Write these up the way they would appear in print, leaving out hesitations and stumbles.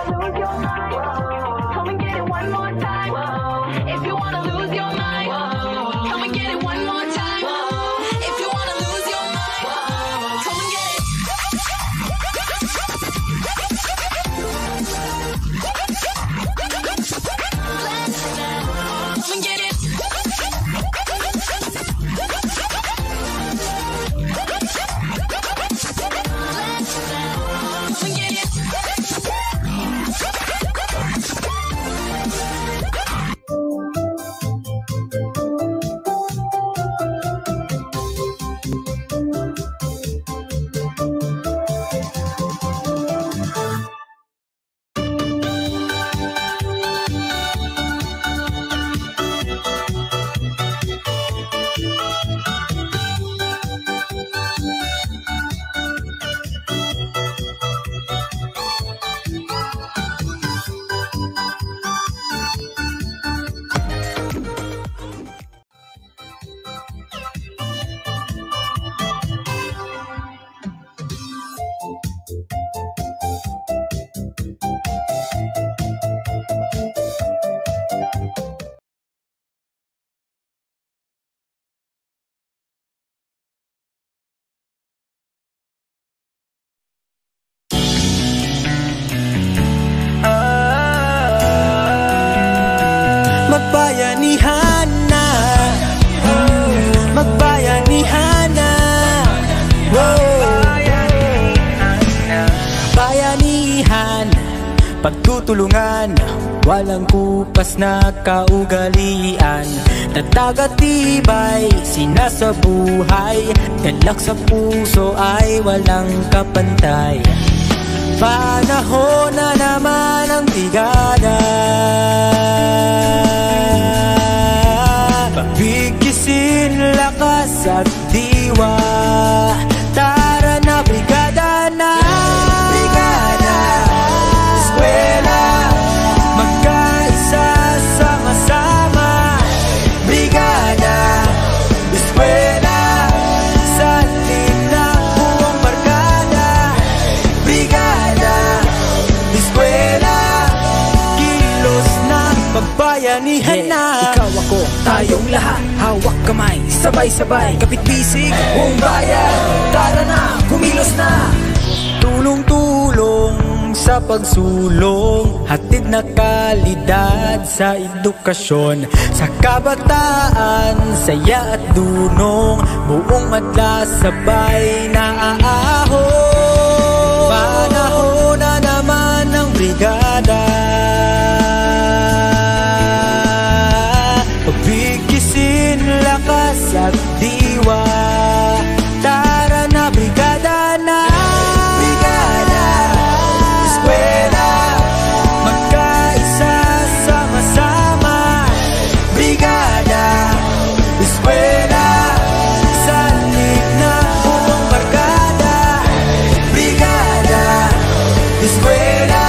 lose your mind, come and get it one more time. If you wanna lose your mind, come and get it one more time. If you wanna lose your mind, come and get it. Come and get it. Magbayanihan na, magbayanihan na, bayanihan, pagtutulungan, walang kupas na kaugalian. Tatag at tibay, sinasabuhay, galak sa puso ay walang kapantay. Panahon na naman ang brigada, pagbigisin lakas at diwa. Tara na brigada na, Brigada Eskwela, magkaisa sama-sama. Brigada Eskwela, salin na buong barkada. Brigada Eskwela, kilos na, magbayanihan na. Ikaw ako, tayong lahat, hawak kamay, sabay-sabay, kapit-bisig, buong bayan. Tara na, kumilos na. Tulong-tulong sa pagsulong, hatid na kalidad sa edukasyon. Sa kabataan, saya at dunong, buong madla sabay na aahon. Panahon na naman ng brigada, pagbigisin lakas at diwa. Tara na brigada na, Brigada Eskwela, magkaisa sama-sama. Brigada Eskwela, salin na buong barkada. Brigada Eskwela,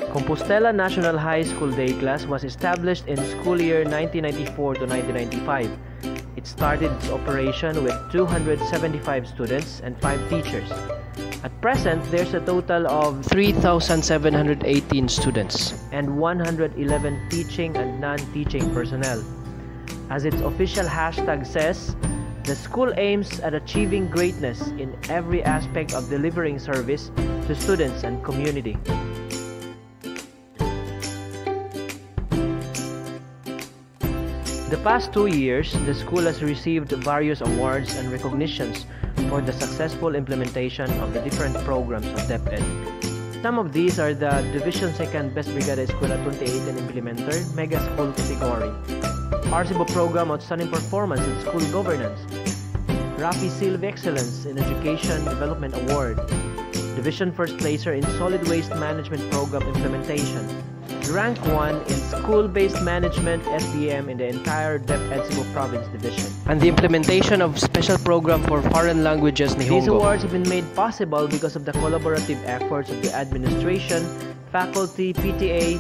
Compostela National High School Day Class was established in school year 1994 to 1995. It started its operation with 275 students and 5 teachers. At present, there's a total of 3,718 students and 111 teaching and non-teaching personnel. As its official hashtag says, the school aims at achieving greatness in every aspect of delivering service to students and community. The past 2 years, the school has received various awards and recognitions for the successful implementation of the different programs of DepEd. Some of these are the Division 2nd Best Brigada Eskwela 2018 Implementer Mega School category, Cebu Program Outstanding Performance in School Governance, Rafi Seal of Excellence in Education Development Award, Division First Placer in Solid Waste Management Program Implementation, Rank 1 in School-Based Management SBM in the entire DepEd Cebu Province Division, and the implementation of Special Program for Foreign Languages Nihongo. These awards have been made possible because of the collaborative efforts of the administration, faculty, PTA,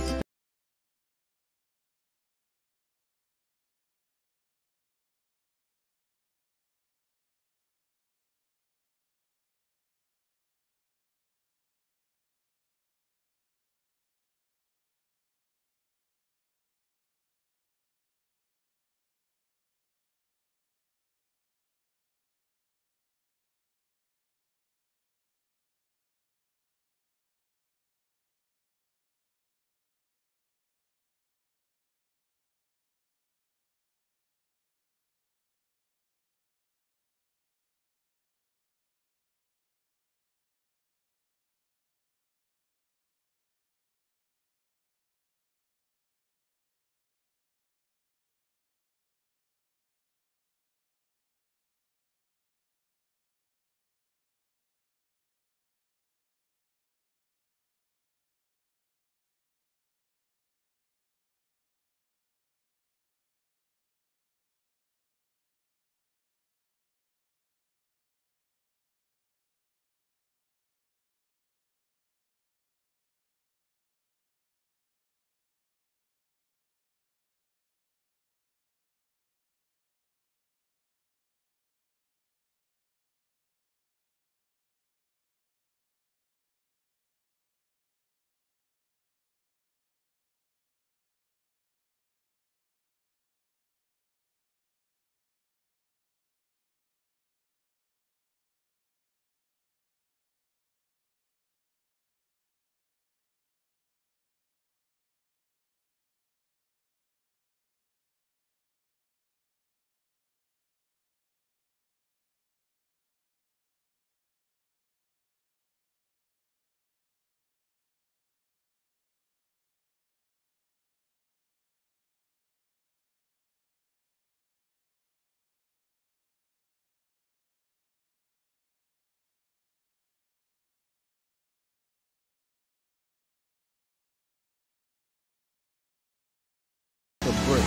of work.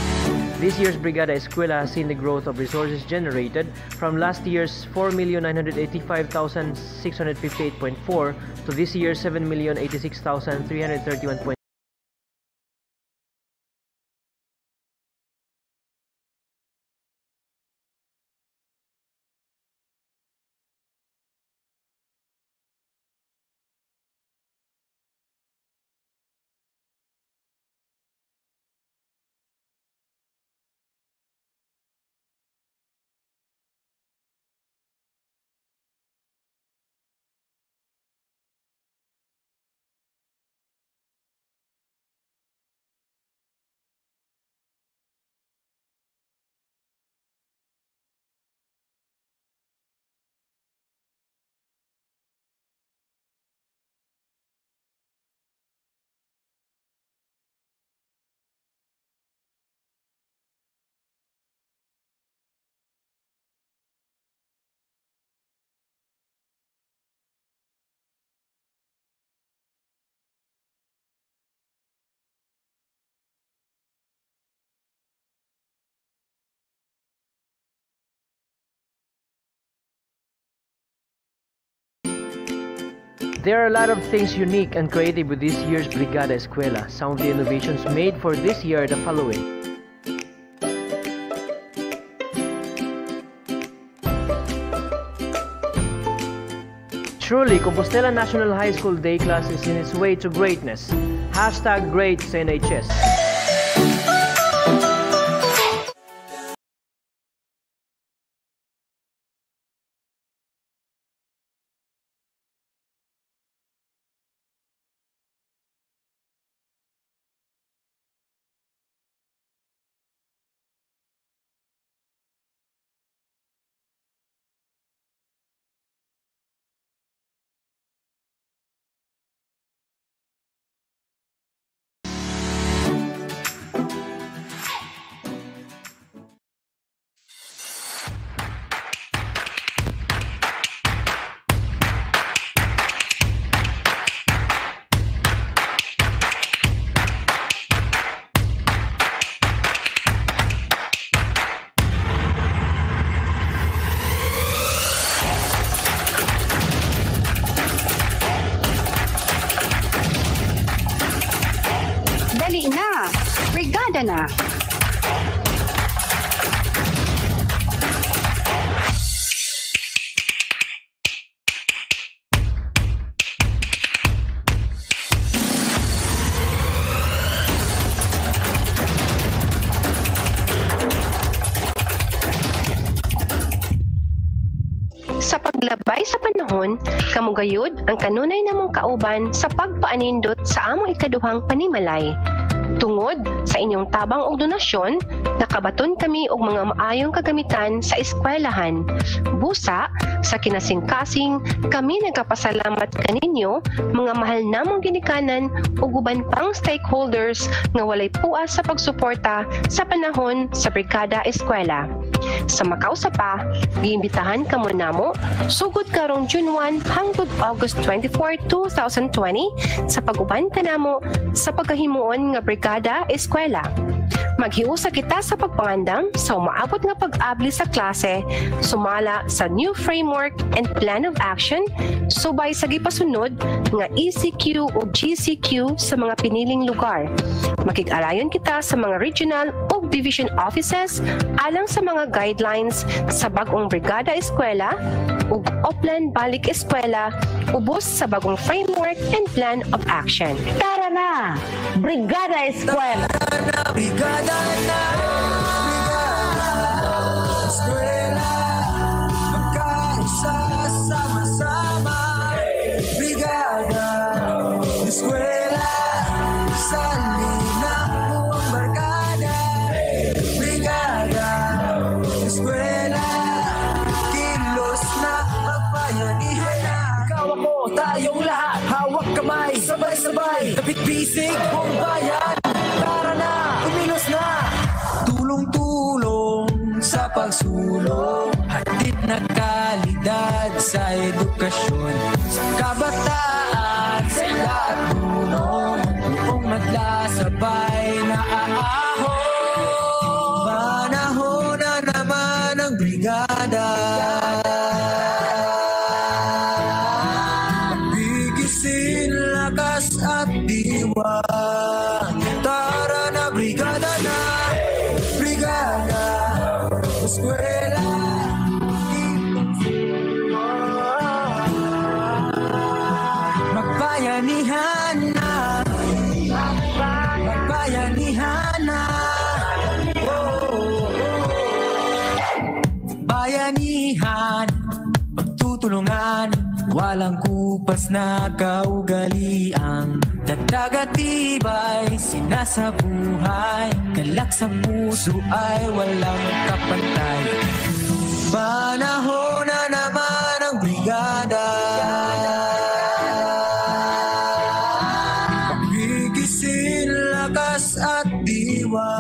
This year's Brigada Eskwela has seen the growth of resources generated from last year's 4,985,658.4 to this year's 7,086,331. There are a lot of things unique and creative with this year's Brigada Eskwela. Some of the innovations made for this year are the following. Truly, Compostela National High School Day Class is in its way to greatness. Hashtag great sa NHS. Dali na! Brigada na! Sa paglabay sa panahon, kamugayod ang kanunay namong kauban sa pagpaanindot sa among ikaduhang panimalay. Tungod sa inyong tabang og donasyon, nakabaton kami og mga maayong kagamitan sa eskwelahan. Busa, sa kinasingkasing, kami nagkapasalamat kaninyo, mga mahal namong ginikanan ug uban pang stakeholders nga walay puas sa pagsuporta sa panahon sa Brigada Eskwela. Sa makausa pa, giimbitahan kamo namo sugod karong June 1 hangtod August 24, 2020 sa pag-uban kanamo sa pagkahimuon nga Brigada Eskwela. Maghiusa kita sa pagpangandam sa umaabot nga pag-abli sa klase, sumala sa new framework and plan of action, subay sa gipasunod nga ECQ o GCQ sa mga piniling lugar. Makig-alayon kita sa mga regional o division offices alang sa mga guidelines sa bagong Brigada Eskwela ug Oplan Balik Eskwela ubos sa bagong framework and plan of action. Tara na! Brigada Eskwela! Brigada na, eskwela, magkaisa, sama-sama. Brigada, eskwela, salina mo ang barkada. Brigada, eskwela, kilos na magbayanihan na. Ikaw ako, tayong lahat, hawak kamay, sabay-sabay, kapit-bisig, buong bayan. Tara na, umilos na, tulong-tulong sa pagsulong, hatid na kalidad sa edukasyon, sa kabataan, sa lahat tulong, upang maglasabay na aahon. Panahon na naman ang brigada, bigisin lakas at diwa. Tara na, brigada na, brigada, eskwela, magbayanihan na, magbayanihan na, bayanihan, pagtutulungan, walang kupas na kaugalian. Dagdag at tibay, sinasabuhay, galak sa puso ay walang kapantay. Panahon na naman ang brigada, bigisin lakas at diwa.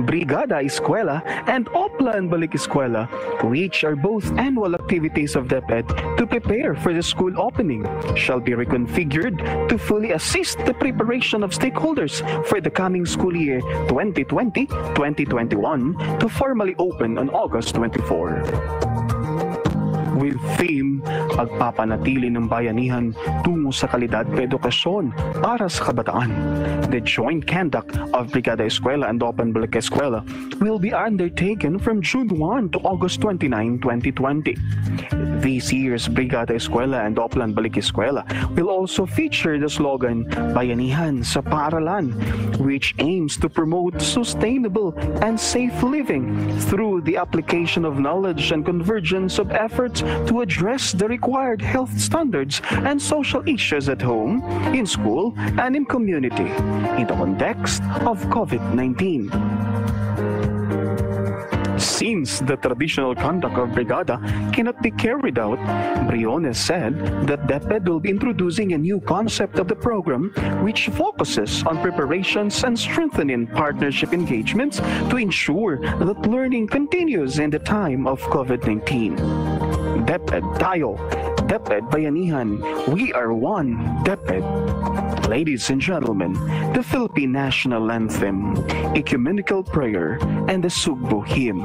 Brigada Eskwela and Oplan Balik Eskwela, which are both annual activities of DepEd to prepare for the school opening, shall be reconfigured to fully assist the preparation of stakeholders for the coming school year 2020-2021 to formally open on August 24. With theme, pagpapanatili ng bayanihan tungo sa kalidad na edukasyon para sa kabataan. The joint conduct of Brigada Eskwela and Open Balik Eskwela will be undertaken from June 1 to August 29, 2020. This year's Brigada Eskwela and Oplan Balik Eskwela will also feature the slogan, Bayanihan sa Paaralan, which aims to promote sustainable and safe living through the application of knowledge and convergence of efforts to address the required health standards and social issues at home, in school, and in community in the context of COVID-19. Since the traditional conduct of Brigada cannot be carried out, Briones said that DepEd will be introducing a new concept of the program which focuses on preparations and strengthening partnership engagements to ensure that learning continues in the time of COVID-19. DepEd tayo, DepEd Bayanihan, we are one DepEd. Ladies and gentlemen, the Philippine National Anthem, Ecumenical Prayer, and the Sugbo Hymn.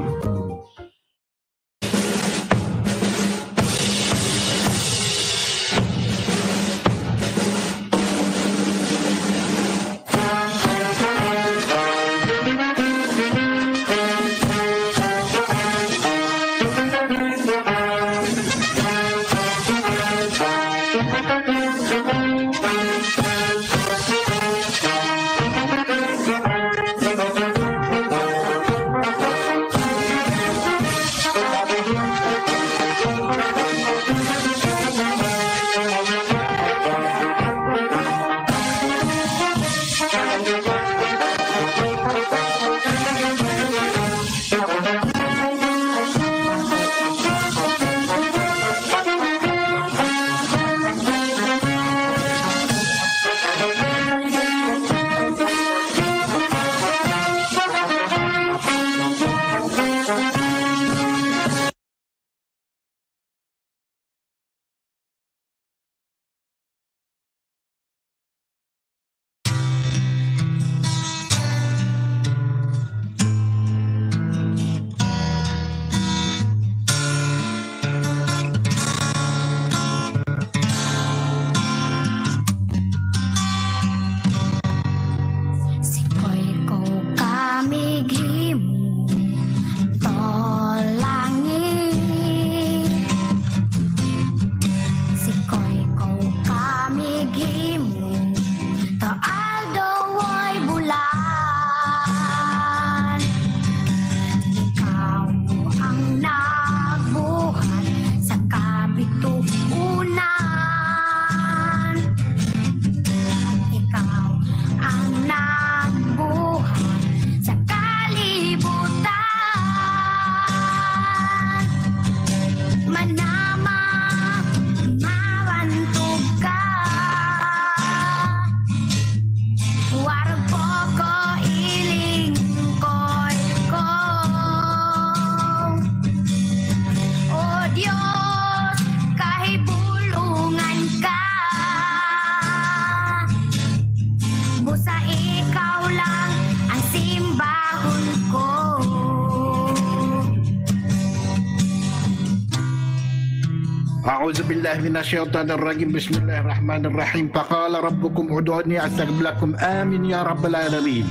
أعوذ بالله من الشيطان الرجيم بسم الله الرحمن الرحيم فقال ربكم ادعوني أستجب لكم آمين يا رب العالمين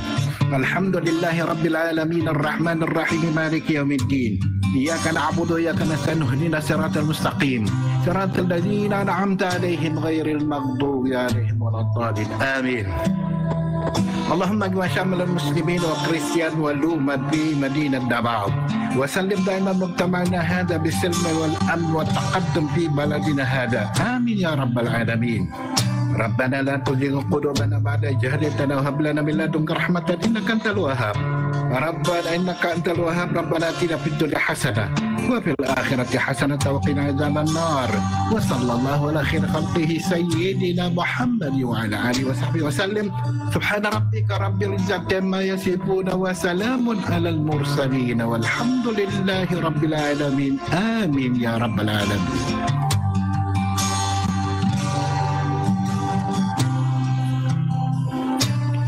الحمد لله رب العالمين الرحمن الرحيم مالك يوم الدين إياك نعبد وإياك نستعين اهدنا الصراط المستقيم صراط الذين أنعمت عليهم غير المغضوب عليهم ولا الضالين آمين اللهم اجمع شمل المسلمين والكريستيان والأمة بمدينة دبعض وسلم دائما مجتمعنا هذا بالسلم والأمن والتقدم في بلدنا هذا آمين يا رب العالمين ربنا لا تزغ قلوبنا بعد إذ هديتنا وهب لنا من لدنك رحمة إنك أنت الوهاب ربنا إنك أنت الوهاب ربنا آتنا في الدنيا حسنة وفي الآخرة حسنة وقنا عذاب النار وصلى الله على خير خلقه سيدنا محمد وعلى آله وصحبه وسلم سبحان ربك رب العزة عما يصفون وسلام على المرسلين والحمد لله رب العالمين آمين يا رب العالمين.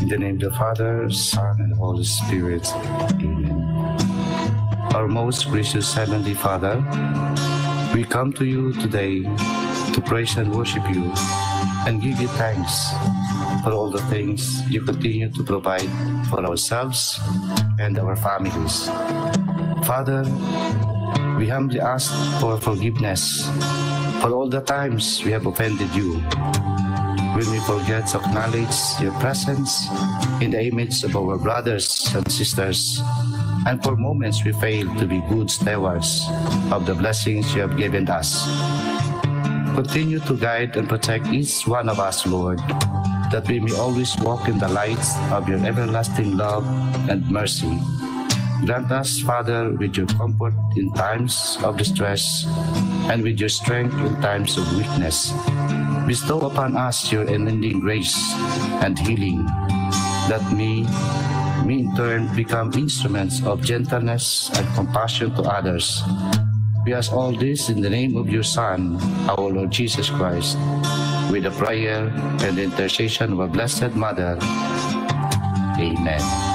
In the name of the Father, Son, and Holy Spirit. Amen. Our most gracious Heavenly Father, we come to you today to praise and worship you and give you thanks for all the things you continue to provide for ourselves and our families. Father, we humbly ask for forgiveness for all the times we have offended you. When we forget to acknowledge your presence in the image of our brothers and sisters, and for moments we fail to be good stewards of the blessings you have given us. Continue to guide and protect each one of us, Lord, that we may always walk in the light of your everlasting love and mercy. Grant us, Father, with your comfort in times of distress and with your strength in times of weakness. Bestow upon us your unending grace and healing, that we in turn become instruments of gentleness and compassion to others. We ask all this in the name of your Son, our Lord Jesus Christ, with the prayer and the intercession of our Blessed Mother. Amen.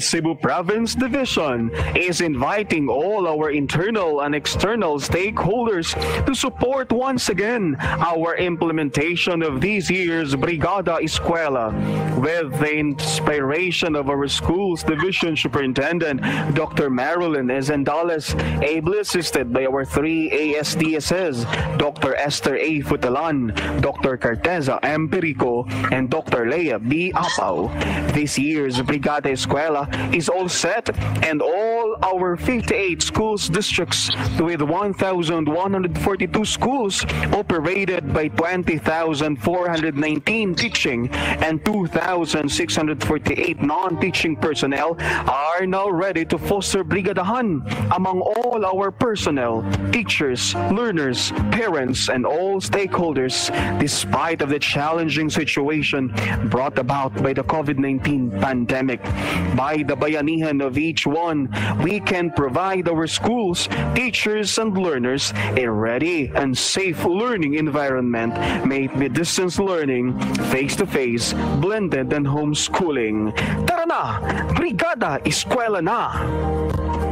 Cebu Province Division is inviting all our internal and external stakeholders to support once again our implementation of this year's Brigada Eskwela with the inspiration of our school's division superintendent, Dr. Marilyn Ezendales, ably assisted by our 3 ASDSs, Dr. Esther A. Futalan, Dr. Carteza M. Perico, and Dr. Leia B. Apaw. This year's Brigada Eskwela is all set, and all our 58 schools districts with 1,142 schools operated by 20,419 teaching and 2,648 non-teaching personnel are now ready to foster brigadahan among all our personnel, teachers, learners, parents, and all stakeholders, despite of the challenging situation brought about by the COVID-19 pandemic. By the bayanihan of each one, we can provide our schools, teachers, and learners a ready and safe learning environment, may it be distance learning, face-to-face, blended, and homeschooling. Tara na! Brigada Eskwela na!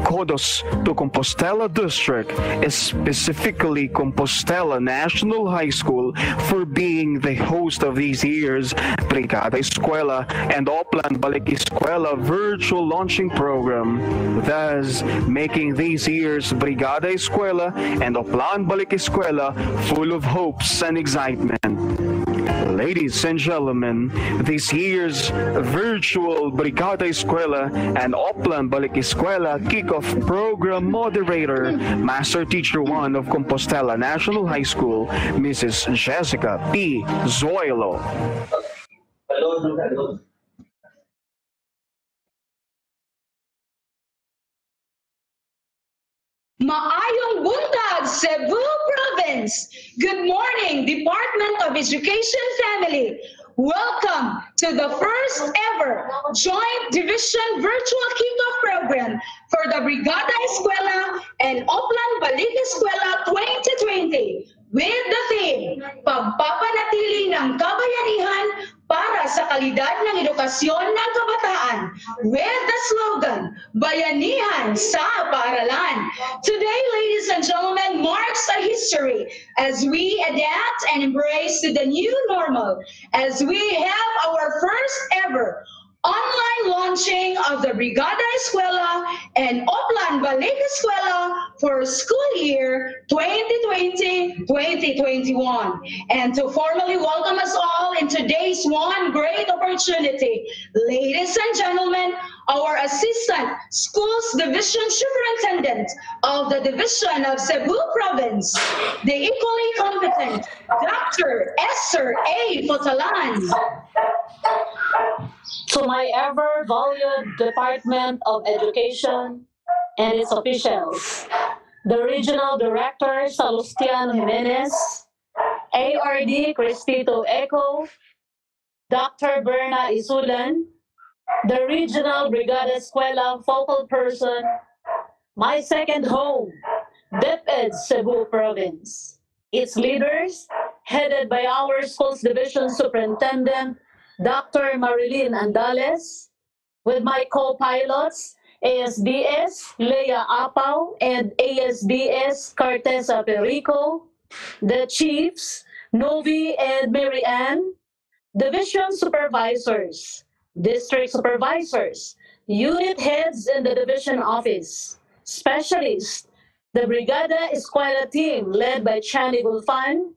Kudos to Compostela District, specifically Compostela National High School, for being the host of these year's Brigada Eskwela and Oplan Balik Eskwela virtual launching program, thus making these year's Brigada Eskwela and Oplan Balik Eskwela full of hopes and excitement. Ladies and gentlemen, this year's virtual Brigada Eskwela and Oplan Balik Eskwela kickoff program moderator, Master Teacher 1 of Compostela National High School, Mrs. Jessica P. Zoilo. Maayong buntag, Cebu Province. Good morning, Department of Education family. Welcome to the first ever Joint Division Virtual Kickoff Program for the Brigada Eskwela and Oplan Balik Eskwela 2020 with the theme, Pagpapanatili ng Kabayanihan para sa kalidad ng edukasyon ng kabataan, with the slogan, Bayanihan sa Paaralan. Today, ladies and gentlemen, marks a history as we adapt and embrace to the new normal, as we have our first ever online launching of the Brigada Eskwela and Oplan Balik Eskwela for school year 2020-2021. And to formally welcome us all in today's one great opportunity, ladies and gentlemen, our Assistant Schools Division Superintendent of the Division of Cebu Province, the equally competent Dr. Esther A. Futalan. To my ever-valued Department of Education and its officials, the Regional Director Salustiano Jimenez, ARD Cristito Eco, Dr. Berna Isulan, the Regional Brigada Eskwela focal person, my second home, DepEd Cebu Province, its leaders, headed by our Schools Division Superintendent, Dr. Marilyn Andales, with my co-pilots, ASDS Leia Apaw and ASDS Carteza Perico, the chiefs, Novi and Mary Ann, division supervisors, district supervisors, unit heads in the division office, specialists, the Brigada Eskwela team led by Chani Gulfan,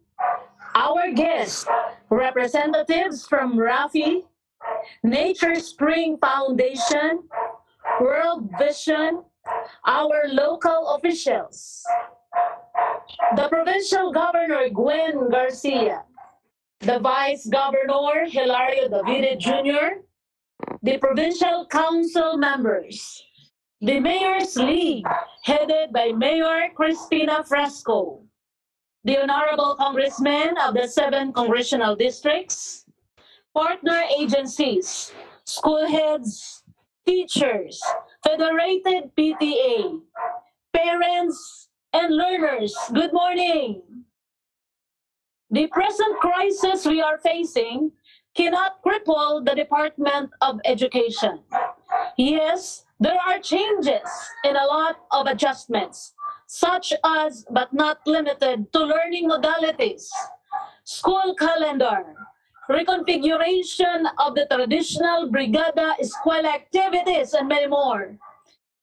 our guests, representatives from RAFI, Nature Spring Foundation, World Vision, our local officials, the Provincial Governor Gwen Garcia, the Vice Governor Hilario Davide Jr., the Provincial Council members, the Mayor's League, headed by Mayor Cristina Fresco, the Honorable Congressmen of the 7 congressional districts, partner agencies, school heads, teachers, federated PTA, parents, and learners, good morning. The present crisis we are facing cannot cripple the Department of Education. Yes, there are changes and a lot of adjustments, such as but not limited to learning modalities, school calendar, reconfiguration of the traditional Brigada Eskwela activities, and many more.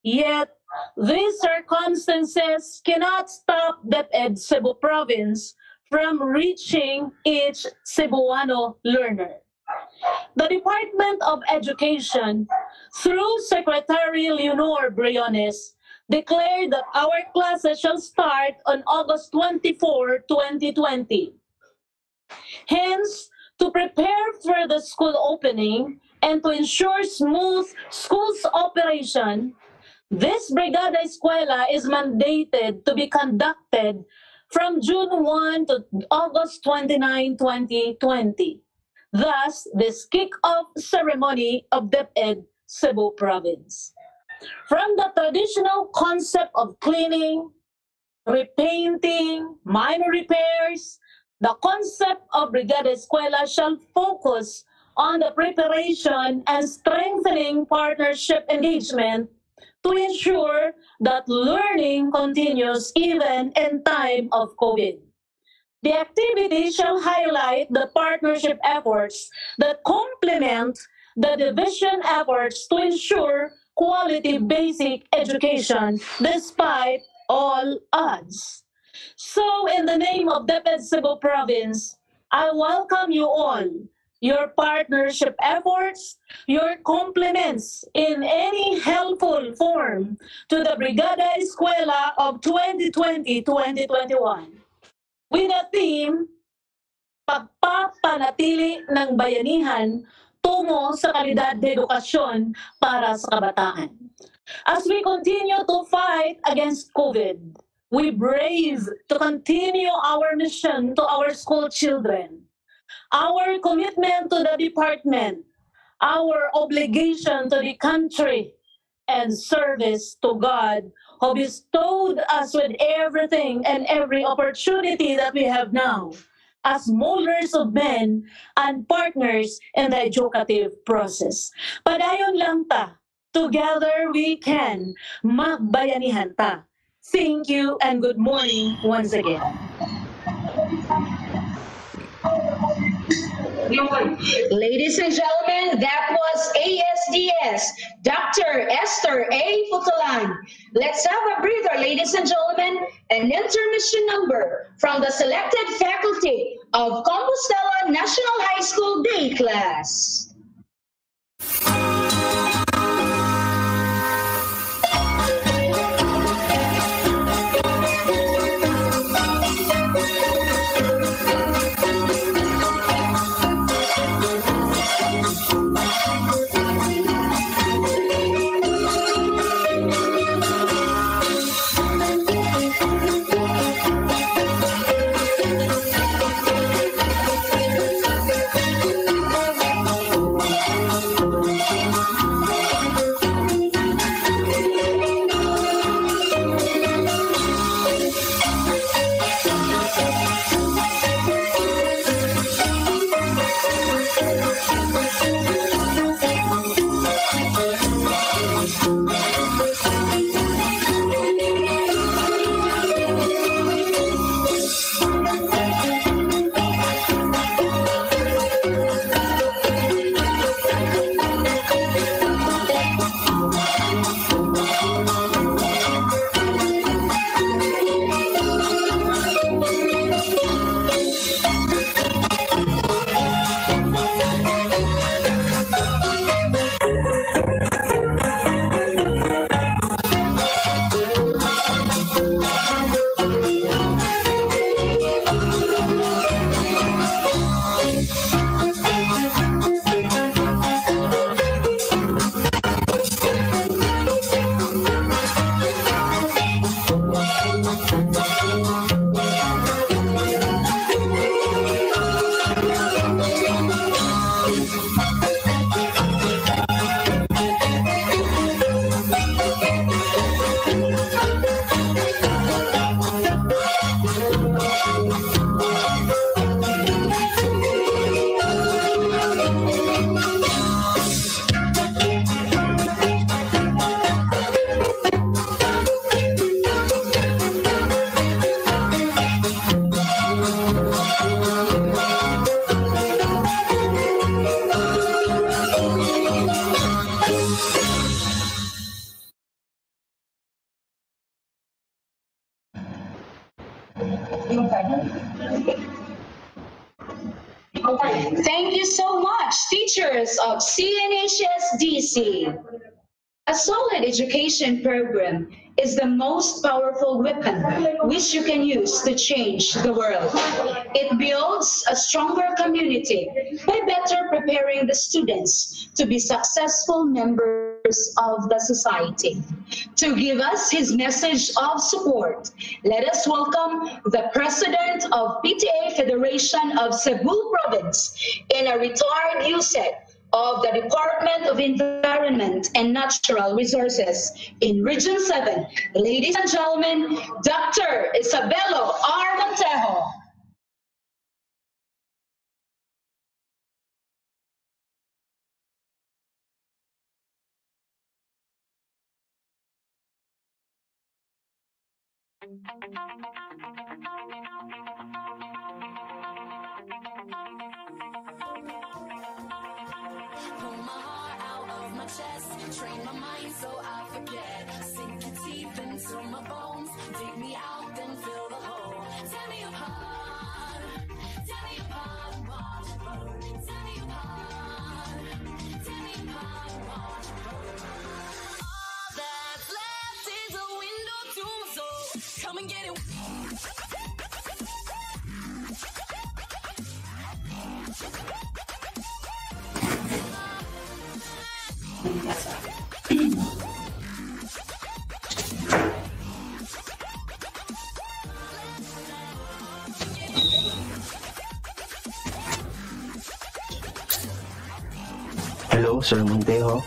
Yet, these circumstances cannot stop DepEd Cebu Province from reaching each Cebuano learner. The Department of Education, through Secretary Leonor Briones, declared that our classes shall start on August 24, 2020. Hence, to prepare for the school opening and to ensure smooth school's operation, this Brigada Eskwela is mandated to be conducted from June 1 to August 29, 2020. Thus, this kick-off ceremony of DepEd Cebu Province. From the traditional concept of cleaning, repainting, minor repairs, the concept of Brigada Eskwela shall focus on the preparation and strengthening partnership engagement to ensure that learning continues even in time of COVID. The activity shall highlight the partnership efforts that complement the division efforts to ensure quality basic education despite all odds. So, in the name of DepEd Cebu Province, I welcome you all, your partnership efforts, your compliments in any helpful form to the Brigada Eskwela of 2020-2021. With the theme, pagpapanatili ng bayanihan tungo sa kalidad de edukasyon para sa kabataan. As we continue to fight against COVID, we brave to continue our mission to our school children, our commitment to the department, our obligation to the country, and service to God, who bestowed us with everything and every opportunity that we have now as molders of men and partners in the educative process. Padayon lang ta, together we can, magbayanihan ta. Thank you and good morning once again. Ladies and gentlemen, that was ASDS, Dr. Esther A. Futulan. Let's have a breather, ladies and gentlemen, an intermission number from the selected faculty of Compostela National High School Day Class. Thank you so much, teachers of CNHS-DC. A solid education program is the most powerful weapon which you can use to change the world. It builds a stronger community by better preparing the students to be successful members of the society. To give us his message of support, let us welcome the President of PTA Federation of Cebu Province and a retired USEC of the Department of Environment and Natural Resources in Region 7. Ladies and gentlemen, Dr. Isabelo R. Montejo. Pull my heart out of my chest, train my mind so I forget. Sink your teeth into my bones, dig me out, then fill the hole. Tear me apart, tear me apart, watch it burn. Tear me apart, tear me apart, watch it burn. All that's left is a window to my soul. Come and get it. Hello, Sir Montejo.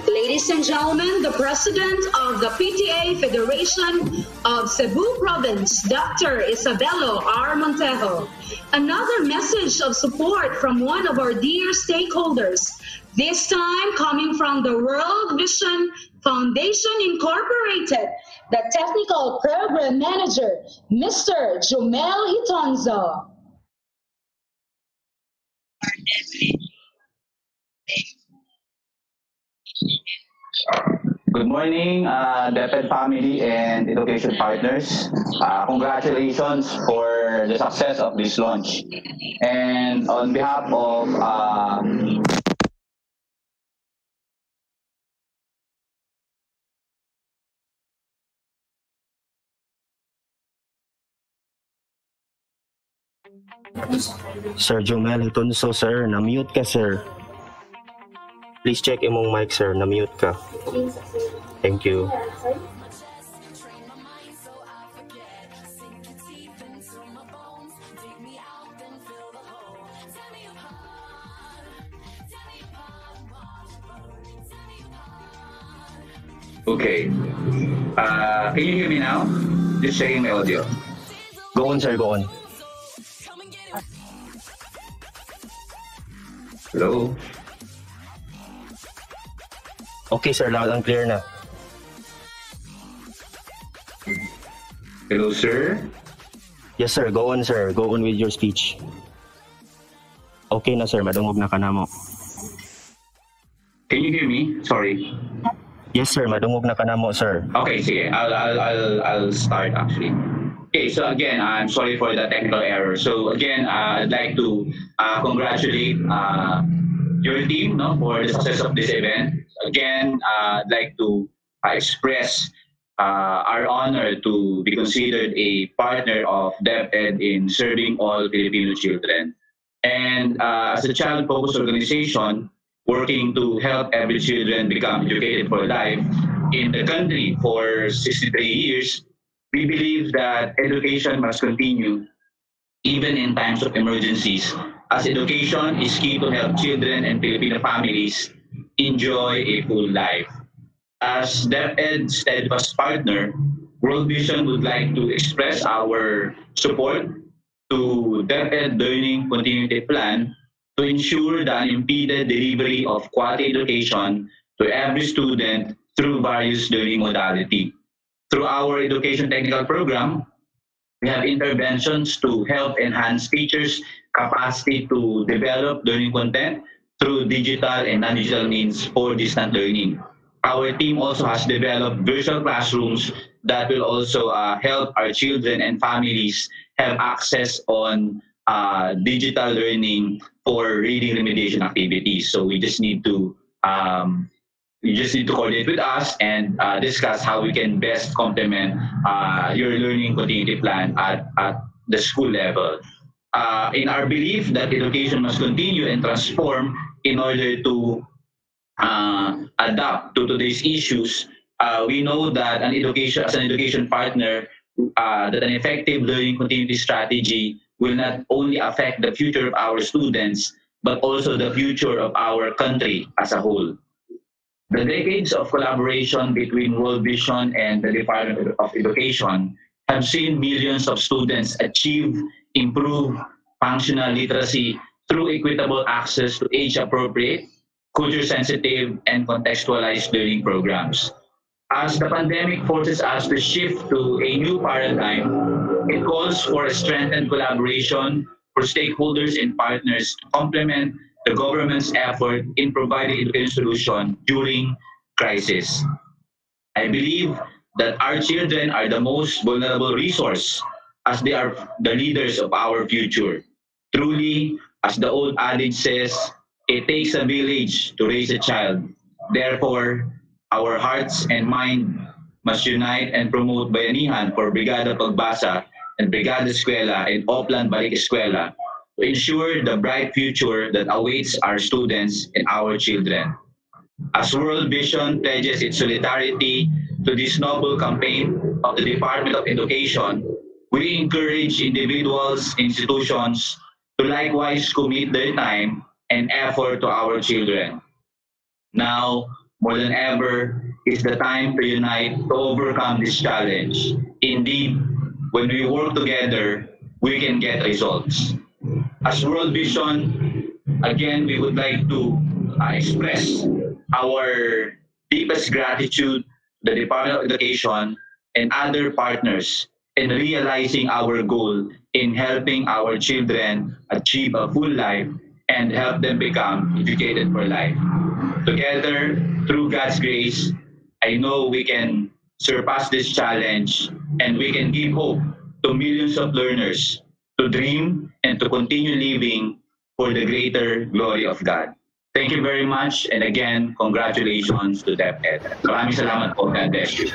Ladies and gentlemen, the President of the PTA Federation of Cebu Province, Dr. Isabelo R. Montejo. Another message of support from one of our dear stakeholders, this time coming from the World Vision Foundation Incorporated, the Technical Program Manager, Mr. Jumel Hitonzo. Good morning, DepEd family and education partners. Congratulations for the success of this launch. And on behalf of Sir Jomel Hitunso, sir. Na-mute ka, sir. Please check imong mic, sir. Na-mute ka. Thank you. Okay. Can you hear me now? Just checking my audio. Go on, sir. Go on. Hello? Okay, sir. Loud and clear na. Hello, sir? Yes, sir. Go on, sir. Go on with your speech. Okay na, sir. Madungog na ka na mo. Can you hear me? Sorry. Yes, sir. Madungog na ka na mo, sir. Okay, sige. I'll start actually. Okay, so again, I'm sorry for the technical error. So again, I'd like to congratulate your team, no, for the success of this event. Again, I'd like to express our honor to be considered a partner of DepEd in serving all Filipino children. And as a child-focused organization, working to help every children become educated for life in the country for 63 years, we believe that education must continue even in times of emergencies, as education is key to help children and Filipino families enjoy a full life. As DepEd's steadfast partner, World Vision would like to express our support to DepEd Learning Continuity Plan to ensure the unimpeded delivery of quality education to every student through various learning modality. Through our education technical program, we have interventions to help enhance teachers' capacity to develop learning content through digital and non-digital means for distant learning. Our team also has developed virtual classrooms that will also help our children and families have access on digital learning for reading remediation activities. So we just need to coordinate with us and discuss how we can best complement your learning continuity plan at the school level. In our belief that education must continue and transform in order to adapt to today's issues, we know that as an education partner, that an effective learning continuity strategy will not only affect the future of our students, but also the future of our country as a whole. The decades of collaboration between World Vision and the Department of Education have seen millions of students achieve improved functional literacy through equitable access to age-appropriate, culture-sensitive, and contextualized learning programs. As the pandemic forces us to shift to a new paradigm, it calls for a strengthened collaboration for stakeholders and partners to complement the government's effort in providing education solution during crisis. I believe that our children are the most vulnerable resource as they are the leaders of our future. Truly, as the old adage says, it takes a village to raise a child. Therefore, our hearts and mind must unite and promote bayanihan for Brigada Pagbasa and Brigada Eskwela and Oplan Balik Eskwela to ensure the bright future that awaits our students and our children. As World Vision pledges its solidarity to this noble campaign of the Department of Education, we encourage individuals, institutions to likewise commit their time and effort to our children. Now, more than ever, is the time to unite to overcome this challenge. Indeed, when we work together, we can get results. As World Vision, again, we would like to express our deepest gratitude to the Department of Education and other partners in realizing our goal in helping our children achieve a full life and help them become educated for life. Together, through God's grace, I know we can surpass this challenge and we can give hope to millions of learners to dream and to continue living for the greater glory of God. Thank you very much, and again, congratulations to DepEd. Maraming salamat po. God bless you.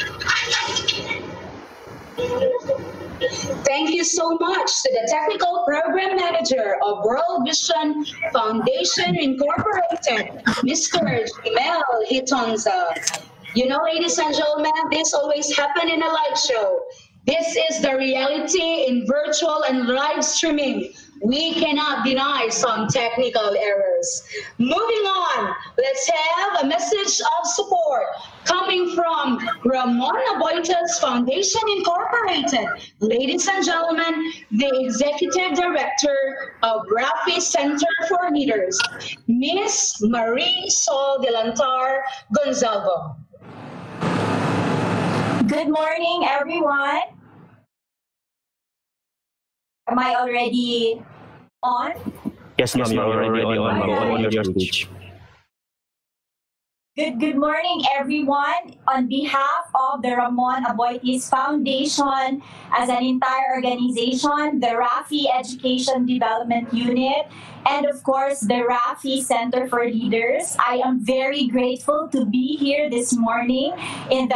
Thank you so much to the Technical Program Manager of World Vision Foundation Incorporated, Mr. Jimel Hitonza. You know, ladies and gentlemen, this always happens in a live show. This is the reality in virtual and live streaming. We cannot deny some technical errors. Moving on, let's have a message of support coming from Ramon Aboitas Foundation Incorporated. Ladies and gentlemen, the Executive Director of Rafi Center for Leaders, Miss Marie Sol Delantar Gonzalvo. Good morning, everyone. Am I already on? Yes, ma'am, you're already on your stage. Good morning, everyone. On behalf of the Ramon Aboitis Foundation, as an entire organization, the Rafi Education Development Unit, and of course, the Rafi Center for Leaders, I am very grateful to be here this morning in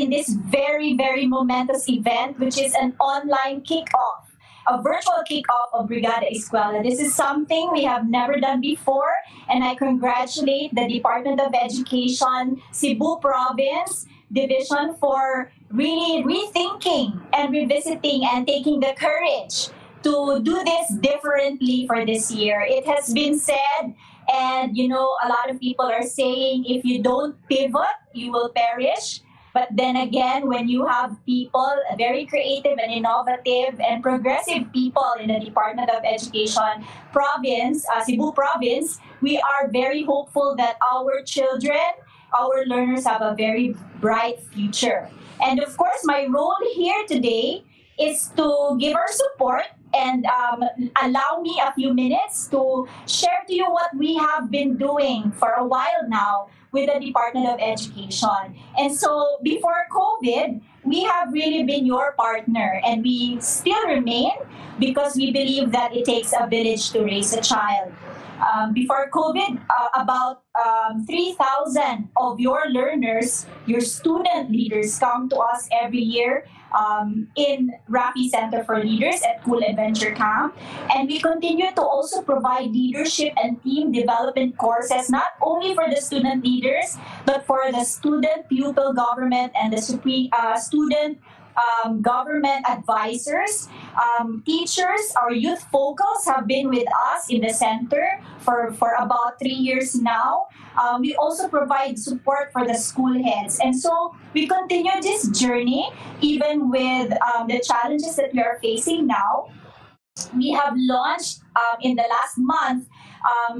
this very momentous event, which is an online kickoff, a virtual kickoff of Brigada Eskwela. This is something we have never done before, and I congratulate the Department of Education, Cebu Province Division for really rethinking and revisiting and taking the courage to do this differently for this year. It has been said, and you know, a lot of people are saying if you don't pivot, you will perish. But then again, when you have people, very creative and innovative and progressive people in the Department of Education province, Cebu province, we are very hopeful that our children, our learners have a very bright future. And of course, my role here today is to give our support and allow me a few minutes to share to you what we have been doing for a while now with the Department of Education. And so before COVID, we have really been your partner, and we still remain because we believe that it takes a village to raise a child. Before COVID, about 3,000 of your learners, your student leaders, come to us every year in Rafi Center for Leaders at Cool Adventure Camp. And we continue to also provide leadership and team development courses, not only for the student leaders, but for the student pupil government and the student government advisors, teachers. Our youth focals have been with us in the center for about 3 years now. We also provide support for the school heads. And so we continue this journey even with the challenges that we are facing now. We have launched in the last month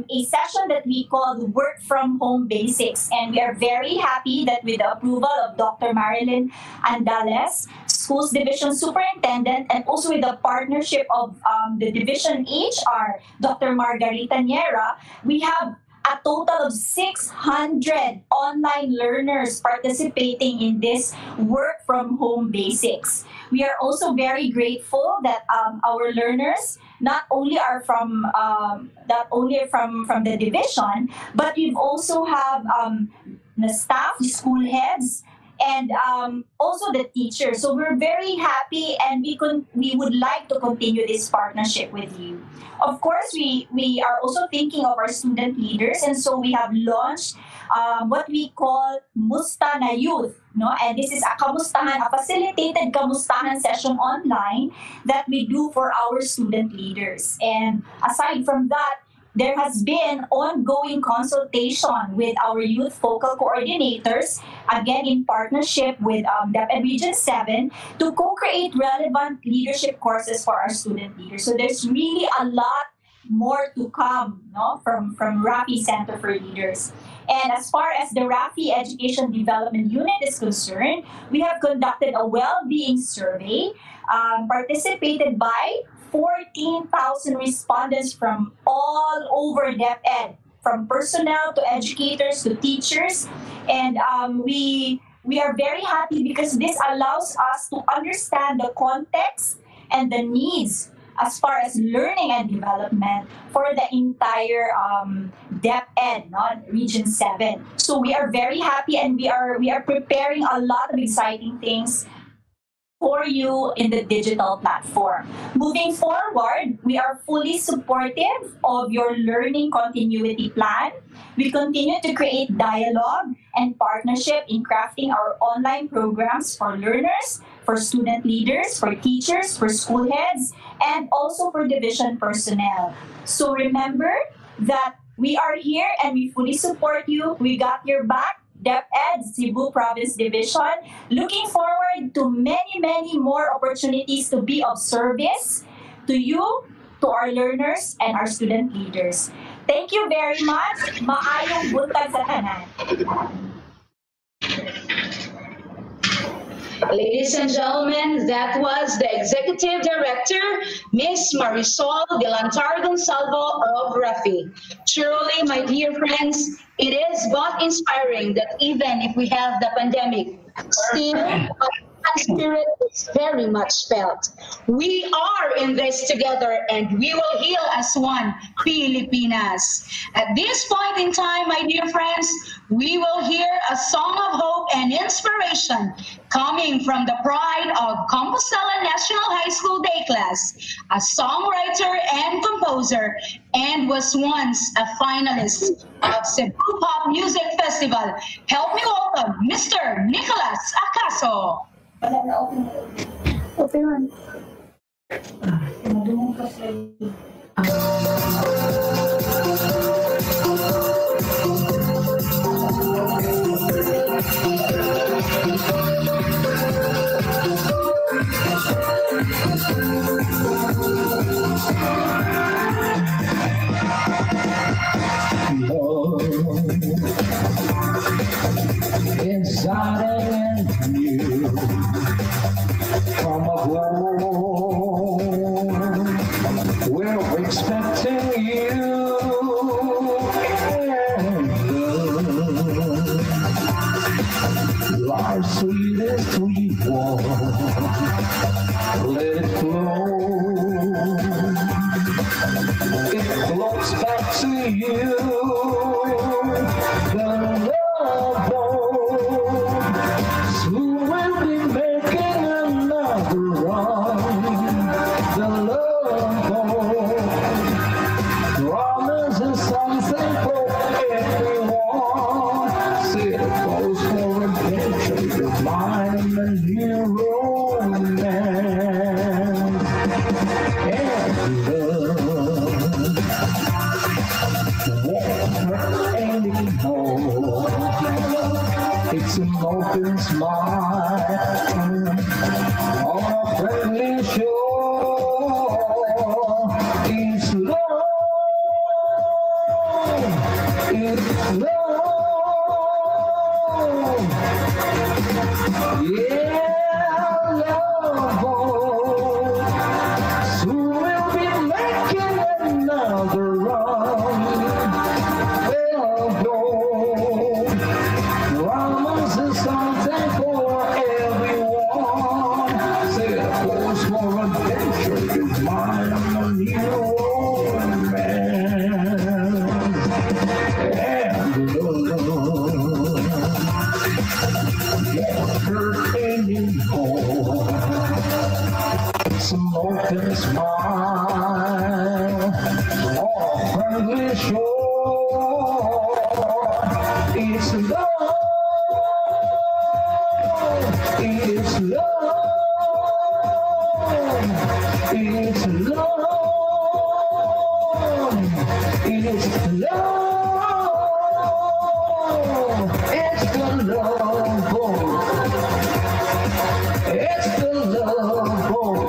a session that we call Work From Home Basics. And we are very happy that with the approval of Dr. Marilyn Andales, Schools Division Superintendent, and also with the partnership of the Division HR, Dr. Margarita Niera, we have a total of 600 online learners participating in this Work From Home Basics. We are also very grateful that our learners not only are from the division, but we've also have the staff, the school heads, and also the teachers. So we're very happy, and we would like to continue this partnership with you. Of course, we are also thinking of our student leaders, and so we have launched what we call Musta na Youth. No? And this is a facilitated kamustahan session online that we do for our student leaders. And aside from that, there has been ongoing consultation with our youth focal coordinators, again in partnership with DepEd Region 7, to co-create relevant leadership courses for our student leaders. So there's really a lot more to come, no, from Rafi Center for Leaders. And as far as the Rafi Education Development Unit is concerned, we have conducted a well-being survey participated by 14,000 respondents from all over DepEd, from personnel to educators to teachers. And we are very happy because this allows us to understand the context and the needs as far as learning and development for the entire DepEd, not Region 7. So we are very happy, and we are preparing a lot of exciting things for you in the digital platform. Moving forward, we are fully supportive of your learning continuity plan. We continue to create dialogue and partnership in crafting our online programs for learners, for student leaders, for teachers, for school heads, and also for division personnel. So remember that we are here and we fully support you. We got your back. DepEd, Cebu Province Division, looking forward to many, many more opportunities to be of service to you, to our learners, and our student leaders. Thank you very much. Maayong buntag sa tanan. Ladies and gentlemen, that was the Executive Director, Ms. Marisol Delantar Gonsalvo of Rafi. Truly, my dear friends, it is but inspiring that even if we have the pandemic, still our spirit is very much felt. We are in this together, and we will heal as one, Pilipinas. At this point in time, my dear friends, we will hear a song of hope and inspiration coming from the pride of Compostela National High School Day Class, a songwriter and composer, and was once a finalist of Cebu Pop Music Festival. Help me welcome Mr. Nicholas Acaso. Inside of you from above, we're expecting you and life's sweetest sweet one, let it flow, it flows back to you, the love boat, who will be making another run, the love boat, promises something for everyone, see it goes for adventure, your mind and new romance, and love won't hurt anymore. It's an open smile on a friendly shore. It's love, it's love. Yeah, love. So we'll be making another run. Well, go. Promises something for everyone. Say a course for adventure is mine and new romance. And love won't hurt anymore. It's an open smile on a friendly shore. It's love. It's love, it's love, it's love, it's the love boat, it's the love boat,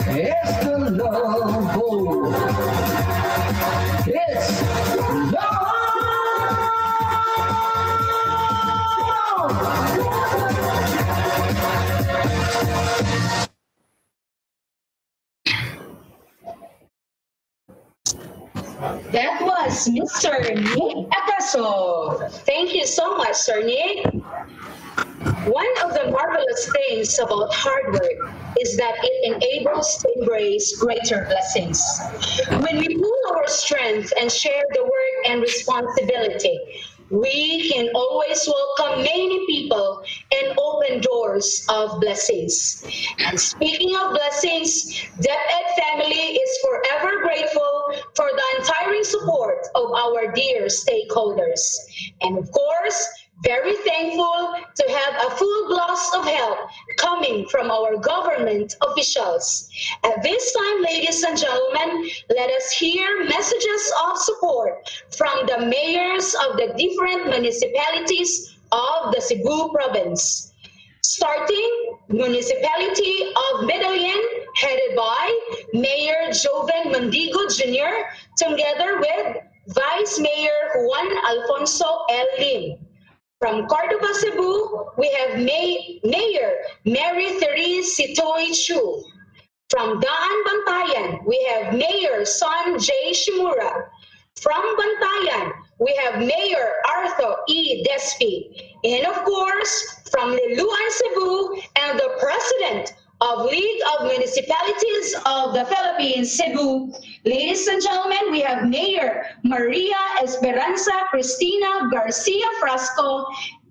it's the love boat, it's love. That was Mr. Nick Acaso. Thank you so much, Sir Nick. One of the marvelous things about hard work is that it enables to embrace greater blessings. When we pool our strength and share the work and responsibility, we can always welcome many people and open doors of blessings. And speaking of blessings, DepEd family is forever grateful for the untiring support of our dear stakeholders. And of course, very thankful to have a full blast of help coming from our government officials. At this time, ladies and gentlemen, let us hear messages of support from the mayors of the different municipalities of the Cebu province. Starting, Municipality of Medellin, headed by Mayor Joven Mandigo Jr., together with Vice Mayor Juan Alfonso L. Lim. From Cordova, Cebu, we have Mayor Mary Therese Sitoy Chu. From Daan, Bantayan, we have Mayor Son J. Shimura. From Bantayan, we have Mayor Arthur E. Despi. And of course, from Liloan, Cebu, and the President of League of Municipalities of the Philippines, Cebu. Ladies and gentlemen, we have Mayor Maria Esperanza Cristina Garcia Frasco,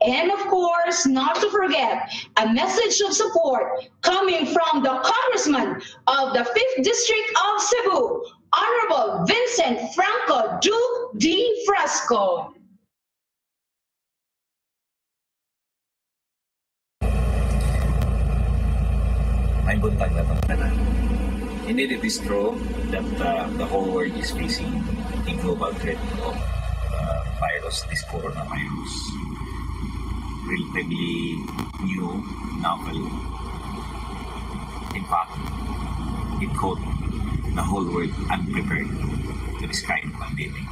and of course, not to forget, a message of support coming from the Congressman of the 5th District of Cebu, Honorable Vincent Franco Duque D. Frasco. May buntag na tanan. Indeed, it is true that the whole world is facing a global threat of virus, this coronavirus. Relatively new, novel. In fact, it could the whole world unprepared to this kind of pandemic.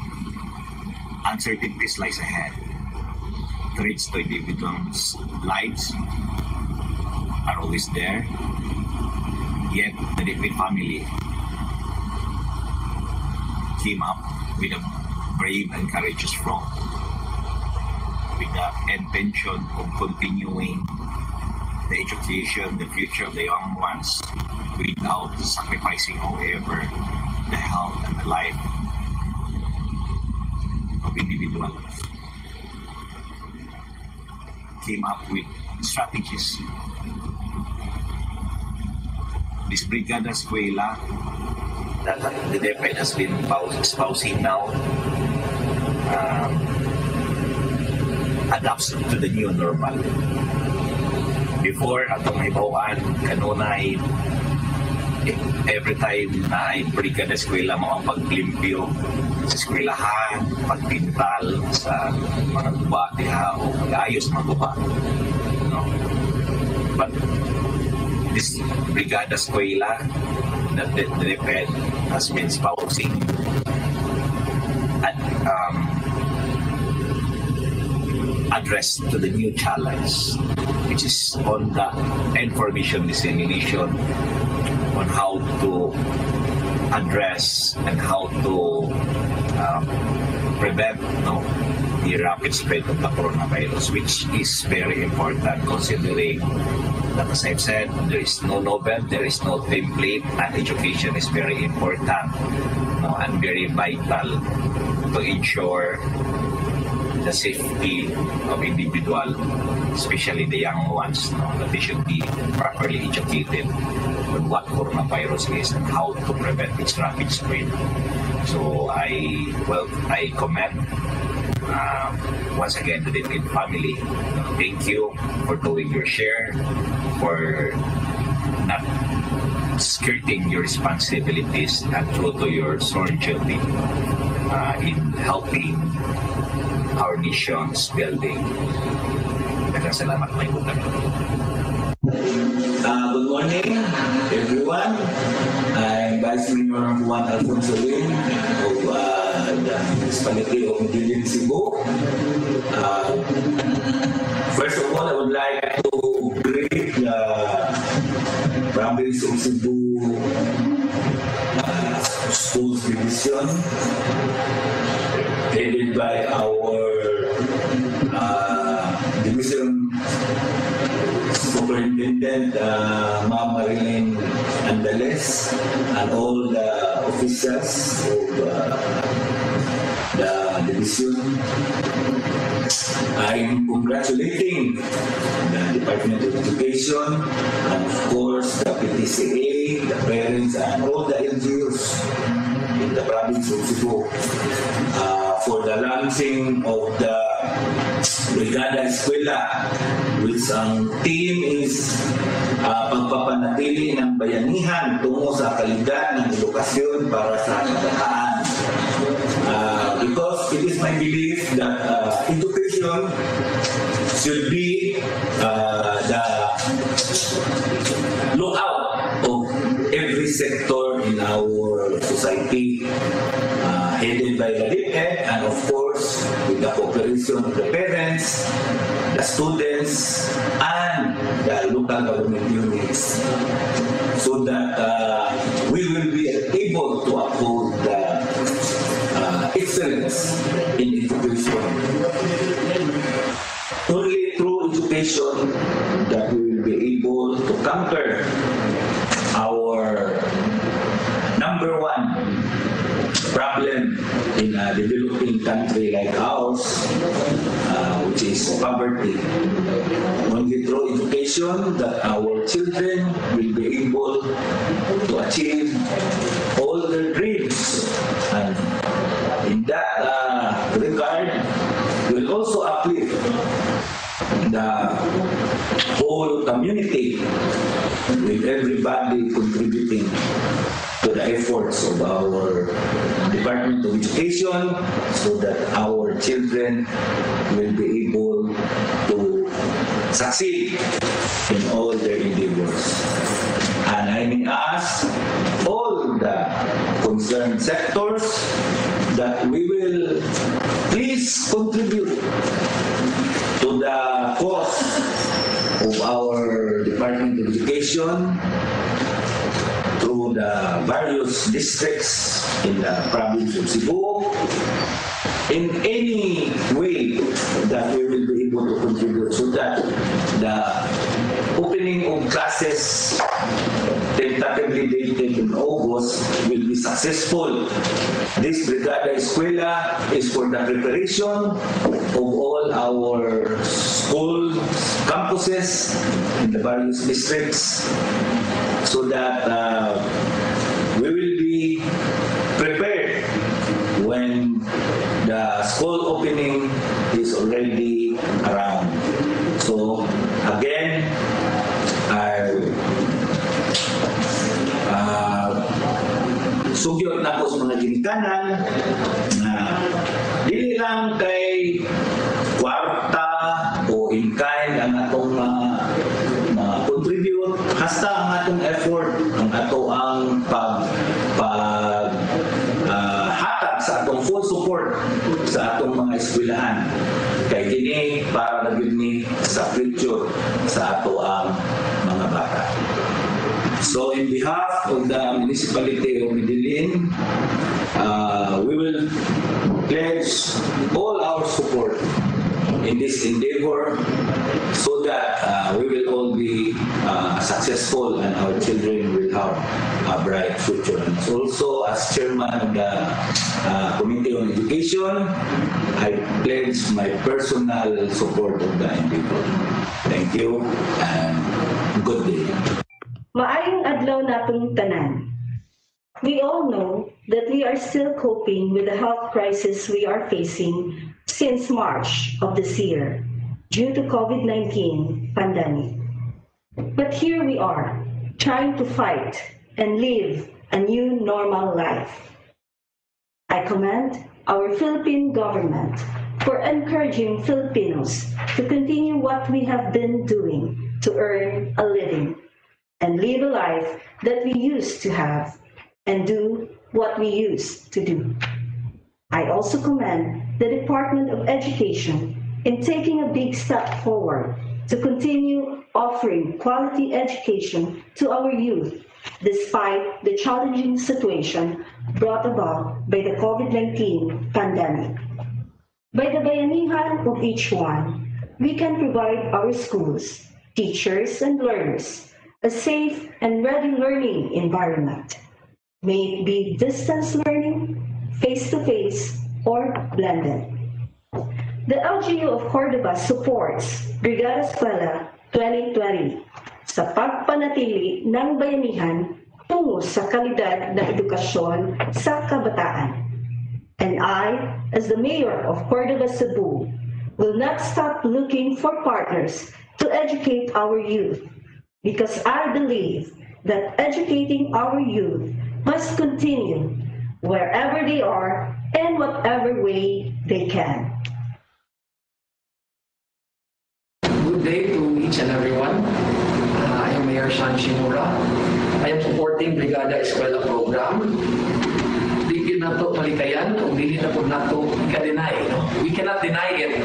Uncertainties lies ahead. Threats to individuals' lives are always there. Yet the DepEd family came up with a brave and courageous front with the intention of continuing the education, the future of the young ones without sacrificing, however, the health and the life of individuals. Came up with strategies. This Brigada Eskwela that the DepEd has been espousing now adapts to the new normal. Before, atong hibawan, kanunay, every time na ay Brigada Eskwela mga paglimpyo sa eskwelahan, pagpintal sa mga guba, diha, o mag-ayos mga guba. No? But this Brigada Eskwela that the DepEd has been espousing at address to the new challenge, which is on the information dissemination on how to address and how to prevent the rapid spread of the coronavirus, which is very important considering that, as I've said, there is no novel, there is no template, and education is very important and very vital to ensure the safety of individual, especially the young ones, that they should be properly educated on what coronavirus is and how to prevent its rapid spread. So I commend once again the DepEd family. Thank you for doing your share, for not skirting your responsibilities and true to your sworn duty in helping our nation's building. Salamat may bukan. Good morning, everyone. I'm Vice Mayor Juan Alfonso Lin of the municipality of Cebu. First of all, I would like to greet the province of Cebu Schools Division, headed by our Division Superintendent Ma'am Marilyn Andales, and all the officials of the division. I'm congratulating the Department of Education and of course the PTCA, the parents, and all the NGOs in the province of Cebu for the launching of the Brigada Eskwela, which ang team is pagpapanatili ng bayanihan tungo sa kalidad ng edukasyon para sa kabataan. Because it is my belief that education should be the lookout of every sector in our society, headed by the DepEd and of course with the cooperation of the parents, the students, and the local government units, so that we will be able to uphold the excellence in education. Only through education that we will be able to conquer our number one problem in a developing country like ours, which is poverty. Only through education that our children will be able to achieve all their dreams. And in that regard, will also uplift the whole community, with everybody contributing to the efforts of our Department of Education, so that our children will be able to succeed in all their endeavors. And I may ask all the concerned sectors that we will please contribute to the cause of our Department of Education through the various districts in the province of Cebu in any way that we will be able to contribute so that the opening of classes tentatively dated in August will be successful. This Brigada Eskwela is for the preparation of all our school campuses in the various districts so that we will be prepared when the school opening is already around. So again, sugyot na po sa mga ginikanan na dili lang kay kwarta o in-kind ang atong contribute, hasta ang atong effort, ang ato ang hatag sa atong full support sa atong mga eskwelahan kay kini para naging sa future sa ato ang mga bata. So in behalf of the municipality of Medellin, we will pledge all our support in this endeavor so that we will all be successful and our children will have a bright future. And also, as chairman of the Committee on Education, I pledge my personal support of the endeavor. Thank you and good day. Maayong adlaw natong tanan. We all know that we are still coping with the health crisis we are facing since March of this year due to COVID-19 pandemic. But here we are, trying to fight and live a new normal life. I commend our Philippine government for encouraging Filipinos to continue what we have been doing to earn a living and live a life that we used to have and do what we used to do. I also commend the Department of Education in taking a big step forward to continue offering quality education to our youth despite the challenging situation brought about by the COVID-19 pandemic. By the bayanihan of each one, we can provide our schools, teachers, and learners a safe and ready learning environment. May it be distance learning, face-to-face, or blended. The LGU of Cordova supports Brigada Eskwela 2020 sa pagpanatili ng bayanihan tungo sa kalidad ng edukasyon sa kabataan. And I, as the Mayor of Cordova, Cebu, will not stop looking for partners to educate our youth because I believe that educating our youth must continue wherever they are and whatever way they can. Good day to each and everyone. I am Mayor Shan Shimura. I am supporting Brigada Eskwela program. Di na to malikayan kung di na po na to i-deny. No? We cannot deny it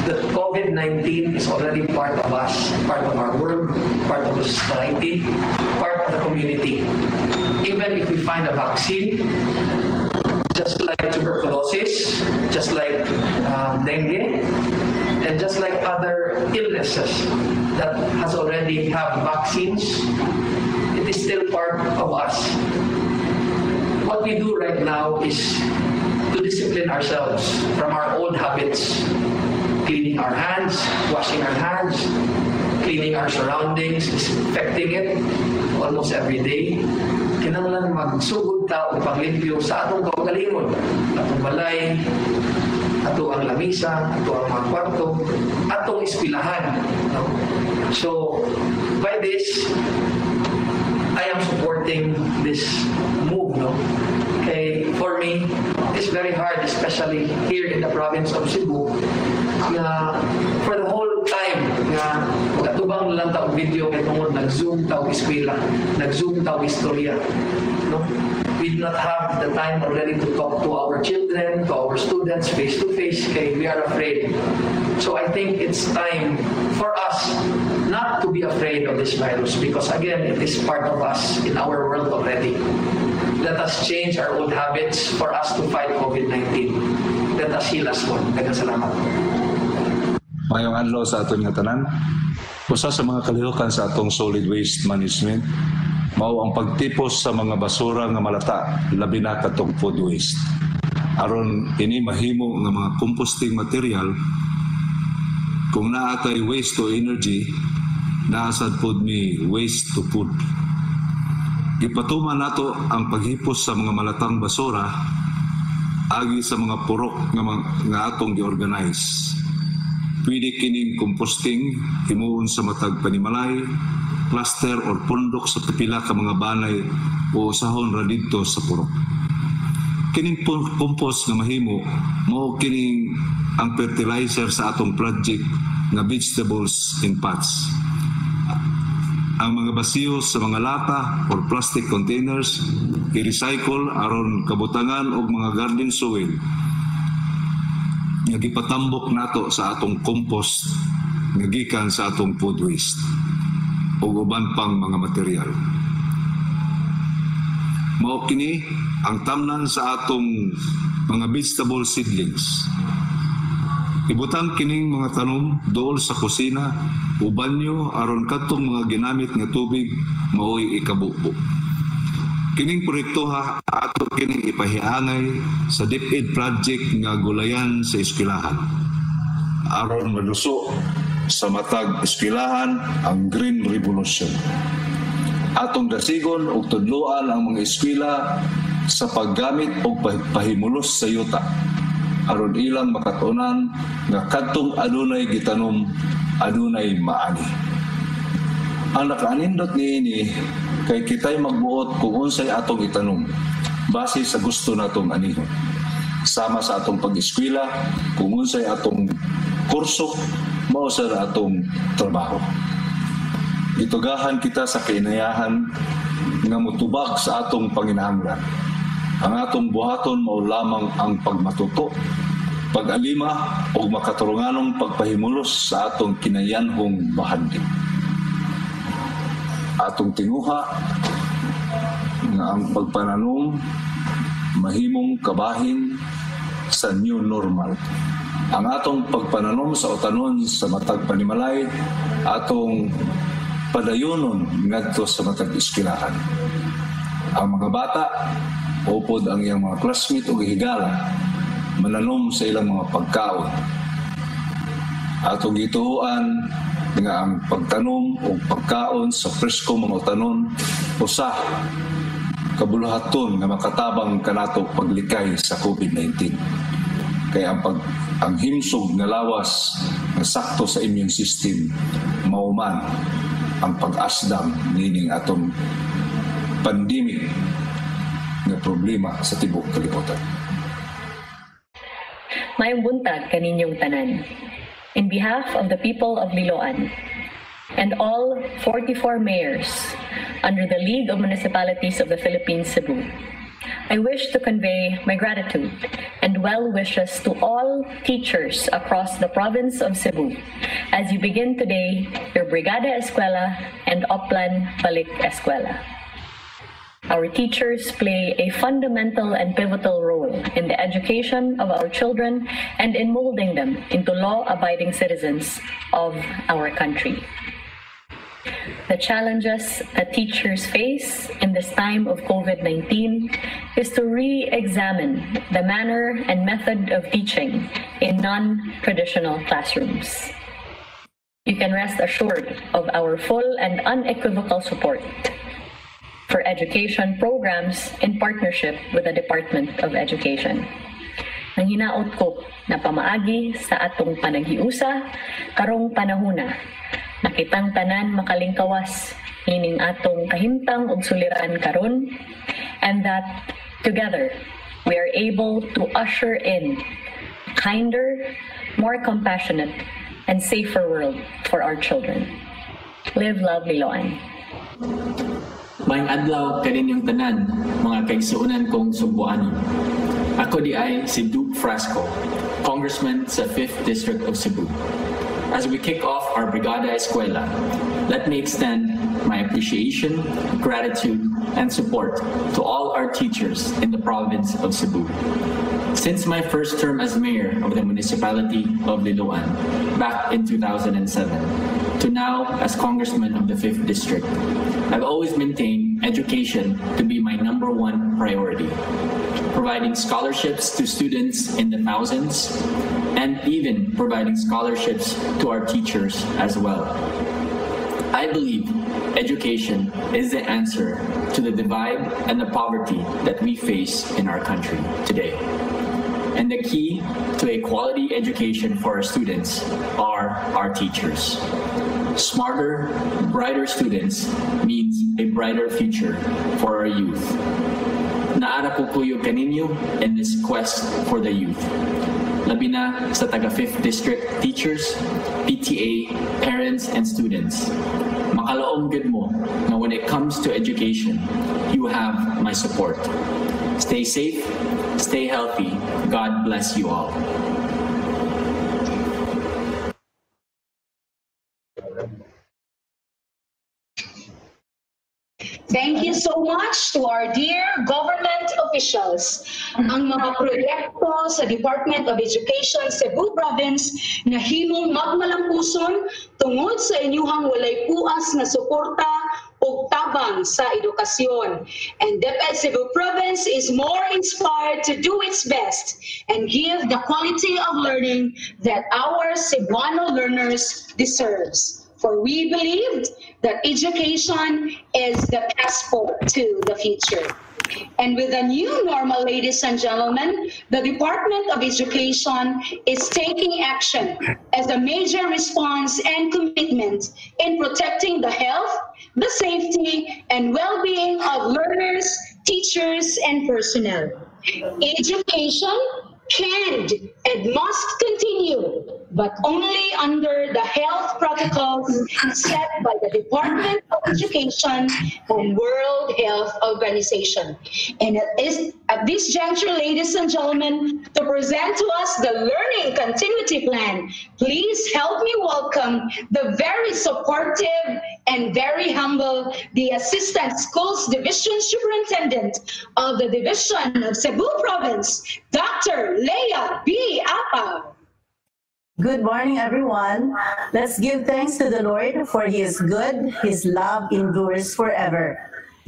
that COVID-19 is already part of us, part of our world, part of the society, part of the community. Even if we find a vaccine, just like tuberculosis, just like dengue, and just like other illnesses that has already have vaccines, it is still part of us. What we do right now is to discipline ourselves from our old habits, cleaning our hands, washing our hands, cleaning our surroundings, disinfecting it almost every day. Kinahanglan magsugod ta o paglimpyo sa atong kaugalingon, atong balay, ato ang lamisa, ato ang mga kwarto, atong eskwelahan. No? So, by this, I am supporting this move. No? Okay, for me, it's very hard, especially here in the province of Cebu, na for the whole time na katubang lang taong video kay tungod nag-zoom taong eskwela, nag-zoom taong istorya. No? We did not have the time already to talk to our children, to our students face to face, kaya we are afraid. So I think it's time for us not to be afraid of this virus because again, it is part of us in our world already. Let us change our old habits for us to fight COVID-19. Let us heal us one. Salamat. Mayong adlaw sa aton nga tanan. Usa sa mga kalihukan sa atong solid waste management mao ang pagtipos sa mga basura nga malata, labi na katong food waste. Aron ini mahimo nga mga composting material kung naa kay waste to energy, naasad pod mi waste to food. Ipatuman nato ang paghipos sa mga malatang basura agi sa mga purok nga atong gi-organize. Pwede kining composting himuon sa matag panimalay, cluster or pundok sa pipila ka mga banay o usahon ra didto sa purok. Kining compost nga mahimo mao kining ang fertilizer sa atong project nga vegetables in pots. Ang mga basiyo sa mga lata or plastic containers i-recycle aron kabutangan og mga garden soil nga gipatambok nato sa atong compost nga gikan sa atong food waste ug uban pang mga material. Mao kini ang tamnan sa atong mga vegetable seedlings. Ibutang kining mga tanom dool sa kusina o banyo aron kadtong mga ginamit nga tubig maoy ikabubo. Kining proyektoha ato kining ipahiangay sa DepEd project nga gulayan sa eskwelahan. Aron maluso sa matag eskwelahan ang Green Revolution. Atong dasigon ug tudloan ang mga eskwela sa paggamit og pahimulos sa yuta aron ilang makatunan nga kadtong adunay gitanom adunay maani. Ang nakaanindot niini kay kitay magbuot kung unsay atong itanom base sa gusto natong anihon. Sama sa atong pag-eskwela, kung unsay atong kurso, mao sa atong trabaho. Itugahan kita sa kainayahan nga mutubag sa atong panginahanglan. Ang atong buhaton mao lamang ang pagmatuto, pag-alima o makaturunganong pagpahimulos sa atong kinayanhong bahandi. Atong tinguha nga ang pagpananom mahimong kabahin sa new normal. Ang atong pagpananom sa utanon sa matag panimalay, atong padayonon ngadto sa matag eskwelahan. Ang mga bata upod ang iyang mga classmate o higala mananom sa ilang mga pagkaon. Atong gituuan nga ang pagtanom o pagkaon sa presko mga utanon usa kabuluhaton nga makatabang kanato paglikay sa COVID-19. Kaya ang himsog nga lawas nga sakto sa immune system mauman ang pag-asdam nining atong pandemic nga problema sa tibuok kalibutan. Mayong buntag kaninyong tanan. In behalf of the people of Liloan and all 44 mayors under the League of Municipalities of the Philippines, Cebu, I wish to convey my gratitude and well wishes to all teachers across the province of Cebu as you begin today your Brigada Eskwela and Oplan Balik Eskwela. Our teachers play a fundamental and pivotal role in the education of our children and in molding them into law-abiding citizens of our country. The challenges that teachers face in this time of COVID-19 is to re-examine the manner and method of teaching in non-traditional classrooms. You can rest assured of our full and unequivocal support for education programs in partnership with the Department of Education. Nang hinaot ko na pamaagi sa atong panaghiusa karong panahuna, nakitang tanan makalingkawas ining atong kahimtang ug suliran karon, and that together we are able to usher in a kinder, more compassionate, and safer world for our children. Live, love, Liloan. Maayong adlaw kaninyong tanan, mga kaigsuonan kong Cebuano. Ako di ay si Duke Frasco, Congressman sa 5th District of Cebu. As we kick off our Brigada Eskwela, let me extend my appreciation, gratitude, and support to all our teachers in the province of Cebu. Since my first term as mayor of the municipality of Liloan back in 2007, to now as congressman of the 5th District, I've always maintained education to be my #1 priority, providing scholarships to students in the thousands, and even providing scholarships to our teachers as well. I believe education is the answer to the divide and the poverty that we face in our country today. And the key to a quality education for our students are our teachers. Smarter, brighter students means a brighter future for our youth. Naara po kuyo kaninyo in this quest for the youth. Labi na sa taga 5th District teachers, PTA, parents, and students. Makalaom gid mo na when it comes to education, you have my support. Stay safe, stay healthy. God bless you all. Thank you so much to our dear government officials. Ang mga proyekto sa Department of Education Cebu Province na himong magmalampuson tungod sa inyuhang walay puas na suporta ug tabang sa edukasyon. And DepEd Cebu Province is more inspired to do its best and give the quality of learning that our Cebuano learners deserves. For we believed that education is the passport to the future. And with the new normal, ladies and gentlemen, the Department of Education is taking action as a major response and commitment in protecting the health, the safety, and well-being of learners, teachers, and personnel. Education can and must continue, but only under the health protocols set by the Department of Education and World Health Organization. And at this juncture, ladies and gentlemen, to present to us the Learning Continuity Plan, please help me welcome the very supportive and very humble, the Assistant Schools Division Superintendent of the Division of Cebu Province, Dr. Leah B. Apa. Good morning, everyone. Let's give thanks to the Lord, for He is good, His love endures forever.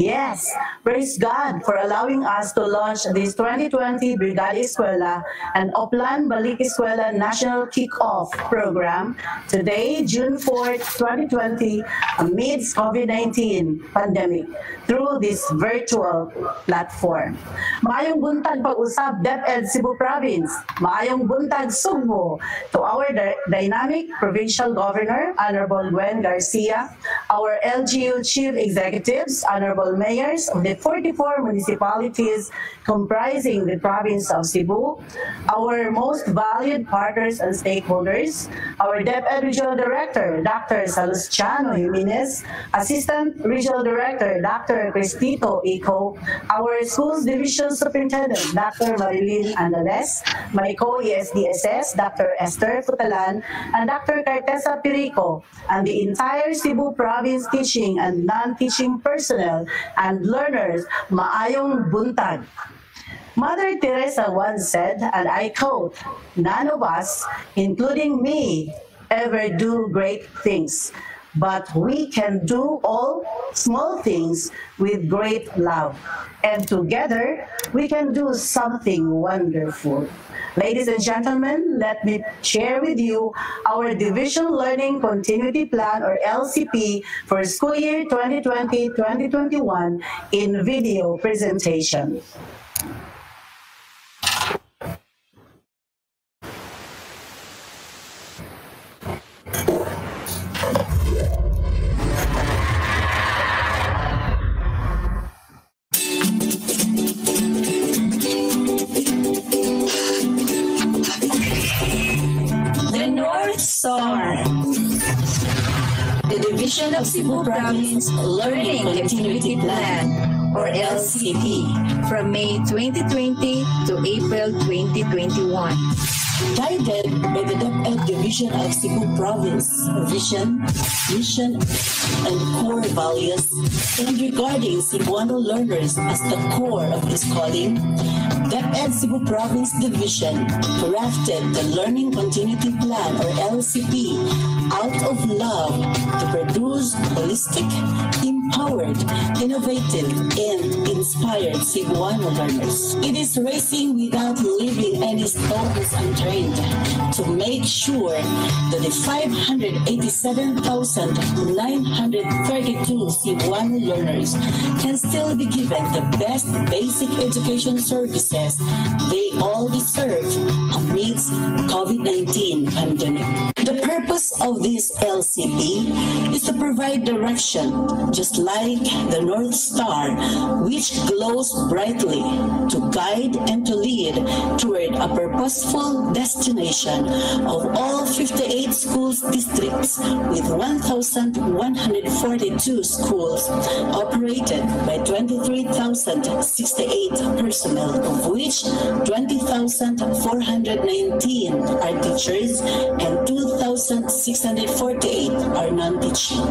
Yes, praise God for allowing us to launch this 2020 Brigada Eskwela and Oplan Balik Eskwela National Kick-Off Program today, June 4th, 2020, amidst COVID-19 pandemic through this virtual platform. Maayong buntag pag-usab DepEd Cebu Province. Maayong buntag sugbo to our dynamic Provincial Governor, Honorable Gwen Garcia, our LGU Chief Executives, Honorable Mayors of the 44 municipalities comprising the province of Cebu, our most valued partners and stakeholders, our DepEd Regional Director, Dr. Salustiano Jimenez, Assistant Regional Director, Dr. Cristito Ico, our Schools Division Superintendent, Dr. Marilyn Andales, my co-ESDSS, Dr. Esther Futalan, and Dr. Cartesa Pirico, and the entire Cebu Province teaching and non-teaching personnel and learners, maayong buntag. Mother Teresa once said, and I quote, "None of us, including me, ever do great things, but we can do all small things with great love. And together, we can do something wonderful." Ladies and gentlemen, let me share with you our Division Learning Continuity Plan, or LCP, for school year 2020-2021 in video presentation. Division of Cebu Province Learning Continuity Plan, or LCP, from May 2020 to April 2021. Guided by the DepEd Division of Cebu Province Vision, Mission, and Core Values, and regarding Cebuano learners as the core of this calling, DepEd Cebu Province Division crafted the Learning Continuity Plan, or LCP, out of love to produce holistic, empowered, innovative, and inspired Cebuano learners. It is racing without leaving any stones unturned to make sure that the 587,932 Cebuano learners can still be given the best basic education services they all deserve amidst COVID-19 pandemic. The purpose of this LCP is to provide direction, just like the North Star, which glows brightly to guide and to lead toward a purposeful destination of all 58 schools districts with 1,142 schools operated by 23,068 personnel, of which 20,419 are teachers and 2,648 are non-teaching.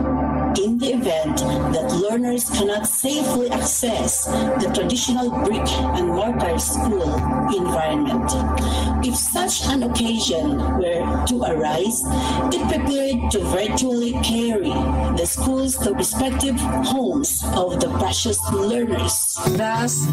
In the event that learners cannot safely access the traditional brick and mortar school environment, if such an occasion were to arise, it prepared to virtually carry the schools to respective homes of the precious learners. Thus,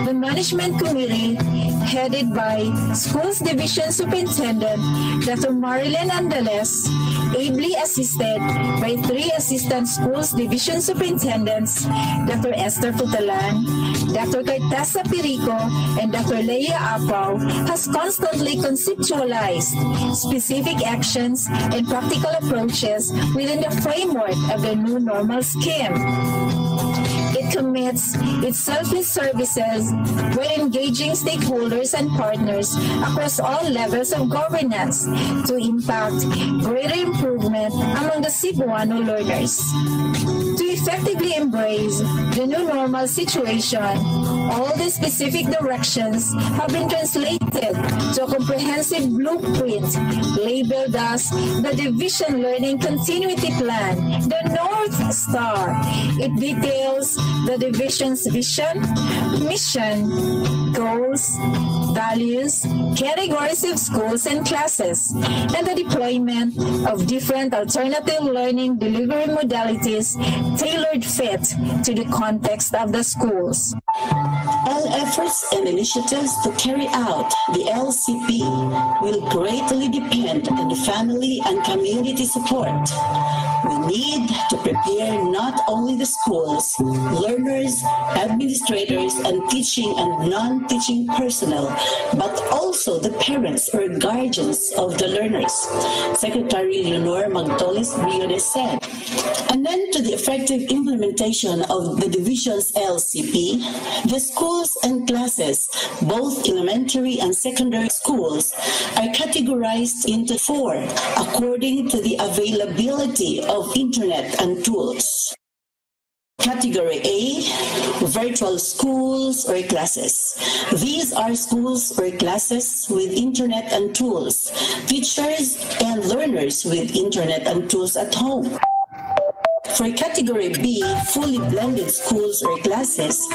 the Management Committee, headed by Schools Division Superintendent Dr. Marilyn Andales, ably assisted by 3 Assistant Schools Division Superintendents, Dr. Esther Putalan, Dr. Cartasa Pirico, and Dr. Leia Apaw, has constantly conceptualized specific actions and practical approaches within the framework of the new normal scheme. It commits its selfless services while engaging stakeholders and partners across all levels of governance to impact greater improvement among the Cebuano learners. To effectively embrace the new normal situation, all the specific directions have been translated to a comprehensive blueprint labeled as the Division Learning Continuity Plan, the North Star. It details the division's vision, mission, goals, values, categories of schools and classes, and the deployment of different alternative learning delivery modalities tailored fit to the context of the schools. All efforts and initiatives to carry out the LCP will greatly depend on the family and community support. We need to prepare not only the schools, learners, administrators, and teaching and non-teaching personnel, but also the parents or guardians of the learners, Secretary Leonor Magtolis Briones said. An end to the effective implementation of the division's LCP, the schools and classes, both elementary and secondary schools, are categorized into 4 according to the availability of internet and tools. Category A, virtual schools or classes. These are schools or classes with internet and tools, teachers and learners with internet and tools at home. For Category B, fully blended schools or classes,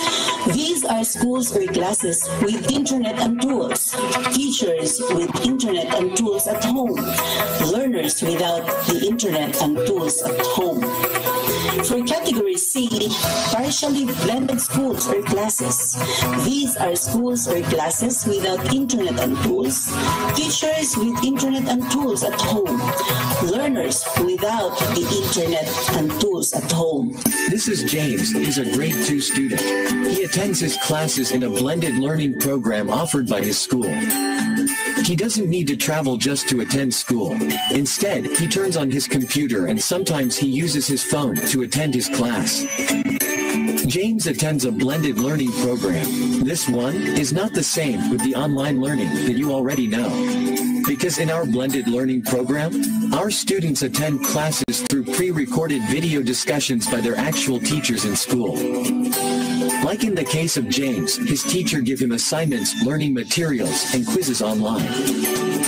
these are schools or classes with internet and tools, teachers with internet and tools at home, learners without the internet and tools at home. For Category C, partially blended schools or classes, these are schools or classes without internet and tools, teachers with internet and tools at home, learners without the internet and tools at home. This is James. He's a grade 2 student. He attends his classes in a blended learning program offered by his school. He doesn't need to travel just to attend school. Instead, he turns on his computer and sometimes he uses his phone to attend his class. James attends a blended learning program. This one is not the same with the online learning that you already know. Because in our blended learning program, our students attend classes through pre-recorded video discussions by their actual teachers in school. Like in the case of James, his teacher give him assignments, learning materials, and quizzes online.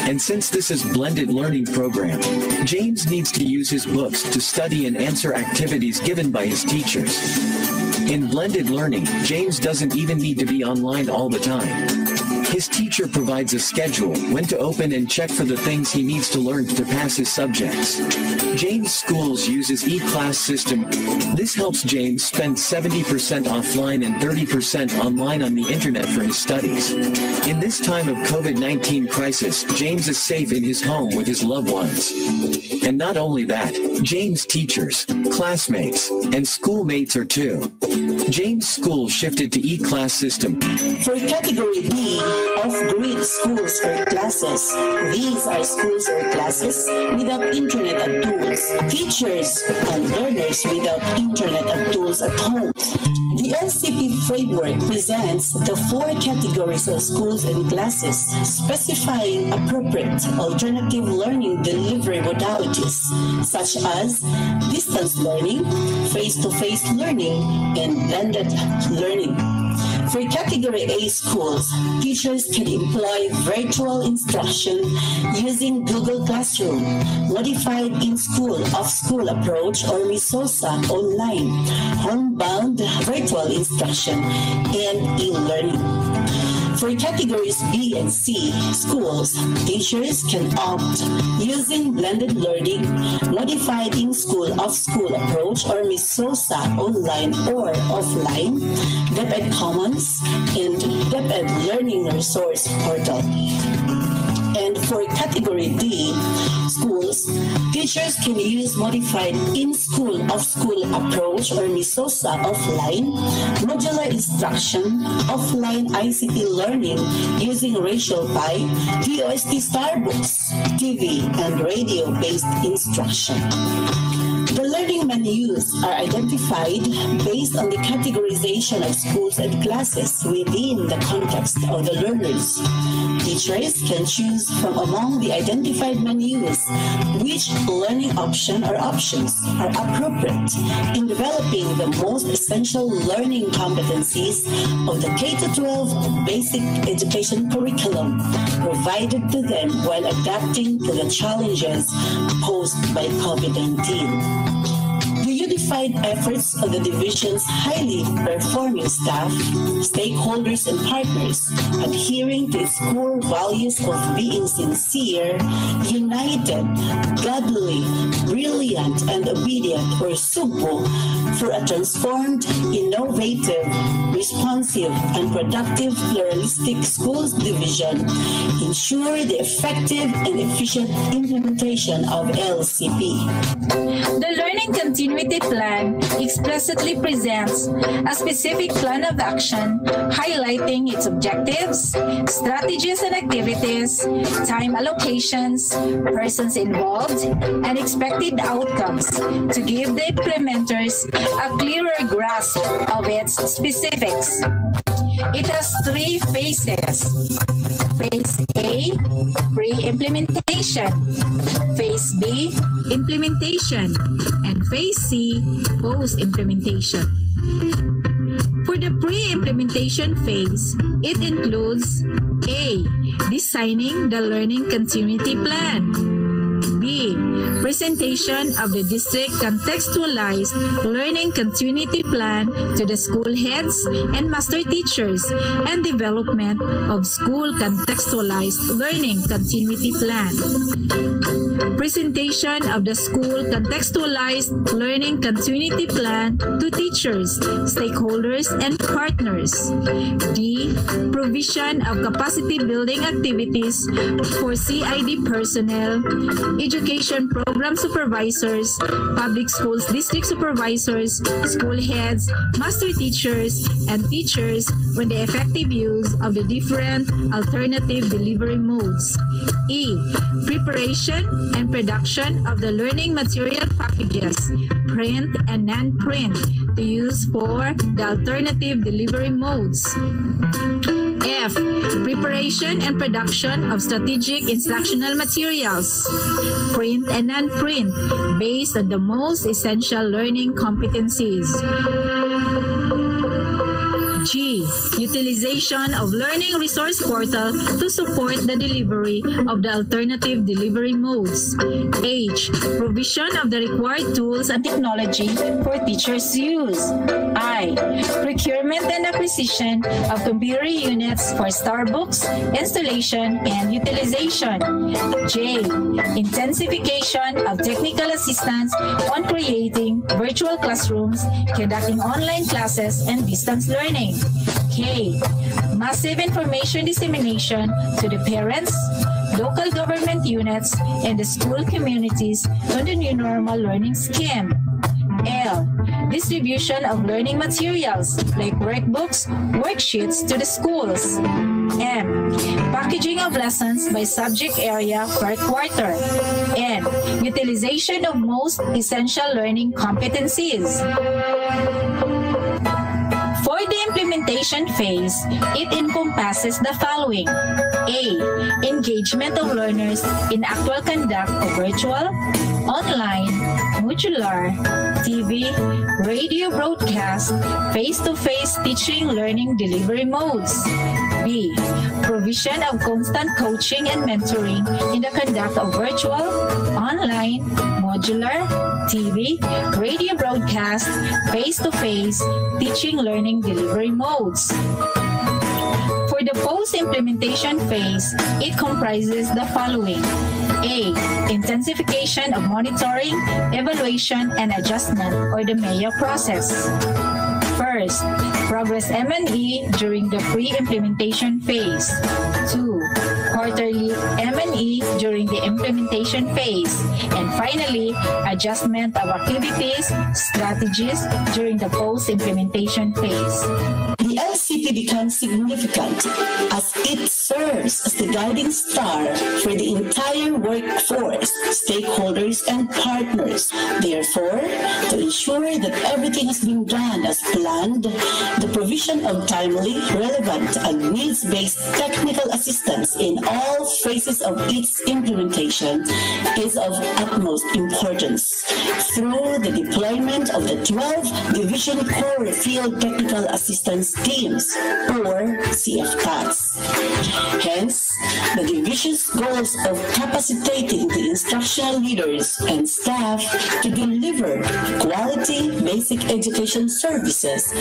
And since this is blended learning program, James needs to use his books to study and answer activities given by his teachers. In blended learning, James doesn't even need to be online all the time. His teacher provides a schedule when to open and check for the things he needs to learn to pass his subjects. James Schools uses e-class system. This helps James spend 70% offline and 30% online on the internet for his studies. In this time of COVID-19 crisis, James is safe in his home with his loved ones. And not only that, James' teachers, classmates, and schoolmates are too. James' school shifted to e-class system. For category B of grade schools or classes, these are schools or classes without internet and tools, teachers and learners without internet and tools at home. The LCP framework presents the 4 categories of schools and classes, specifying appropriate alternative learning delivery modalities, such as distance learning, face-to-face learning, and blended learning. For Category A schools, teachers can employ virtual instruction using Google Classroom, modified in-school, off-school approach, or MISOSA online, homebound virtual instruction, and e-learning. For categories B and C schools, teachers can opt using blended learning, modified in-school, off-school approach, or MISOSA online or offline, DepEd Commons, and DepEd Learning Resource Portal. And for category D schools, teachers can use modified in-school, off-school approach or MISOSA offline, modular instruction, offline ICT learning using Racial Pi, VOST Starbooks, TV, and radio-based instruction. The learning menus are identified based on the categorization of schools and classes within the context of the learners. Teachers can choose from among the identified menus which learning option or options are appropriate in developing the most essential learning competencies of the K-12 basic education curriculum provided to them while adapting to the challenges posed by COVID-19. The unified efforts of the division's highly performing staff, stakeholders, and partners, adhering to its core values of being sincere, united, godly, brilliant, and obedient, or SUBO, for a transformed, innovative, responsive, and productive pluralistic schools division, ensure the effective and efficient implementation of LCP. The Learning Continuity Plan explicitly presents a specific plan of action highlighting its objectives, strategies and activities, time allocations, persons involved, and expected outcomes to give the implementers a clearer grasp of its specifics. It has 3 phases. Phase A, pre-implementation. Phase B, implementation. And Phase C, post-implementation. For the pre-implementation phase, it includes A, designing the learning continuity plan. B, presentation of the district contextualized learning continuity plan to the school heads and master teachers and development of school contextualized learning continuity plan. Presentation of the school contextualized learning continuity plan to teachers, stakeholders, and partners. D, provision of capacity building activities for CID personnel, education program supervisors, public schools district supervisors, school heads, master teachers, and teachers when the effective use of the different alternative delivery modes. E. Preparation and production of the learning material packages, print and non-print, to use for the alternative delivery modes. F. Preparation and production of strategic instructional materials, print and non-print, based on the most essential learning competencies. G. Utilization of Learning Resource Portal to support the delivery of the alternative delivery modes. H. Provision of the required tools and technology for teachers' use. I. Procurement and acquisition of computer units for Starbucks, installation and utilization. J. Intensification of technical assistance on creating virtual classrooms, conducting online classes, and distance learning. K. Massive information dissemination to the parents, local government units, and the school communities on the new normal learning scheme. L. Distribution of learning materials like workbooks, worksheets to the schools. M. Packaging of lessons by subject area per quarter. N. Utilization of most essential learning competencies. For the implementation phase, it encompasses the following. A. Engagement of learners in actual conduct of virtual, online, modular, TV, radio broadcast, face-to-face teaching learning delivery modes. B. Provision of constant coaching and mentoring in the conduct of virtual, online, modular, TV, radio broadcast, face-to-face teaching learning delivery modes. For the post-implementation phase, it comprises the following. A. Intensification of monitoring, evaluation, and adjustment, or the MEA process. First, progress M&E during the pre-implementation phase. 2. Quarterly M&E during the implementation phase. And finally, adjustment of activities, strategies during the post-implementation phase. The LCP becomes significant as it serves as the guiding star for the entire workforce, stakeholders, and partners. Therefore, to ensure that everything has been done as planned, the provision of timely, relevant, and needs-based technical assistance in all phases of its implementation is of utmost importance through the deployment of the 12 Division Core Field Technical Assistance Teams, or CFTATs. Hence, the division's goals of capacitating the instructional leaders and staff to deliver quality basic education services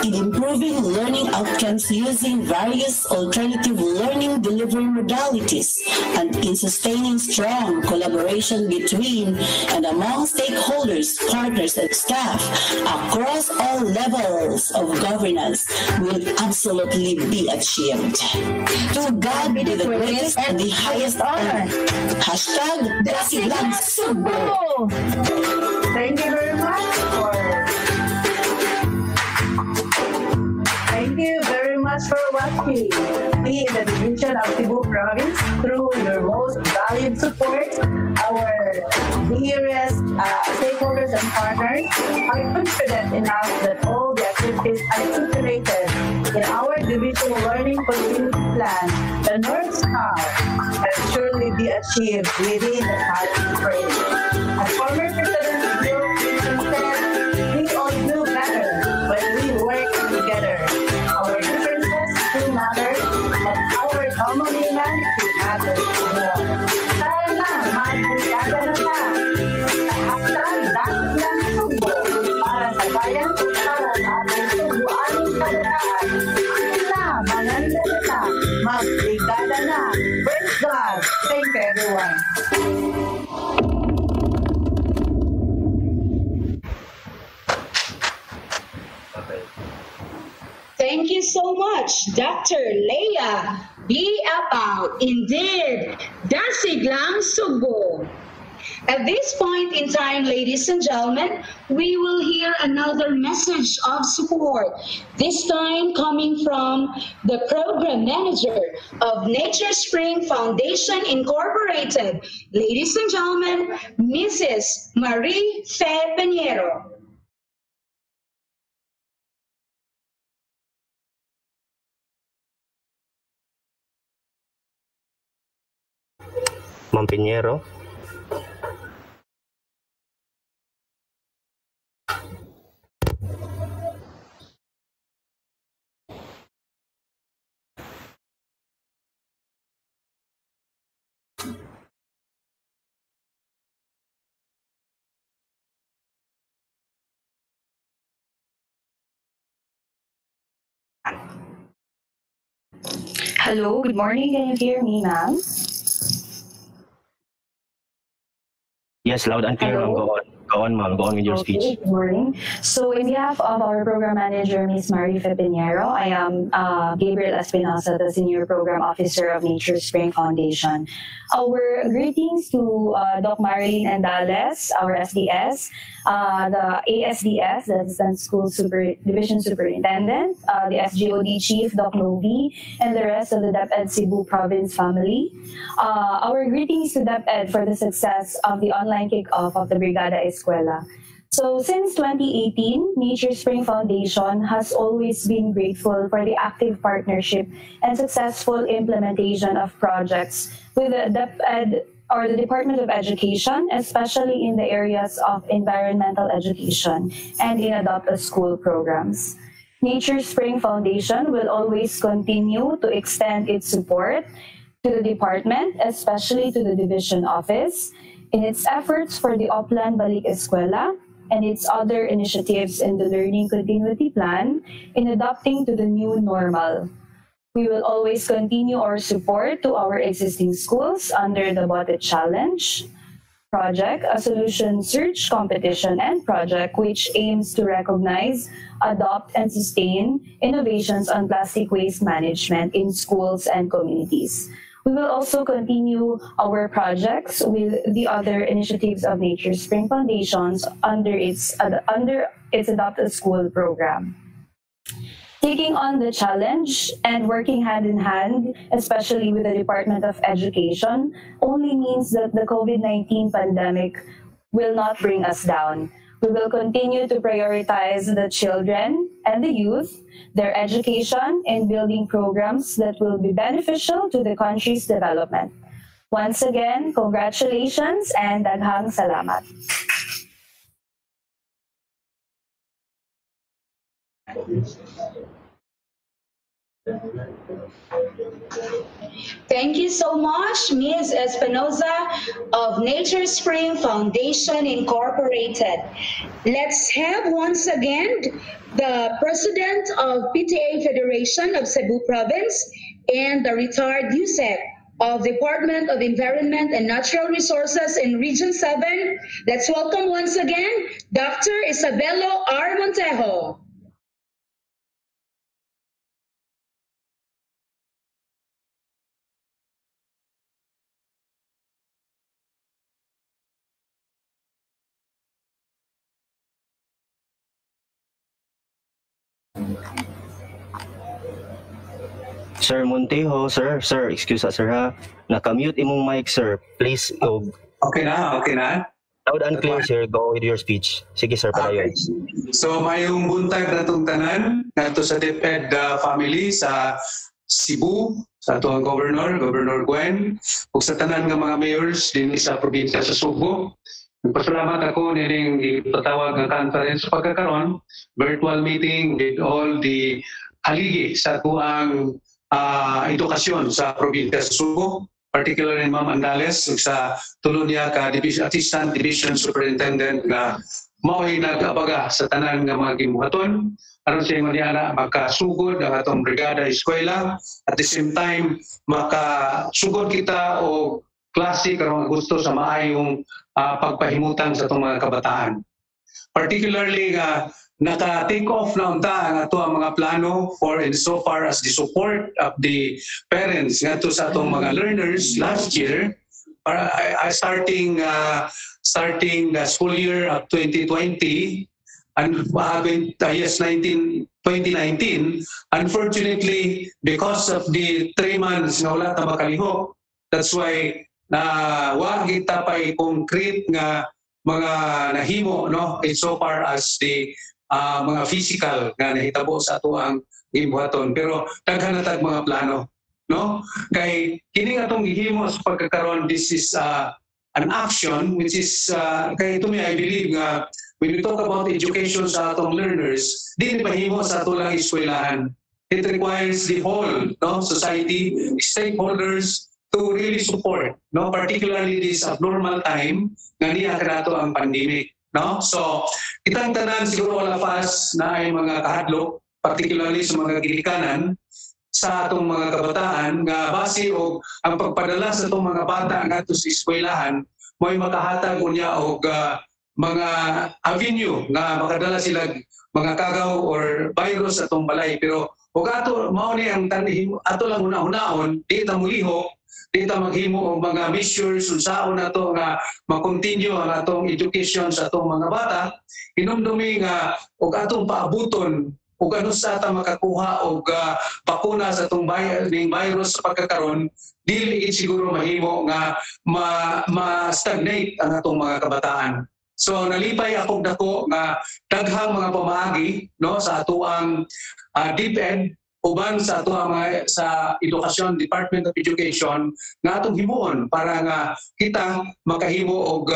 in improving learning outcomes using various alternative learning delivery modalities and in sustaining strong collaboration between and among stakeholders, partners, and staff across all levels of governance will absolutely be achieved. To God be the greatest and the highest honor. Hashtag Dasilang Cebu. Thank you very much for watching. We in the Division of Cebu Province, through your most valued support, our dearest stakeholders and partners are confident enough that all the activities articulated in our division learning continuity plan, the North Star, can surely be achieved within the time frame. As former President Bill Clinton said, we all do better when we work together. Our differences do matter, but our common humanity matters more. Tara na, mag-brigada na ta. Hashtag Dasilang Cebu, para sa bayan, para sa ating Cebuaning kalutaan. Na, mananda na ta, mag-brigada na. Praise God. Thank you, everyone. Thank Thank you so much, Dr. Leia B. Apau. Indeed, dasiglang sugo. At this point in time, ladies and gentlemen, we will hear another message of support, this time coming from the program manager of Nature Spring Foundation Incorporated. Ladies and gentlemen, Mrs. Marie Fe Peñero. Ma'am Piñero. Hello, good morning. Can you hear me, ma'am? Yes, loud and clear, ma'am. Go on. Go on, ma'am. Go on with your Okay, speech. good morning. So in behalf of our program manager, Ms. Marie Fe Peñero, I am Gabriel Espinosa, the Senior Program Officer of Nature Spring Foundation. Our greetings to Doc Marilyn Andales, our SDS, the ASDS, the Assistant School Division Superintendent, the SGOD Chief, Doc Novi, and the rest of the DepEd Cebu Province family. Our greetings to DepEd for the success of the online kickoff of the Brigada Eskwela. So since 2018, Nature Spring Foundation has always been grateful for the active partnership and successful implementation of projects with the DepEd or the Department of Education, especially in the areas of environmental education and in Adopt a School programs. Nature Spring Foundation will always continue to extend its support to the department, especially to the division office, in its efforts for the Oplan Balik Eskwela and its other initiatives in the Learning Continuity Plan in adapting to the new normal. We will always continue our support to our existing schools under the Bote Challenge project, a solution search competition and project which aims to recognize, adopt, and sustain innovations on plastic waste management in schools and communities. We will also continue our projects with the other initiatives of Nature Spring Foundations under its Adopt a School program. Taking on the challenge and working hand in hand, especially with the Department of Education, only means that the COVID-19 pandemic will not bring us down. We will continue to prioritize the children and the youth, their education, and building programs that will be beneficial to the country's development. Once again, congratulations and daghang salamat. Thank you so much, Ms. Espinosa of Nature Spring Foundation Incorporated. Let's have once again the President of PTA Federation of Cebu Province and the retired USEC of Department of Environment and Natural Resources in Region 7. Let's welcome once again Dr. Isabelo R. Montejo. Sir Montejo, sir, excuse us, sir ha. Naka-mute imong mic, sir. Please, Okay na. Loud and clear, sir. Go with your speech. Sige, sir, padayon. So mayong buntag na itong tanan, nato sa DepEd family sa Cebu, sa atong Governor Gwen, ug sa tanan nga mga mayors din sa probinsya sa Cebu. Nagpasalamat ako nining ipatawag nga conference pagkakaroon, virtual meeting with all the haligi sa tuang edukasyon sa probinsya sa Cebu, particularly Ma'am Andales ug sa tulo niya ka Assistant Division Superintendent nga mao'y nag-abaga sa tanan nga mga gibuhaton aron sa maniyana makasugod ang atong Brigada Eskwela, at the same time makasugod kita o klase karong gusto sa maayong pagpahimutan sa atong mga kabataan. Particularly naka-take off na unta ang ato ang mga plano for and so far as the support of the parents ngadto sa atong mga learners last year para starting the school year of 2020 and 2019. Unfortunately, because of the 3 months na wala ta makalihok, that's why wa kita pay concrete nga mga nahimo no so far as the mga physical nga nahitabo sa ato ang gibuhaton, pero daghan na tag mga plano no kay kini atong gihimo sa pagkakaron. This is an action which is kay to me I believe nga when we talk about education sa atong learners, di mahimo sa ato lang eskwelahan. It requires the whole society, stakeholders to really support, particularly this abnormal time nga niya kanato ang pandemic. So, kitang tanan siguro all of us na ay mga kahadlok, particularly sa mga ginikanan, sa atong mga kabataan nga base og ang pagpadala sa atong mga bata ngadto sa eskwelahan mo'y makahatag unya og mga avenue nga makadala sila mga kagaw or virus atong balay. Pero ug ato mao ni ang tanhim ato lang una-unaon di ta mulihok, di ta maghimo og mga measures unsaon nato nga ma-continue ang atong education sa atong mga bata. Hinumdumi nga og atong paabuton ug ano sa ta makakuha og bakuna sa atong virus sa pagkakaron, dili siguro mahimo nga ma-stagnate ang atong mga kabataan. So nalipay akong dako nga daghang mga pamaagi sa atuang DepEd uban sa atuang sa Edukasyon, Department of Education nga atong himuon para nga kita makahimo og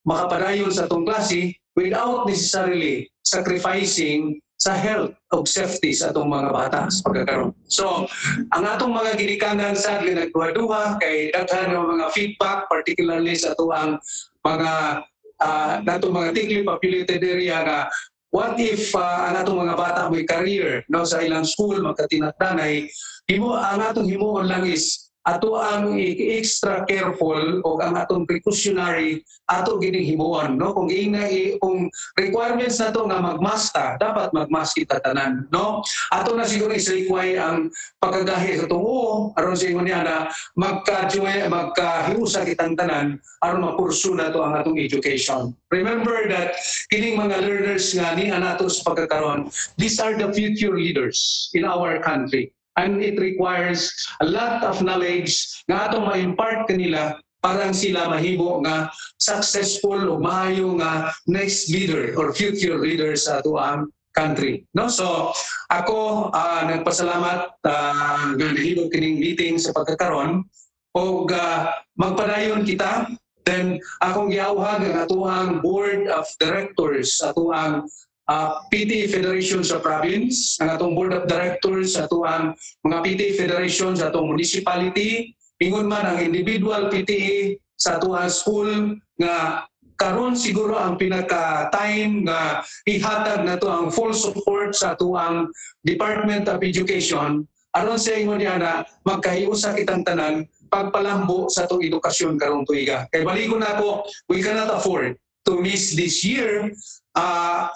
makapadayon sa atong klase without necessarily sacrificing sa health of safety sa atong mga bata sa pagkakaroon. So, ang atong mga ginikanan sa nagduha-duha kay daghan ng mga feedback, particularly sa atuang mga natong mga thickly populated area nga what if ang atong mga bata may career sa ilang school magkatinagdanay, ang atong himuon lang is ato ang extra careful o ang atong precautionary ato gining himuon kung requirements nato nga magmask dapat magmask kita tanan ato na siguro isalikway ang pagkagahi sa tungo aron sa ingon niya na magkahiusa kitang tanan aron mapursu nato ang atong education. Remember that kining mga learners nga niya nato sa pagkakaron, these are the future leaders in our country. And it requires a lot of knowledge nga atong ma-impart kanila para sila mahimo nga successful o maayo nga next leader or future leader sa atuang country. So ako nagpasalamat nga nahimo kining meeting sa pagkakaron og magpadayon kita. Then akong giawhag ang atuang board of directors atuang PTA Federation sa province, ang atong board of directors sa atong mga PTA Federation sa atong municipality, ingon man ang individual PTA sa atong school nga karon siguro ang pinaka-time nga ihatag nato ang full support sa atong Department of Education aron sa ingon niya na magkahiusa kitang tanan pagpalambo sa atong edukasyon karong tuiga. Kay baligon nako, we cannot afford to miss this year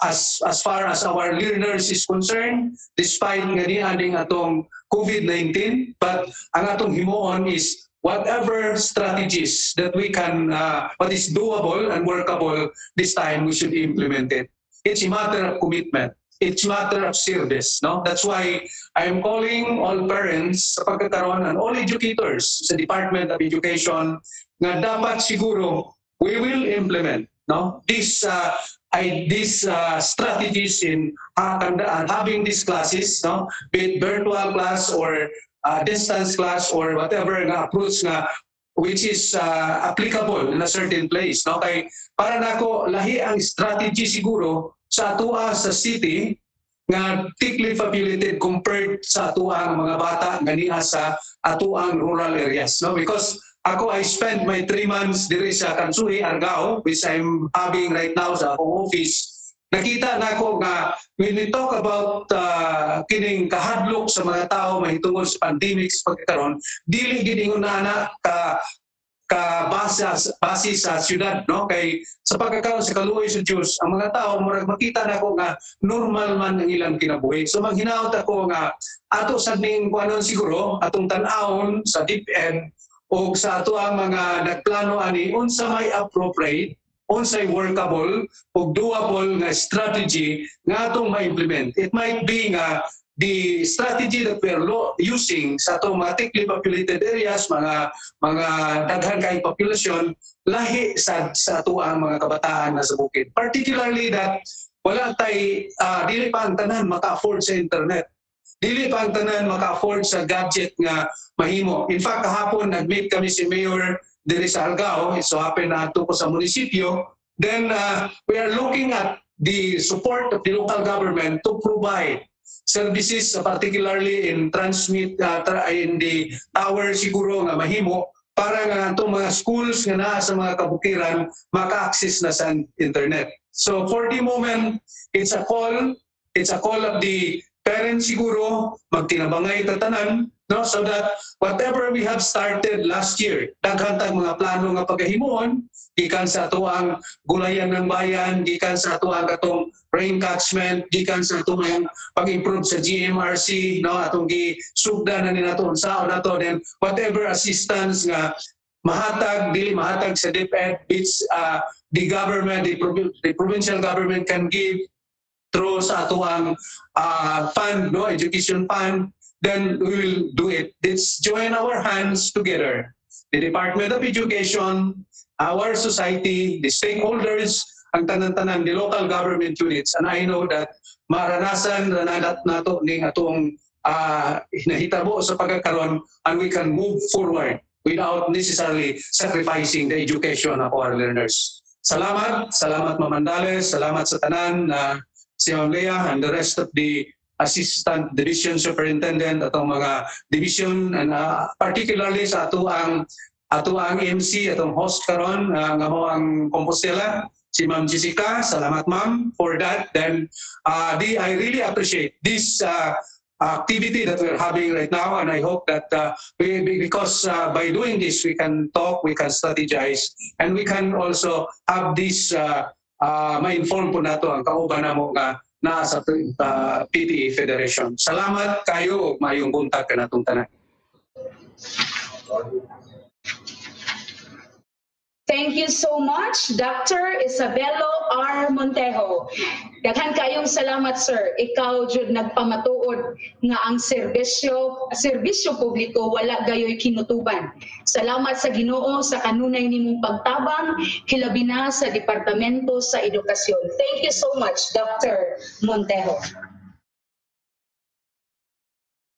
as far as our learners is concerned, despite nga niading atong COVID-19, but ang atong himuon is whatever strategies that we can, what is doable and workable this time, we should implement it. It's a matter of commitment. It's a matter of service. That's why I am calling all parents sa pagkakaroon and all educators sa Department of Education nga dapat siguro we will implement these strategies in having these classes, be it virtual class or distance class or whatever nga approach nga which is applicable in a certain place. Kay para nako lahi ang strategy siguro sa atua sa city nga thickly populated compared sa atuang mga bata ganiha sa atuang rural areas. Because ako, I spent my 3 months diri sa Kansuhi, Argao, which I'm having right now sa akong office. Nakita na ako nga when we talk about kining kahadlok sa mga tao mahitungod sa pandemic sa pagkakaroon, dili gid ingon na ka base sa syudad, no? Kay sa pagkakaroon sa kaluoy sa Dios, ang mga tao murag makita nako nga normal man ang ilang kinabuhi. So maghinaot ako nga ato sa ning kuanon siguro atong tan-awon sa DepEd o sa ato ang mga nagplano ani unsa may appropriate, unsay workable o doable nga strategy nga atong ma-implement. It might be nga the strategy that we're using sa itong mga thickly populated areas, mga daghan kayong populasyon, lahi sa ato ang mga kabataan na sa bukid. Particularly that wala tay, dili pa ang tanan maka-afford sa internet. Dili pa ang tanan maka-afford sa gadget nga mahimo. In fact, kahapon nag-meet kami si Mayor diri sa Algao, so happen na ato ko sa munisipyo. Then we are looking at the support of the local government to provide services, particularly in in the tower siguro nga mahimo para nga itong mga schools nga naa sa mga kabukiran maka-access na sa internet. So for the moment, it's a call of the parents siguro magtinabangay tatanan, no, so that whatever we have started last year, daghan tag mga plano nga pagahimuon gikan sa ato ang gulayan ng bayan, gikan sa ato ang atong rain catchment, gikan sa ato ang pag-improve sa GMRC, no, atong gisugdan na ni nato unsaon nato, then whatever assistance nga mahatag dili mahatag sa DepEd, which the government, the provincial government can give through sa ato ang fund, no, education fund, then we will do it. Let's join our hands together. The Department of Education, our society, the stakeholders, ang tanan-tanan, the local government units, and I know that maranasan nato ning atong hinahitabo sa pagkakaroon, and we can move forward without necessarily sacrificing the education of our learners. Salamat Ma'am Andales, salamat sa tanan na si Ma'am Lea and the rest of the Assistant Division Superintendent atong mga division, and particularly sa ato ang MC, atong host karon nga mao ang Compostela, si Ma'am Jessica. Salamat ma'am for that. Then I really appreciate this activity that we're having right now, and I hope that because by doing this we can talk, we can strategize, and we can also have this ma-inform po nato ang kauban namo nga na sa PTA Federation. Salamat kayo, mayong buntag kanatong tanan. Thank you so much, Dr. Isabelo R. Montejo. Daghan kayong salamat, sir. Ikaw jud nagpamatuod nga ang serbisyo publiko wala gayoy kinutuban. Salamat sa Ginoo sa kanunay nimong pagtabang, hilabi na sa Departamento sa Edukasyon. Thank you so much, Dr. Montejo.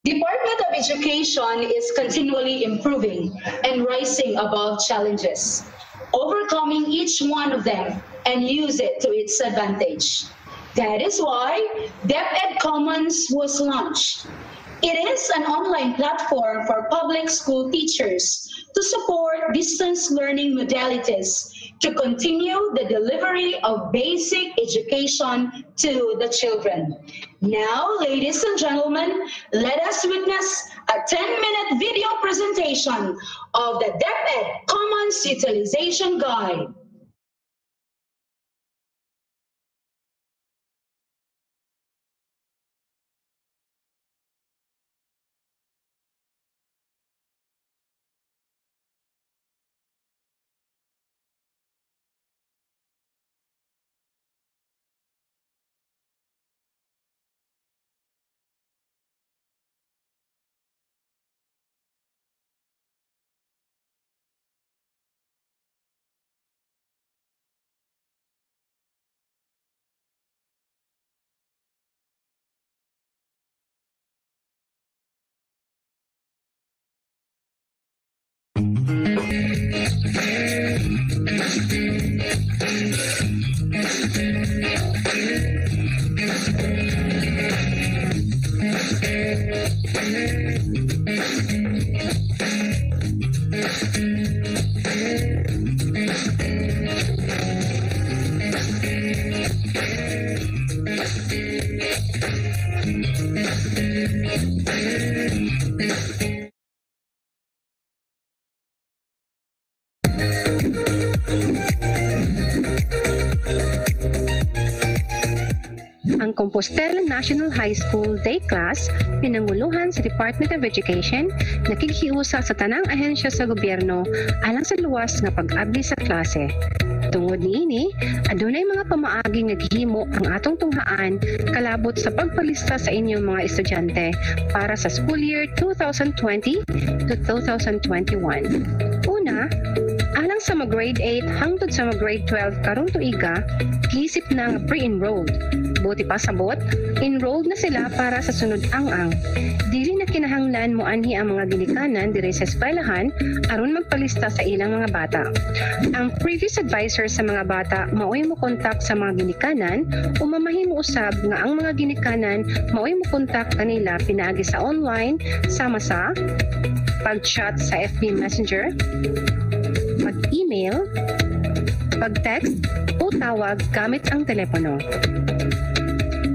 Department of Education is continually improving and rising above challenges, overcoming each one of them and use it to its advantage. That is why DepEd Commons was launched. It is an online platform for public school teachers to support distance learning modalities to continue the delivery of basic education to the children. Now, ladies and gentlemen, let us witness a 10-minute video presentation of the DepEd Commons Utilization Guide. Ang Compostela National High School Day Class pinanguluhan sa Department of Education nakikiusa sa tanang ahensya sa gobyerno alang sa luwas nga pag-abli sa klase. Tungod niini, adunay mga pamaagi nga gihimo ang atong tunghaan kalabot sa pagpalista sa inyong mga estudyante para sa school year 2020 to 2021. Una, alang sa mga grade 8 hangtod sa mga grade 12 karong tuiga, giisip na nga pre-enrolled. Buti pa sabot, enrolled na sila para sa sunod ang-ang. Dili na kinahanglan mo anhi ang mga ginikanan dire sa eskwelahan aron magpalista sa ilang mga bata. Ang previous advisor sa mga bata maoy mo kontak sa mga ginikanan o mamahimo usab nga ang mga ginikanan maoy mo kontak kanila pinaagi sa online sama sa pag-chat sa FB Messenger, pag-email, pag-text o tawag gamit ang telepono.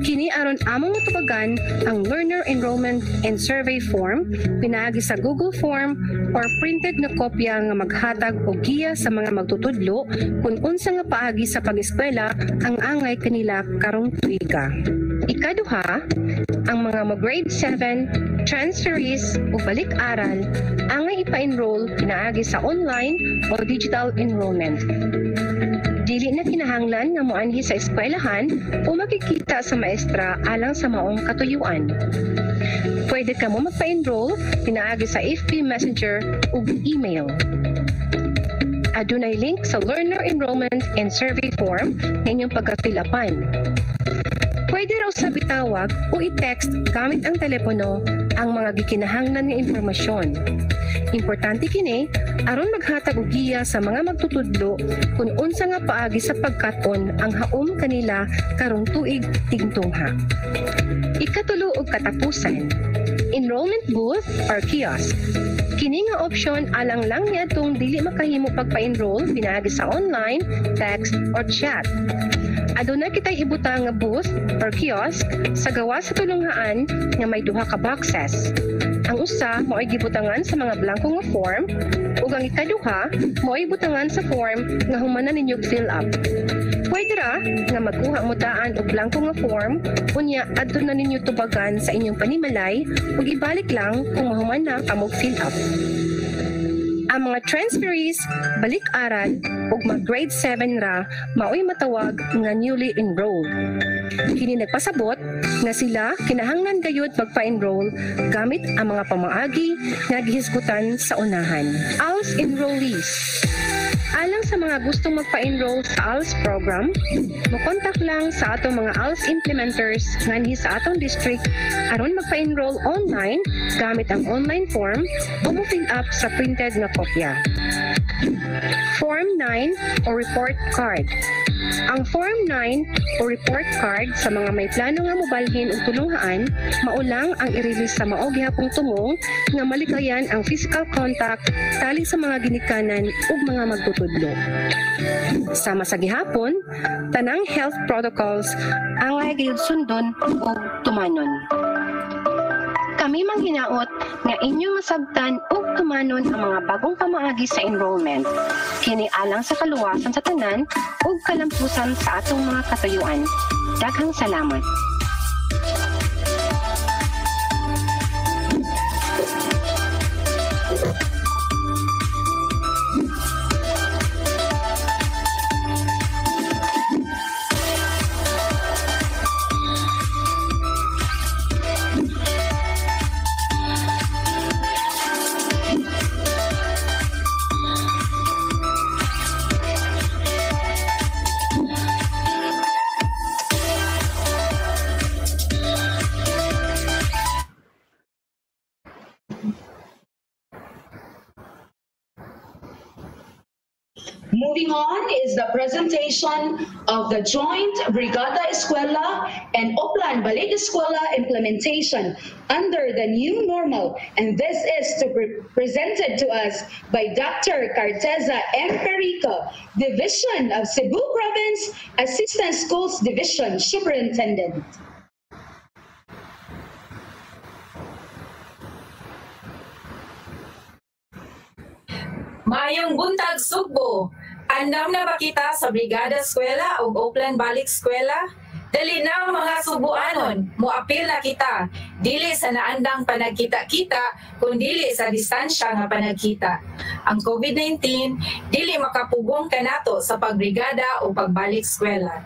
Kini aron among matubagan ang Learner Enrollment and Survey Form pinaagi sa Google Form or printed na kopya nga maghatag og giya sa mga magtutudlo kung unsa nga paagi sa pag-eskwela ang angay kanila karong tuiga. Ikaduha, ang mga grade 7 transferees o balik-aral angay ipa-enroll pinaagi sa online o digital enrollment. Dili na kinahanglan nga moanhi sa eskwelahan o makikita sa maestra alang sa maong katuyuan. Pwede ka mo magpa-enroll pinaagi sa FB Messenger ug email. Adunay link sa Learner Enrollment and Survey Form nga inyong pagka-fill-upan. Pwede raw sa bitawag o i-text gamit ang telepono ang mga gikinahanglan nga impormasyon. Importante kini aron maghatag og giya sa mga magtutudlo kung unsa nga paagi sa pagkat-on ang haom kanila karong tuig tigtungha. Ikatulo og katapusan, enrollment booth or kiosk. Kini nga option alang lang niadtong dili makahimo pagpa-enroll pinaagi sa online, text or chat. Aduna kitay ibutang nga booth or kiosk sa gawa sa tulunghaan nga may duha ka boxes. Ang usa mao'y gibutangan sa mga blangko nga form ug ang ikaduha mao'y butangan sa form nga humanan ninyo fill up. Pwede ra nga magkuha mo daan og blangko nga form unya adto na ninyo tubagan sa inyong panimalay ug ibalik lang kung mahuman na kamog fill up. Ang mga transferees, balik-aral ug mag grade 7 ra mao'y matawag nga newly enrolled. Kini nagpasabot nga sila kinahanglan gayud magpa-enroll gamit ang mga pamaagi nga gihisgutan sa unahan. ALS enrollees. Alang sa mga gustong magpa-enroll sa ALS program, mo-contact lang sa atong mga ALS implementers nganhi sa atong district aron magpa-enroll online gamit ang online form o mo-fill up sa printed nga kopya. Form 9 o report card. Ang Form 9 o report card sa mga may plano nga mobalhin og tulunghaan, maulang ang i-release sa mao gihapong tumong nga malikayan ang physical contact tali sa mga ginikanan ug mga magtutudlo. Sama sa gihapon, tanang health protocols ang gayud sundon ug tumanon. Kami manghinaot nga inyong masabtan ug tumanon ang mga bagong pamaagi sa enrollment. Kini alang sa kaluwasan sa tanan ug kalampusan sa atong mga katuyuan. Daghang salamat. Moving on is the presentation of the joint Brigada Eskwela and Oplan Balik Eskwela implementation under the new normal, and this is to be presented to us by Dr. Carteza M. Perico, Division of Cebu Province, Assistant Schools Division Superintendent. Maayong buntag Sugbo. Andam na ba kita sa Brigada Eskwela o Oplan Balik Eskwela? Dali na mga subuanon, muapil na kita. Dili sa naandang panagkita-kita, kundi sa distansya nga panagkita. Ang COVID-19, dili makapugong kanato sa pagbrigada o pagbalik eskwela.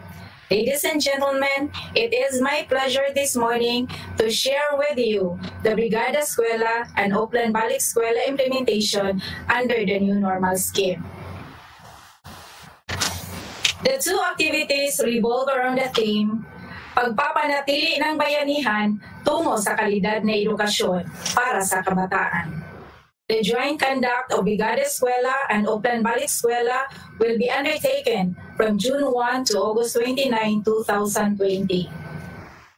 Ladies and gentlemen, it is my pleasure this morning to share with you the Brigada Eskwela and Oplan Balik Eskwela implementation under the new normal scheme. The two activities revolve around the theme, pagpapanatili ng bayanihan tungo sa kalidad na edukasyon para sa kabataan. The joint conduct of Brigada Eskwela and Oplan Balik Eskwela will be undertaken from June 1 to August 29, 2020.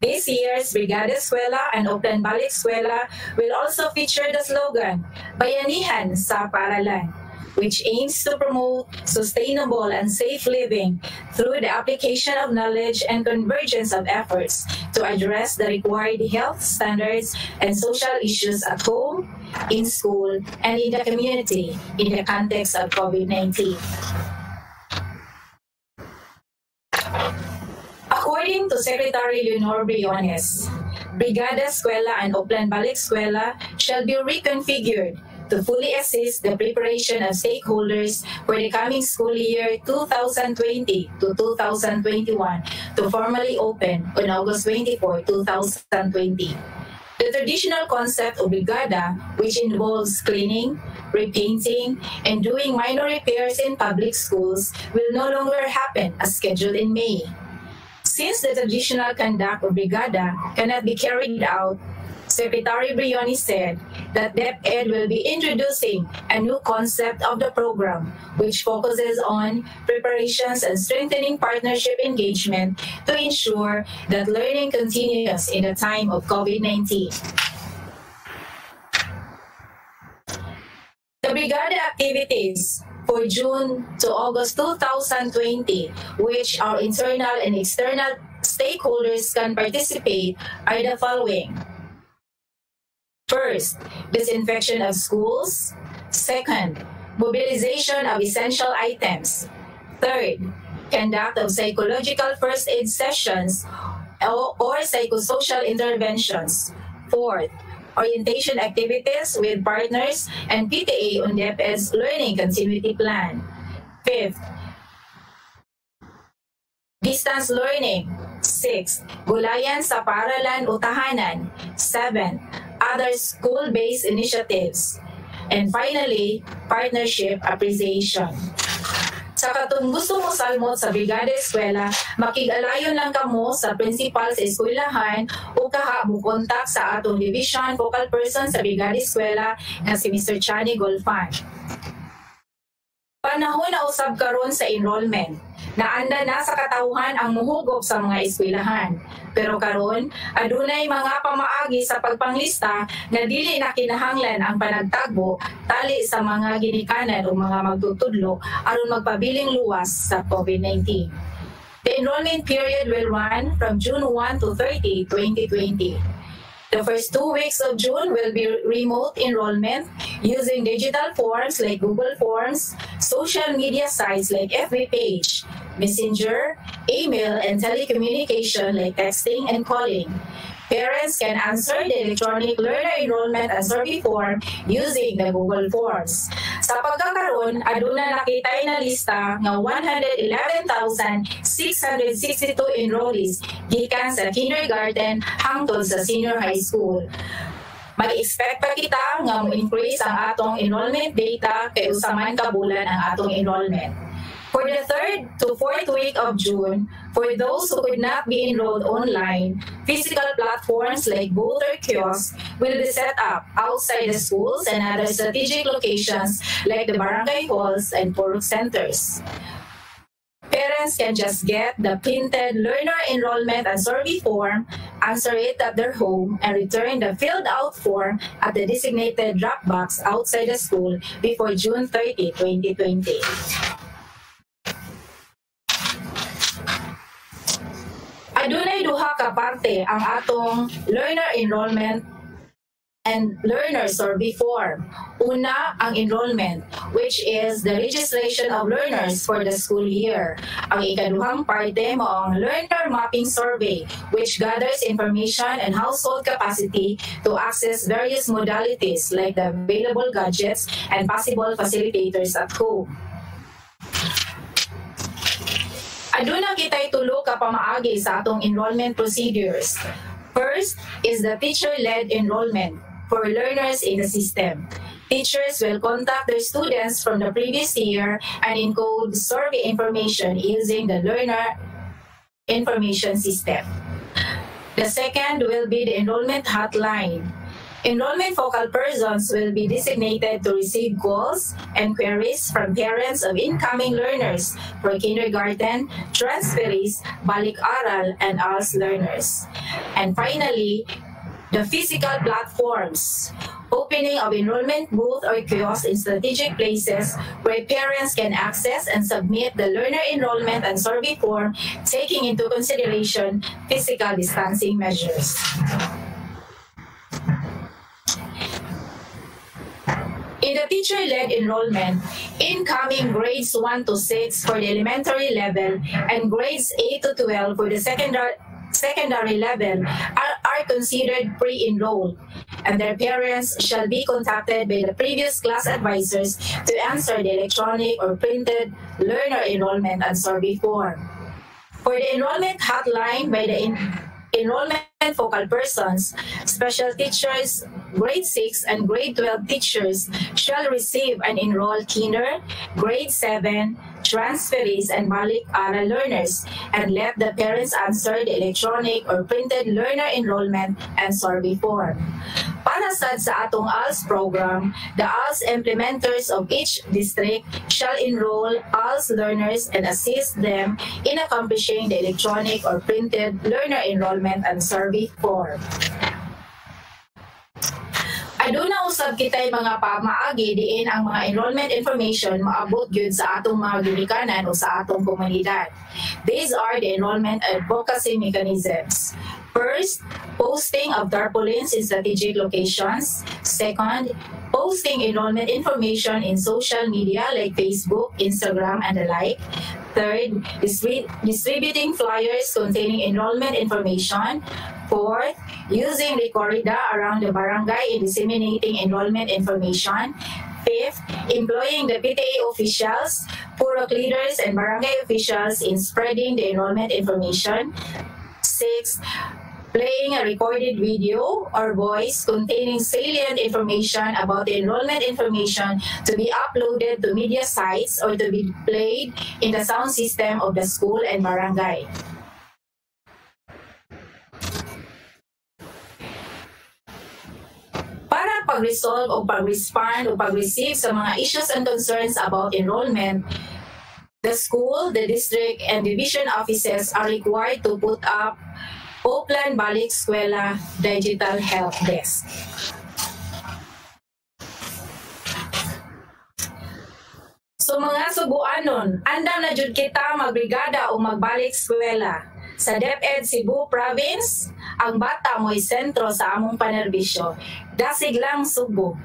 This year's Brigada Eskwela and Oplan Balik Eskwela will also feature the slogan, Bayanihan sa Paaralan, which aims to promote sustainable and safe living through the application of knowledge and convergence of efforts to address the required health standards and social issues at home, in school, and in the community in the context of COVID-19. According to Secretary Leonor Briones, Brigada Eskwela and Oplan Balik Eskwela shall be reconfigured to fully assist the preparation of stakeholders for the coming school year 2020 to 2021 to formally open on August 24, 2020. The traditional concept of brigada, which involves cleaning, repainting, and doing minor repairs in public schools, will no longer happen as scheduled in May. Since the traditional conduct of brigada cannot be carried out, Secretary Briones said that DepEd will be introducing a new concept of the program, which focuses on preparations and strengthening partnership engagement to ensure that learning continues in the time of COVID-19. The Brigada activities for June to August 2020, which our internal and external stakeholders can participate, are the following. First, disinfection of schools. Second, mobilization of essential items. Third, conduct of psychological first aid sessions or psychosocial interventions. Fourth, orientation activities with partners and PTA on DepEd's learning continuity plan. Fifth, distance learning. Sixth, gulayan sa paaralan o tahanan. Seventh, other school-based initiatives. And finally, partnership appreciation. Sa katong gusto mo salmot sa Brigada Eskwela, makig-alayon lang kamo sa principal sa eskwelahan o kaha mo kontak sa atong division focal person sa Brigada Eskwela nga si Mr. Chani Golfan. Panahon na usab karon sa enrollment. Naanda na sa katawhan ang muhugop sa mga eskwelahan. Pero karon, adunay mga pamaagi sa pagpanglista na dili na kinahanglan ang panagtagbo tali sa mga ginikanan o mga magtutudlo aron magpabiling luwas sa COVID-19. The enrollment period will run from June 1 to 30, 2020. The first 2 weeks of June will be remote enrollment using digital forms like Google Forms, social media sites like FB page, Messenger, email, and telecommunication like texting and calling. Parents can answer the electronic learner enrollment and survey form using the Google Forms. Sa pagkakaroon, aduna nakitay na lista nga 111,662 enrollees gikan sa kindergarten hangtod sa senior high school. Mag-expect pa kita nga mo-increase ang atong enrollment data kay usaman kabulan ang atong enrollment. For the 3rd to 4th week of June, for those who could not be enrolled online, physical platforms like voter kiosks will be set up outside the schools and other strategic locations like the barangay halls and purok centers. Parents can just get the printed learner enrollment and survey form, answer it at their home, and return the filled-out form at the designated drop box outside the school before June 30, 2020. Adunay duha ka parte ang atong learner enrollment and learner survey form. Una, ang enrollment, which is the registration of learners for the school year. Ang ikaduhang parte mo ang learner mapping survey, which gathers information and household capacity to access various modalities like the available gadgets and possible facilitators at home. Aduna kita'y tulo ka pamaagi sa atong enrollment procedures. First is the teacher-led enrollment for learners in the system. Teachers will contact their students from the previous year and encode survey information using the learner information system. The second will be the enrollment hotline. Enrollment focal persons will be designated to receive calls and queries from parents of incoming learners for kindergarten, transferees, balik-aral, and ALS learners. And finally, the physical platforms. Opening of enrollment booth or kiosk in strategic places where parents can access and submit the learner enrollment and survey form, taking into consideration physical distancing measures. In the teacher-led enrollment, incoming grades 1 to 6 for the elementary level and grades 8 to 12 for the secondary level are considered pre-enrolled, and their parents shall be contacted by the previous class advisors to answer the electronic or printed learner enrollment and survey form. For the enrollment hotline by the enrollment focal persons, special teachers, grade 6 and grade 12 teachers shall receive and enroll kinder, grade 7, transferees, and balik-aral learners, and let the parents answer the electronic or printed learner enrollment and survey form. Para sa atong ALS program, the ALS implementers of each district shall enroll ALS learners and assist them in accomplishing the electronic or printed learner enrollment and survey form. Aduna usab kitay mga pamaagi diin ang mga enrollment information maabot gyud sa atong mga ginikanan o sa atong komunidad. These are the enrollment advocacy mechanisms. First, posting of tarpaulins in strategic locations. Second, posting enrollment information in social media like Facebook, Instagram, and the like. Third, distributing flyers containing enrollment information. Fourth, using the corrida around the barangay in disseminating enrollment information. Fifth, employing the PTA officials, purok leaders, and barangay officials in spreading the enrollment information. Sixth, playing a recorded video or voice containing salient information about the enrollment information to be uploaded to media sites or to be played in the sound system of the school and barangay. Para pag-resolve o pag-respond o pag-receive sa mga issues and concerns about enrollment, the school, the district, and division offices are required to put up Oplan Balik Eskwela Digital Help Desk. So mga Subuanon, andam na jud kita magbrigada o magbalik eskwela. Sa DepEd Cebu Province, ang bata mo'y sentro sa among panerbisyo. Dasig lang Subo.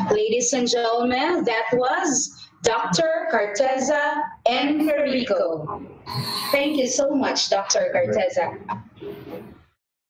Ladies and gentlemen, that was Dr. Carteza Enrico. Thank you so much, Dr. Carteza.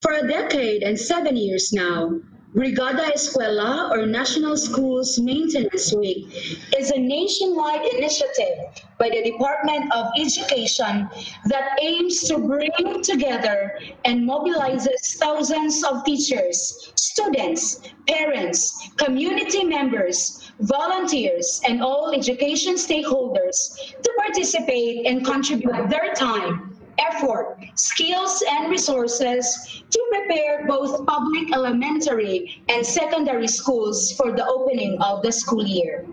For a decade and 7 years now, Brigada Eskwela, or National Schools Maintenance Week, is a nationwide initiative by the Department of Education that aims to bring together and mobilizes thousands of teachers, students, parents, community members, volunteers, and all education stakeholders to participate and contribute their time, effort, skills, and resources to prepare both public elementary and secondary schools for the opening of the school year.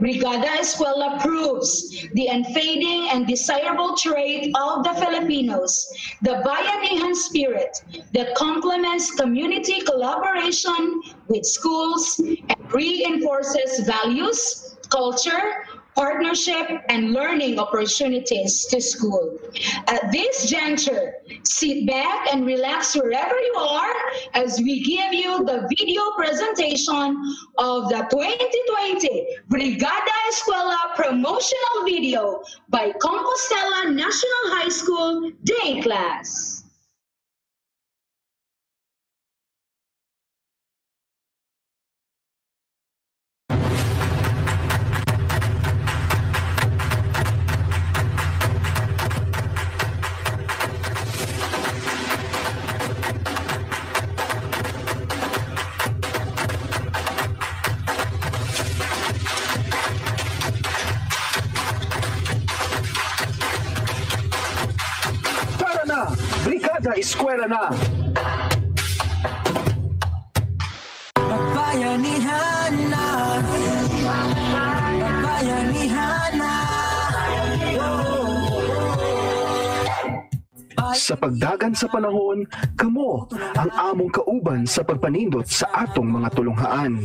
Brigada Eskwela proves the unfading and desirable trait of the Filipinos, the bayanihan spirit that complements community collaboration with schools and reinforces values, culture, partnership, and learning opportunities to school. At this juncture, sit back and relax wherever you are as we give you the video presentation of the 2020 Brigada Eskwela promotional video by Compostela National High School Day Class. Brigada Eskwela na! Bayanihan na! Bayanihan na! Sa pagdagan sa panahon, kamo ang among kauban sa pagpanindot sa atong mga tulunghaan.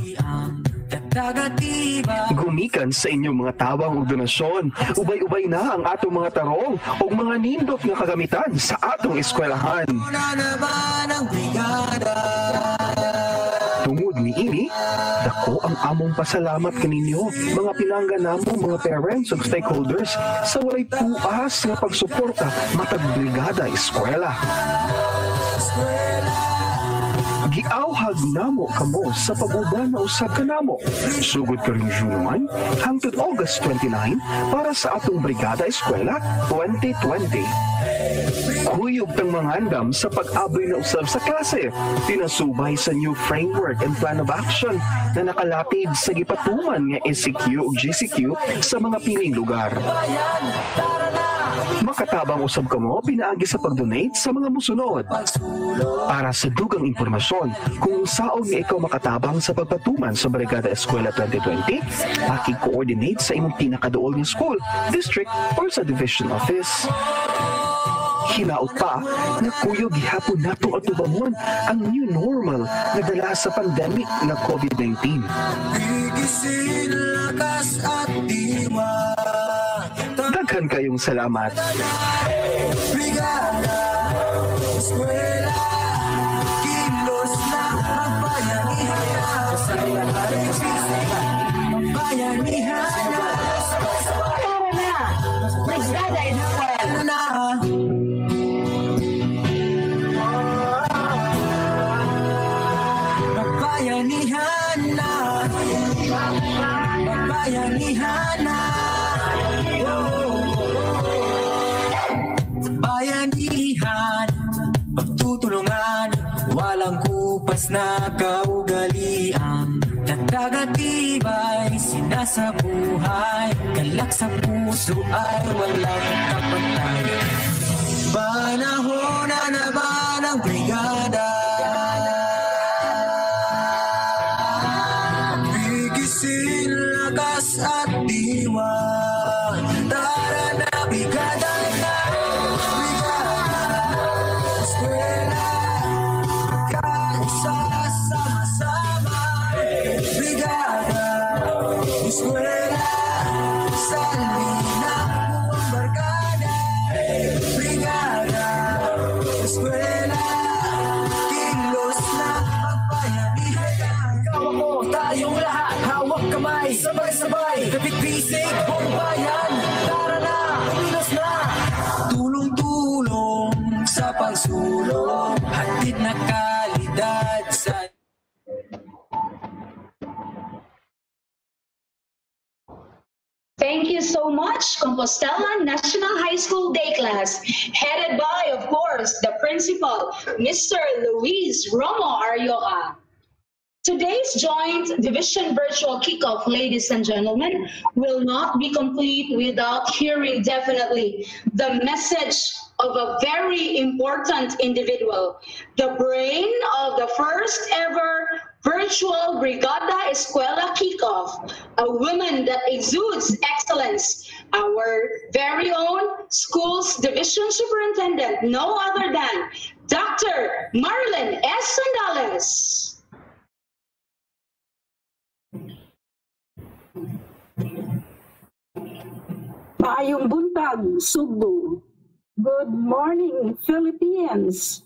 Gumikan sa inyong mga tawang ug donasyon, ubay-ubay na ang atong mga tarong ug mga nindot nga kagamitan sa atong eskwelahan. Tungod ni ini, dako ang among pasalamat kaninyo, mga pinangga namong mga parents ug stakeholders sa walay puas nga pagsuporta matag Brigada Eskwela. Giawhag namo kamo sa pag-uban na usab kanamo. Sugod karong June 1 hangtod August 29 para sa atong Brigada Eskwela 2020. Kuyog tang mangandam sa pag-aboy na usab sa klase, pinasubay sa new framework and plan of action na nakalatid sa gipatuman nga SCQ ug GCQ sa mga piling lugar. Makatabang usab kamo pinaagi sa pag-donate sa mga musunod. Para sa dugang impormasyon kung saon nga ikaw makatabang sa pagpatuman sa Brigada Eskwela 2020, paki-coordinate sa imong pinakaduol nga school, district, or sa division office. Hinaot pa na kuyo gihapon nato atubangon ang new normal na dala sa pandemic na COVID-19. Daghan kayong salamat. Brigada Eskwela, kilos na ang bayanihan. Bayanihan. Tara na! Brigada Eskwela na! Bayanihan na! Bayanihan na! Bayanihan, pagtutulungan, walang kupas na kaugalian. Nagtagatibay, sinasabuhay, galak sa puso ay walang kapantay. Panahon na ba ng brigada? Bigisin, lakas at diwa. Tara na, brigada na. Eskwela, salina ang barkada. Brigada Eskwela, kilos na ang bayanihan. Ikaw ako, tayong lahat, hawak kamay, sabay-sabay, kapit-bisig, buong bayan. Tara na, kilos na. Tulong-tulong sa pagsulong, hatid na kalidad sa Thank you so much, Compostela National High School Day Class, headed by, of course, the principal, Mr. Luis Romo Arioa. Today's joint division virtual kickoff, ladies and gentlemen, will not be complete without hearing definitely the message of a very important individual, the brain of the first ever virtual Brigada Eskwela kickoff, a woman that exudes excellence, our very own schools division superintendent, no other than Dr. Marilyn S. Sandales. Maayong buntag, Cebu. Good morning, Philippines.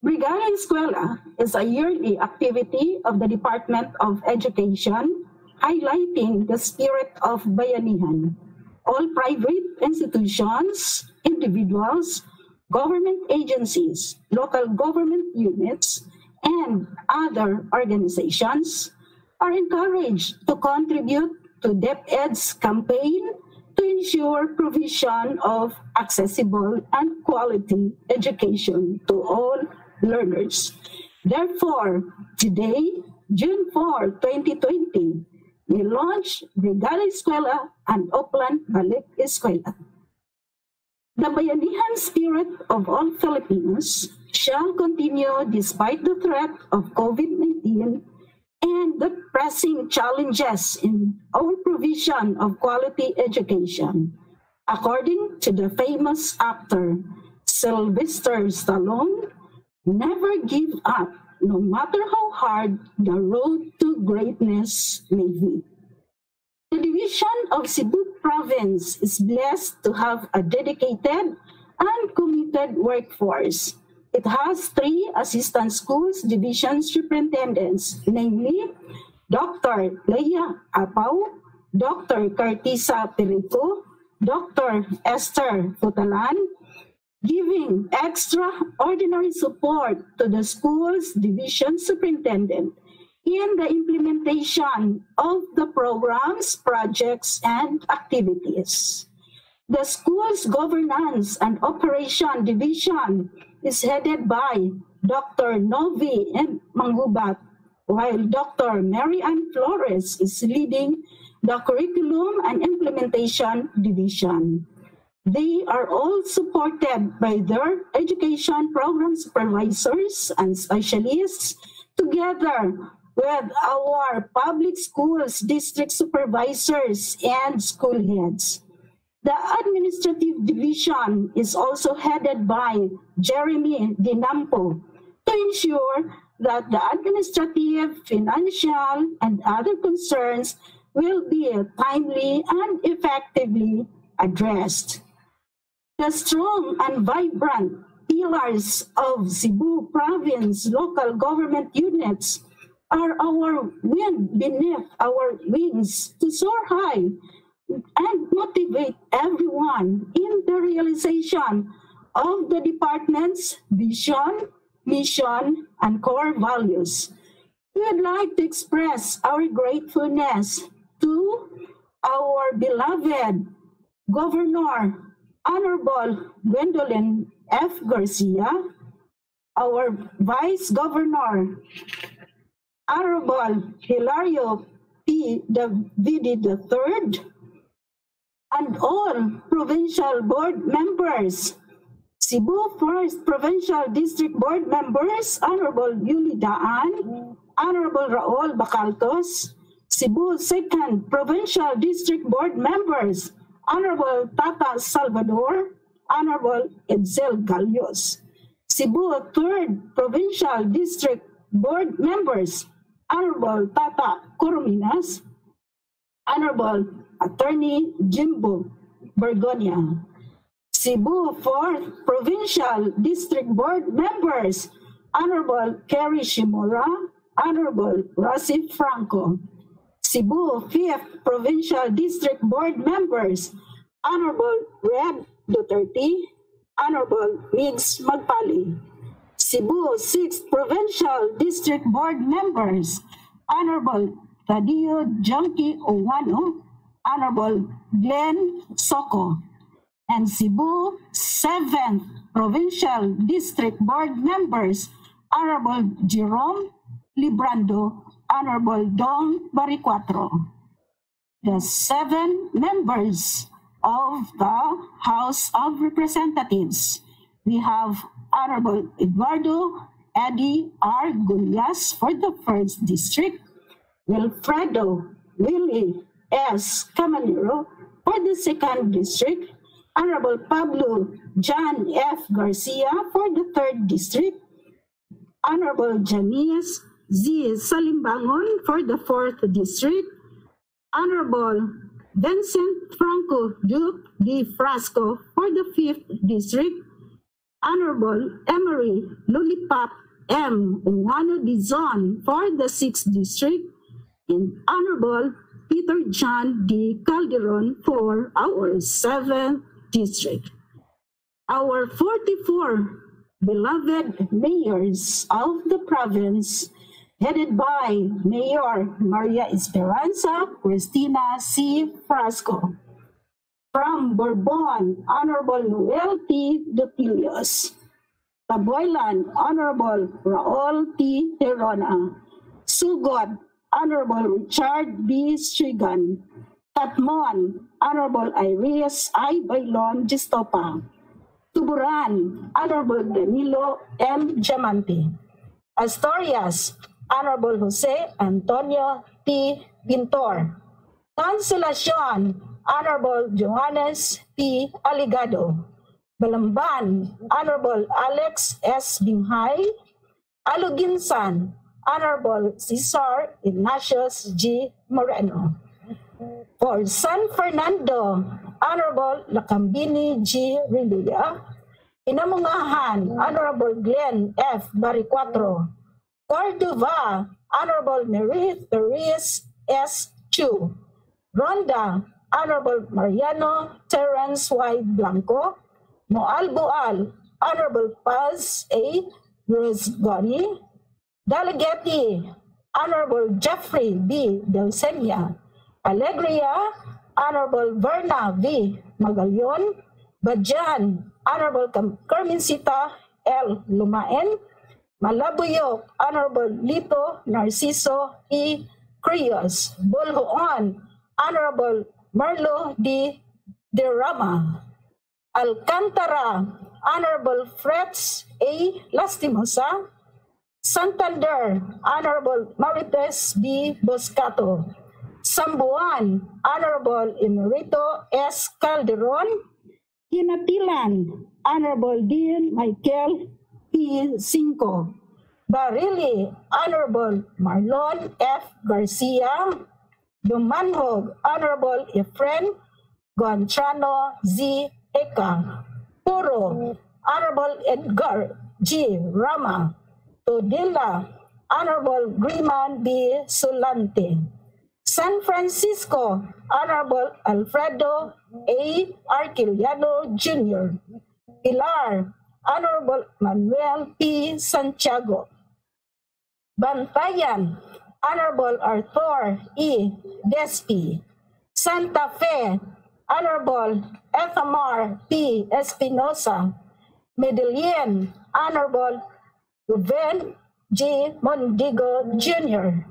Brigada Eskwela is a yearly activity of the Department of Education highlighting the spirit of bayanihan. All private institutions, individuals, government agencies, local government units, and other organizations are encouraged to contribute to DepEd's campaign to ensure provision of accessible and quality education to all learners. Therefore, today, June 4, 2020, we launch Brigada Eskwela and Oplan Balik Eskwela. The bayanihan spirit of all Filipinos shall continue despite the threat of COVID-19 and the pressing challenges in our provision of quality education. According to the famous actor Sylvester Stallone, never give up, no matter how hard the road to greatness may be. The division of Cebu province is blessed to have a dedicated and committed workforce. It has 3 assistant schools division superintendents, namely Dr. Leia Apaw, Dr. Cartisa Perico, Dr. Esther Futalan, giving extraordinary support to the school's division superintendent in the implementation of the programs, projects, and activities. The school's governance and operation division is headed by Dr. Novi M. Mangubat, while Dr. Mary Ann Flores is leading the curriculum and implementation division. They are all supported by their education program supervisors and specialists, together with our public schools district supervisors and school heads. The administrative division is also headed by Jeremy Dinampo to ensure that the administrative, financial, and other concerns will be timely and effectively addressed. The strong and vibrant pillars of Cebu province local government units are our wind beneath our wings to soar high and motivate everyone in the realization of the department's vision, mission, and core values. We would like to express our gratefulness to our beloved Governor, Honorable Gwendolyn F. Garcia, our Vice Governor, Honorable Hilario P. Davide III, and all provincial board members, Cebu 1st Provincial District Board members, Honorable Yuli Daan, Honorable Raul Bacaltos, Cebu 2nd Provincial District Board members, Honorable Tata Salvador, Honorable Edsel Galios, Cebu 3rd Provincial District Board members, Honorable Tata Corominas, Honorable Attorney Jimbo Bergonia, Cebu 4th Provincial District Board members, Honorable Kerry Shimura, Honorable Rossi Franco, Cebu 5th Provincial District Board members, Honorable Red Duterte, Honorable Migs Magpali, Cebu 6th Provincial District Board members, Honorable Tadio Junkie Owano, Honorable Glenn Soko, and Cebu 7th Provincial District Board members, Honorable Jerome Librando, Honorable Dong Baricuatro. The 7 members of the House of Representatives. We have Honorable Eduardo Eddie R. Gullas for the 1st District, Wilfredo Willie S. Camanero for the 2nd District, Honorable Pablo John F. Garcia for the 3rd District, Honorable Janice Z. Salimbangon for the 4th District, Honorable Vincent Franco Duke D. Frasco for the 5th District, Honorable Emery Lollipop M. Ungano Dizon for the 6th District, and Honorable Peter John D. Calderon for our 7th District. Our 44 beloved mayors of the province, headed by Mayor Maria Esperanza Cristina C. Frasco. From Bourbon, Honorable Noel T. Dutilios. Taboylan, Honorable Raul T. Terona. Sugod, Honorable Richard B. Strigan. Katmon, Honorable Iris I. Bailon Gistopa. Tuburan, Honorable Danilo M. Diamante. Asturias, Honorable Jose Antonio T. Pintor. Consolacion, Honorable Johannes P. Aligado. Balamban, Honorable Alex S. Binghay. Aluginsan, Honorable Cesar Ignatius G. Moreno. For San Fernando, Honorable Lacambini G. Riluya. Inamungahan, Honorable Glenn F. Baricuatro. Cordova, Honorable Marie Therese S. Chu. Ronda, Honorable Mariano Terence Y. Blanco. Moalboal, Honorable Paz A. Rosgoni. Dalagete, Honorable Jeffrey B. Delsenia. Alegria, Honorable Verna V. Magallon. Badjan, Honorable Carmencita L. Lumaen. Malabuyok, Honorable Lito Narciso E. Crios. Bolhoon, Honorable Marlo D. Derrama. Alcantara, Honorable Fretz A. Lastimosa. Santander, Honorable Marites B. Boscato. Sambuan, Honorable Emerito S. Calderon. Hinatilan, Honorable Dean Michael P. Cinco. Barili, Honorable Marlon F. Garcia. Dumanhog, Honorable Efren Gontrano Z. Eka. Puro, Honorable Edgar G. Rama. Todila, Honorable Griman B. Sulante. San Francisco, Honorable Alfredo A. Arquiliano Jr. Pilar, Honorable Manuel P. Santiago. Bantayan, Honorable Arthur E. Despi. Santa Fe, Honorable Ethamar P. Espinosa. Medellin, Honorable Ruben G. Mondigo Jr.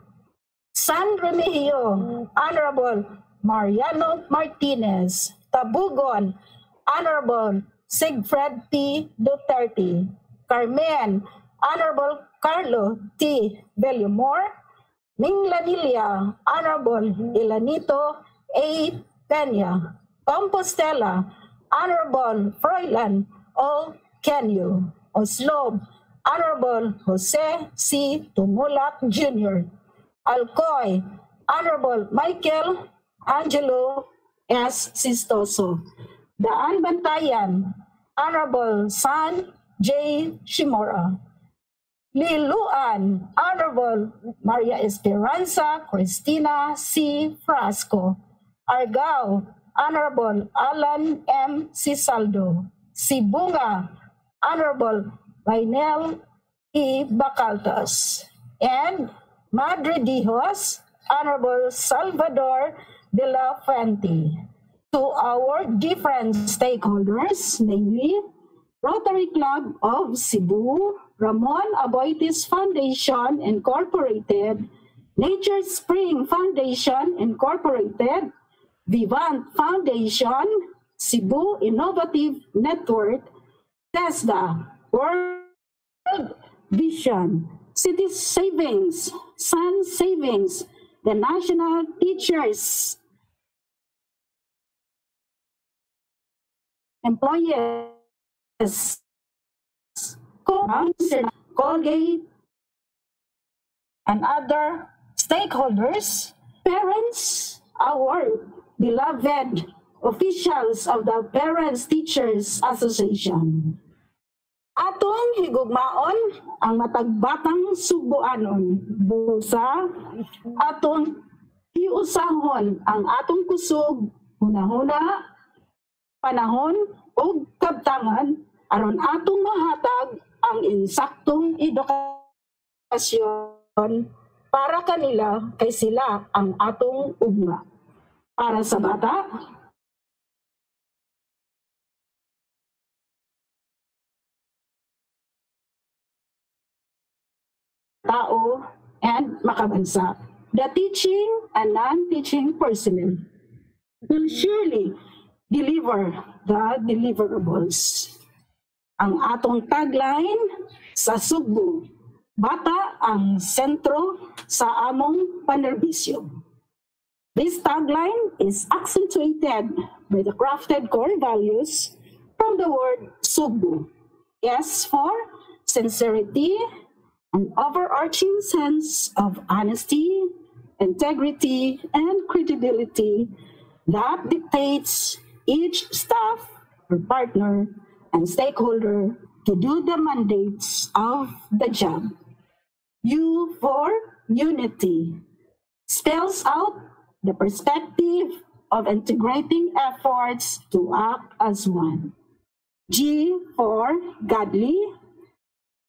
San Remigio, Honorable Mariano Martinez. Tabugon, Honorable Sigfred P. Duterte. Carmen, Honorable Carlo T. Bellamor. Minglanilla, Honorable Elanito A. Peña. Compostela, Honorable Froilan O. Kenyo. Oslob, Honorable Jose C. Tumulak Jr. Alcoy, Honorable Michael Angelo S. Sistoso. Daan Bantayan, Honorable San J. Shimora. Liluan, Honorable Maria Esperanza Cristina C. Frasco. Argao, Honorable Alan M. Cisaldo. Sibunga, Honorable Rainel E. Bacaltas. And Madre Dios, Honorable Salvador de la Fuente. To our different stakeholders, namely Rotary Club of Cebu, Ramon Aboitiz Foundation, Incorporated, Nature Spring Foundation, Incorporated, Vivant Foundation, Cebu Innovative Network, TESDA, World Vision, City Savings, Sun Savings, the National Teachers Employees, Colgate, and other stakeholders, parents, our beloved officials of the Parents Teachers Association. Atong higugmaon ang matagbatang Subuanon, busa atong hiusahon ang atong kusog, hunahuna, panahon o kabtangan aron atong mahatag ang insaktong edukasyon para kanila kay sila ang atong ugma. Para sa bata, tao, and makabansa. The teaching and non-teaching personnel will surely deliver the deliverables. Ang atong tagline sa Cebu, bata ang sentro sa among panerbisyo. This tagline is accentuated by the crafted core values from the word Cebu. S for sincerity, an overarching sense of honesty, integrity, and credibility that dictates each staff or partner and stakeholder to do the mandates of the job. U for unity spells out the perspective of integrating efforts to act as one. G for godly,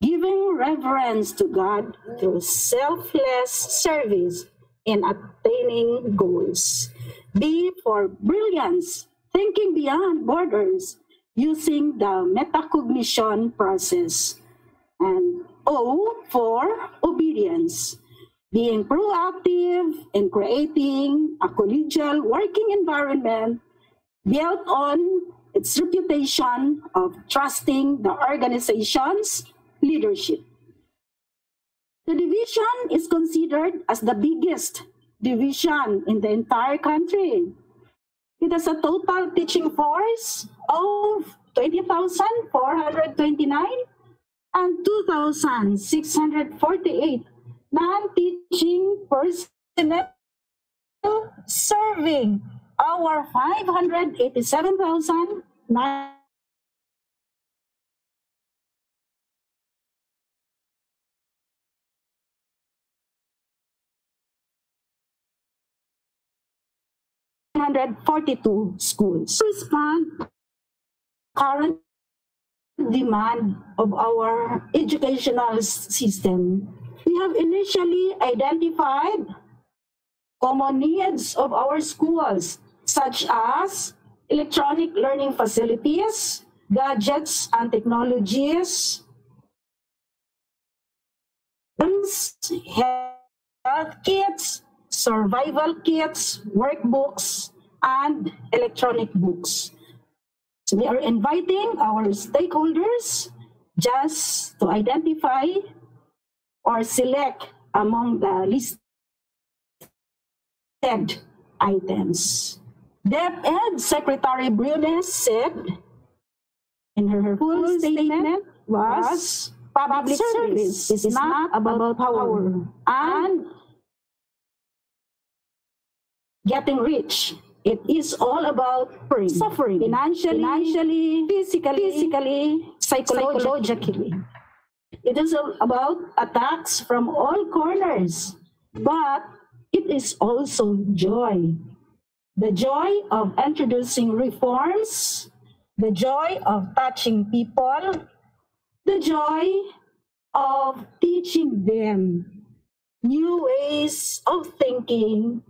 giving reverence to God through selfless service in attaining goals. B for brilliance, thinking beyond borders, using the metacognition process. And O for obedience, being proactive in creating a collegial working environment built on its reputation of trusting the organization's leadership. The division is considered as the biggest division in the entire country. It has a total teaching force of 20,429 and 2,648 non-teaching personnel serving our 587,000 142 schools. Respond current demand of our educational system. We have initially identified common needs of our schools, such as electronic learning facilities, gadgets and technologies, health kits, survival kits, workbooks, and electronic books. So we are inviting our stakeholders just to identify or select among the listed items. DepEd Secretary Briones said in her full statement was, public service is not about power and getting rich. It is all about suffering financially, physically, psychologically. It is about attacks from all corners, but it is also joy. The joy of introducing reforms, the joy of touching people, the joy of teaching them new ways of thinking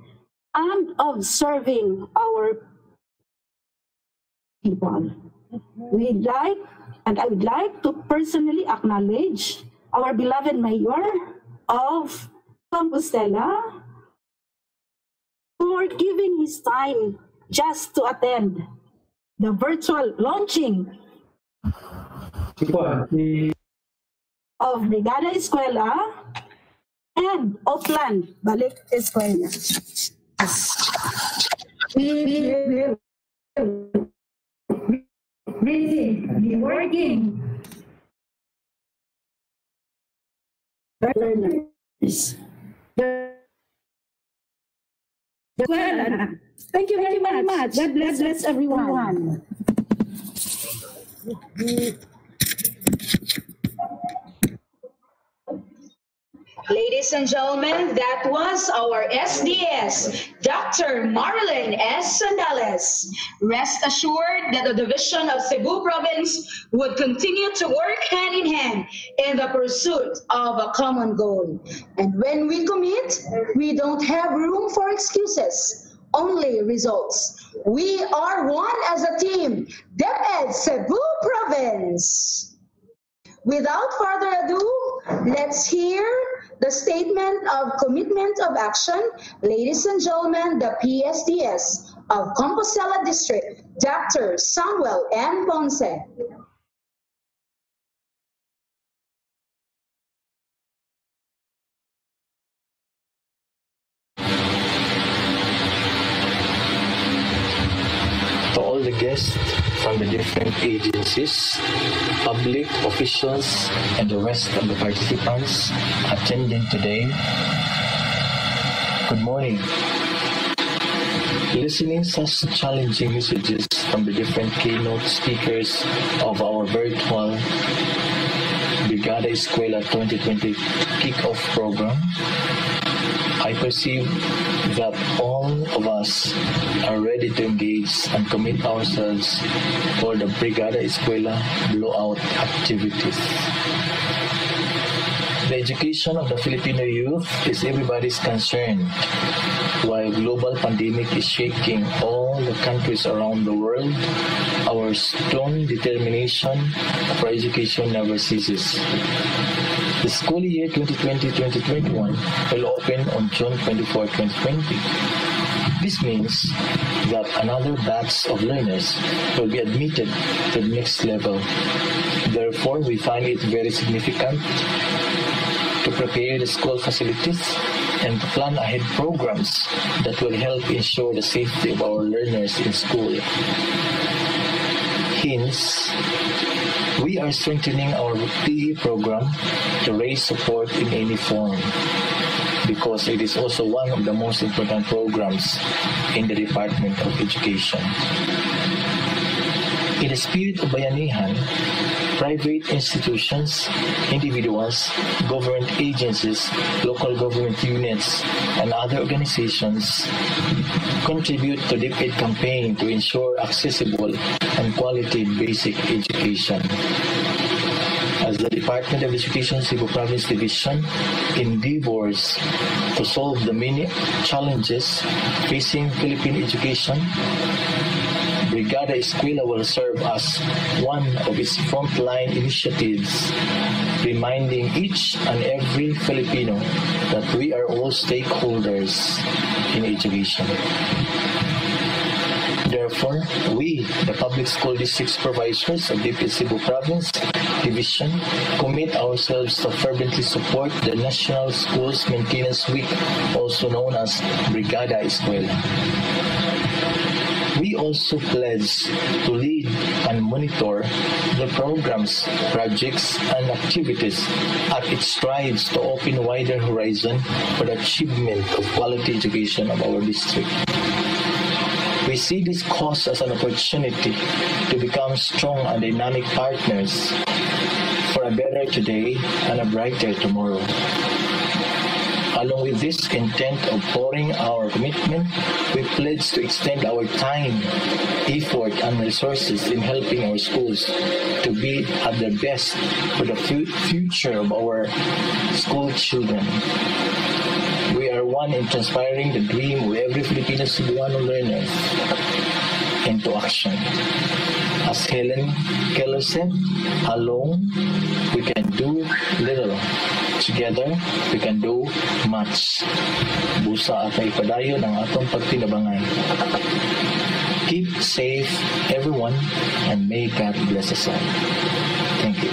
and of serving our people. We'd like And I would like to personally acknowledge our beloved Mayor of Compostela for giving his time just to attend the virtual launching of Brigada Eskwela and Oplan Balik Eskwela. We will be working learners. Thank you very much. God bless everyone. Ladies and gentlemen, that was our SDS, Dr. Marilyn S. Sandales. Rest assured that the Division of Cebu Province would continue to work hand in hand in the pursuit of a common goal. And when we commit, we don't have room for excuses, only results. We are one as a team, DepEd Cebu Province. Without further ado, let's hear the statement of commitment of action, ladies and gentlemen, the PSDS of Compostela District, Dr. Samuel M. Ponce. To all the guests from the different agencies, public officials, and the rest of the participants attending today, good morning. Listening such challenging messages from the different keynote speakers of our virtual Brigada Eskwela 2020 kick-off program, I perceive that all of us are ready to engage and commit ourselves for the Brigada Eskwela blowout activities. The education of the Filipino youth is everybody's concern. While global pandemic is shaking all the countries around the world, our strong determination for education never ceases. The school year 2020-2021 will open on June 24, 2020. This means that another batch of learners will be admitted to the next level. Therefore, we find it very significant to prepare the school facilities and to plan ahead programs that will help ensure the safety of our learners in school. Hence, we are strengthening our PE program to raise support in any form, because it is also one of the most important programs in the Department of Education. In the spirit of Bayanihan, private institutions, individuals, government agencies, local government units, and other organizations contribute to the DepEd campaign to ensure accessible and quality basic education. As the Department of Education Cebu Province Division endeavors to solve the many challenges facing Philippine education, Brigada Eskwela will serve as one of its frontline initiatives, reminding each and every Filipino that we are all stakeholders in education. Therefore, we, the Public School District Supervisors of DepEd Cebu Province Division, commit ourselves to fervently support the National Schools Maintenance Week, also known as Brigada Eskwela. We also pledge to lead and monitor the programs, projects, and activities as it strives to open wider horizon for the achievement of quality education of our district. We see this cause as an opportunity to become strong and dynamic partners for a better today and a brighter tomorrow. Along with this intent of pouring our commitment, we pledge to extend our time, effort, and resources in helping our schools to be at their best for the future of our school children. We are one in transpiring the dream of every Filipino Cebuano learner into action. As Helen Keller said, alone we can do little. Together, we can do much. Busa atay padayon ang atong pagtinabangay. Keep safe, everyone, and may God bless us all. Thank you.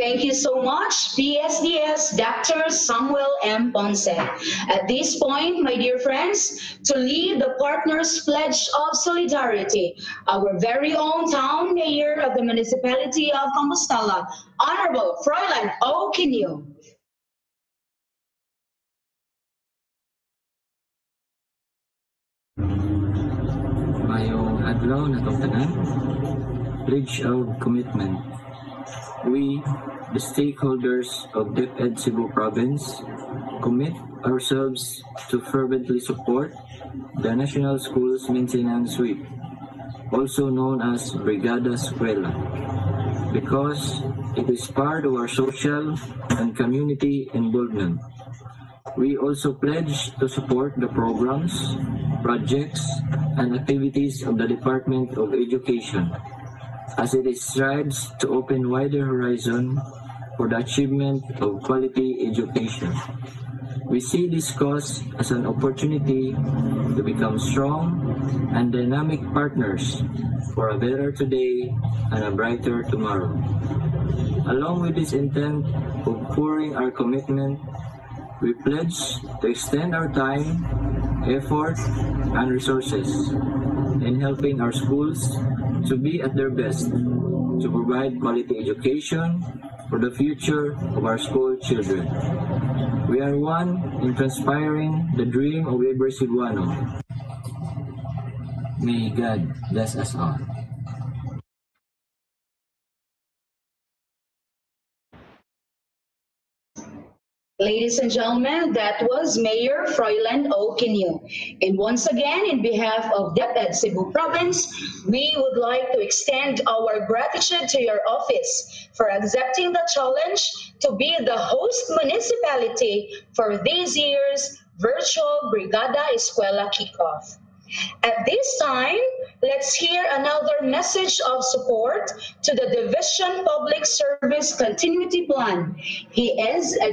Thank you so much, PSDS Dr. Samuel M. Ponce. At this point, my dear friends, to lead the Partners Pledge of Solidarity, our very own town mayor of the municipality of Compostela, Honorable Fräulein O. Quinio. Mayong adlaw na itong tanan, pledge of commitment. We, the stakeholders of DepEd Cebu Province, commit ourselves to fervently support the National Schools Maintenance Week, also known as Brigada Eskwela, because it is part of our social and community involvement. We also pledge to support the programs, projects, and activities of the Department of Education, as it strives to open wider horizon for the achievement of quality education. We see this cause as an opportunity to become strong and dynamic partners for a better today and a brighter tomorrow. Along with this intent of pouring our commitment, we pledge to extend our time, effort, and resources in helping our schools to be at their best, to provide quality education for the future of our school children. We are one in transpiring the dream of every Cebuano. May God bless us all. Ladies and gentlemen, that was Mayor Fräulein O. Quinio. And once again, in behalf of DepEd Cebu Province, we would like to extend our gratitude to your office for accepting the challenge to be the host municipality for this year's virtual Brigada Eskwela kickoff. At this time, let's hear another message of support to the Division Public Service Continuity Plan. He is a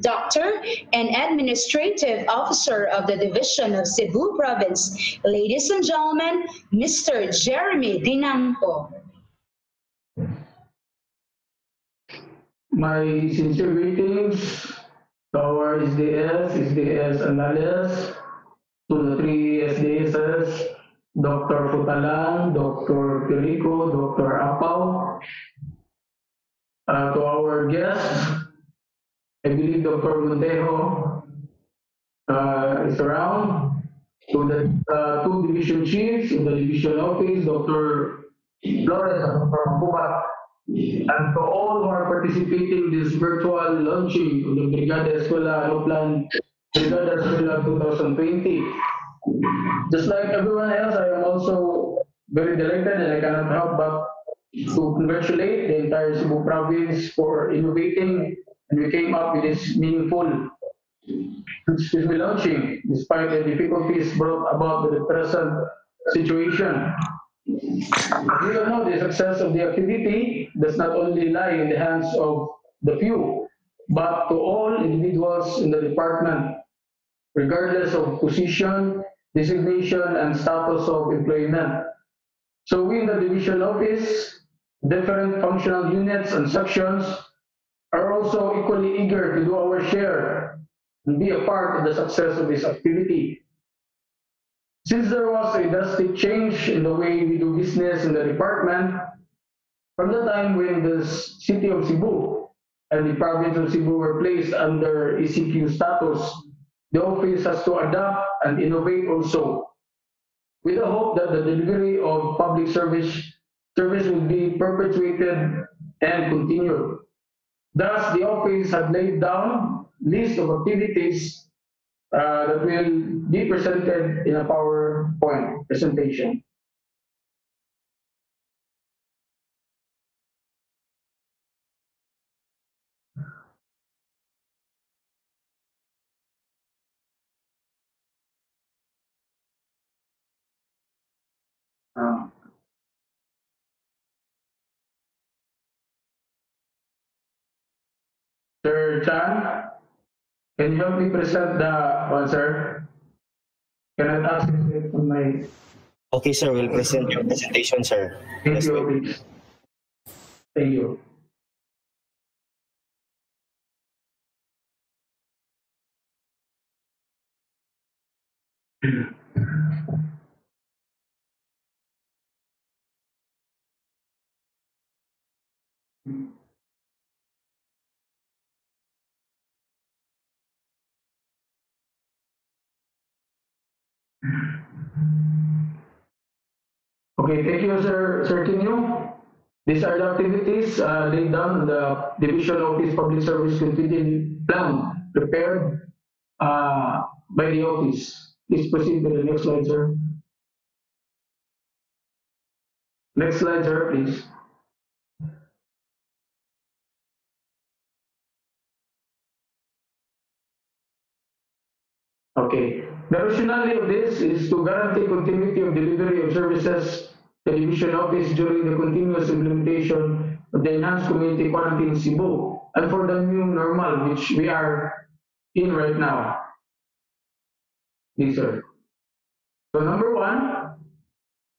doctor and administrative officer of the Division of Cebu Province. Ladies and gentlemen, Mr. Jeremy Dinampo. My sincere greetings to our SDS analysts, to the three SDSs, Dr. Futalan, Dr. Perico, Dr. Apaw, to our guests, I believe Dr. Montejo is around, to the two division chiefs in the division office, Dr. Flores and Dr. Pubat, and to all who are participating in this virtual launching of the Brigada Eskwela Plan Brigada Eskwela 2020. Just like everyone else, I am also very delighted and I cannot help but to congratulate the entire Cebu province for innovating, and we came up with this meaningful launching despite the difficulties brought about by the present situation. We all know the success of the activity does not only lie in the hands of the few, but to all individuals in the department, regardless of position, designation, and status of employment. So we in the division office, different functional units and sections are also equally eager to do our share and be a part of the success of this activity. Since there was a drastic change in the way we do business in the department, from the time when the city of Cebu and the province of Cebu were placed under ECQ status, the office has to adapt and innovate also, with the hope that the delivery of public service will be perpetuated and continued. Thus, the office had laid down list of activities that will be presented in a PowerPoint presentation. Uh, Sir Chan, can you help me present the one, sir? Can I ask it on my... Okay, sir. We'll present your presentation, sir. Thank you, please. Thank you. Okay, thank you, Sir Kinyo. These are the activities laid down in the Division Office Public Service Continuity Plan prepared by the office. Please proceed to the next slide, sir. Next slide, sir, please. Okay. The rationale of this is to guarantee continuity of delivery of services to the Division Office during the continuous implementation of the Enhanced Community Quarantine Cebu and for the new normal which we are in right now. Yes, sir. So number one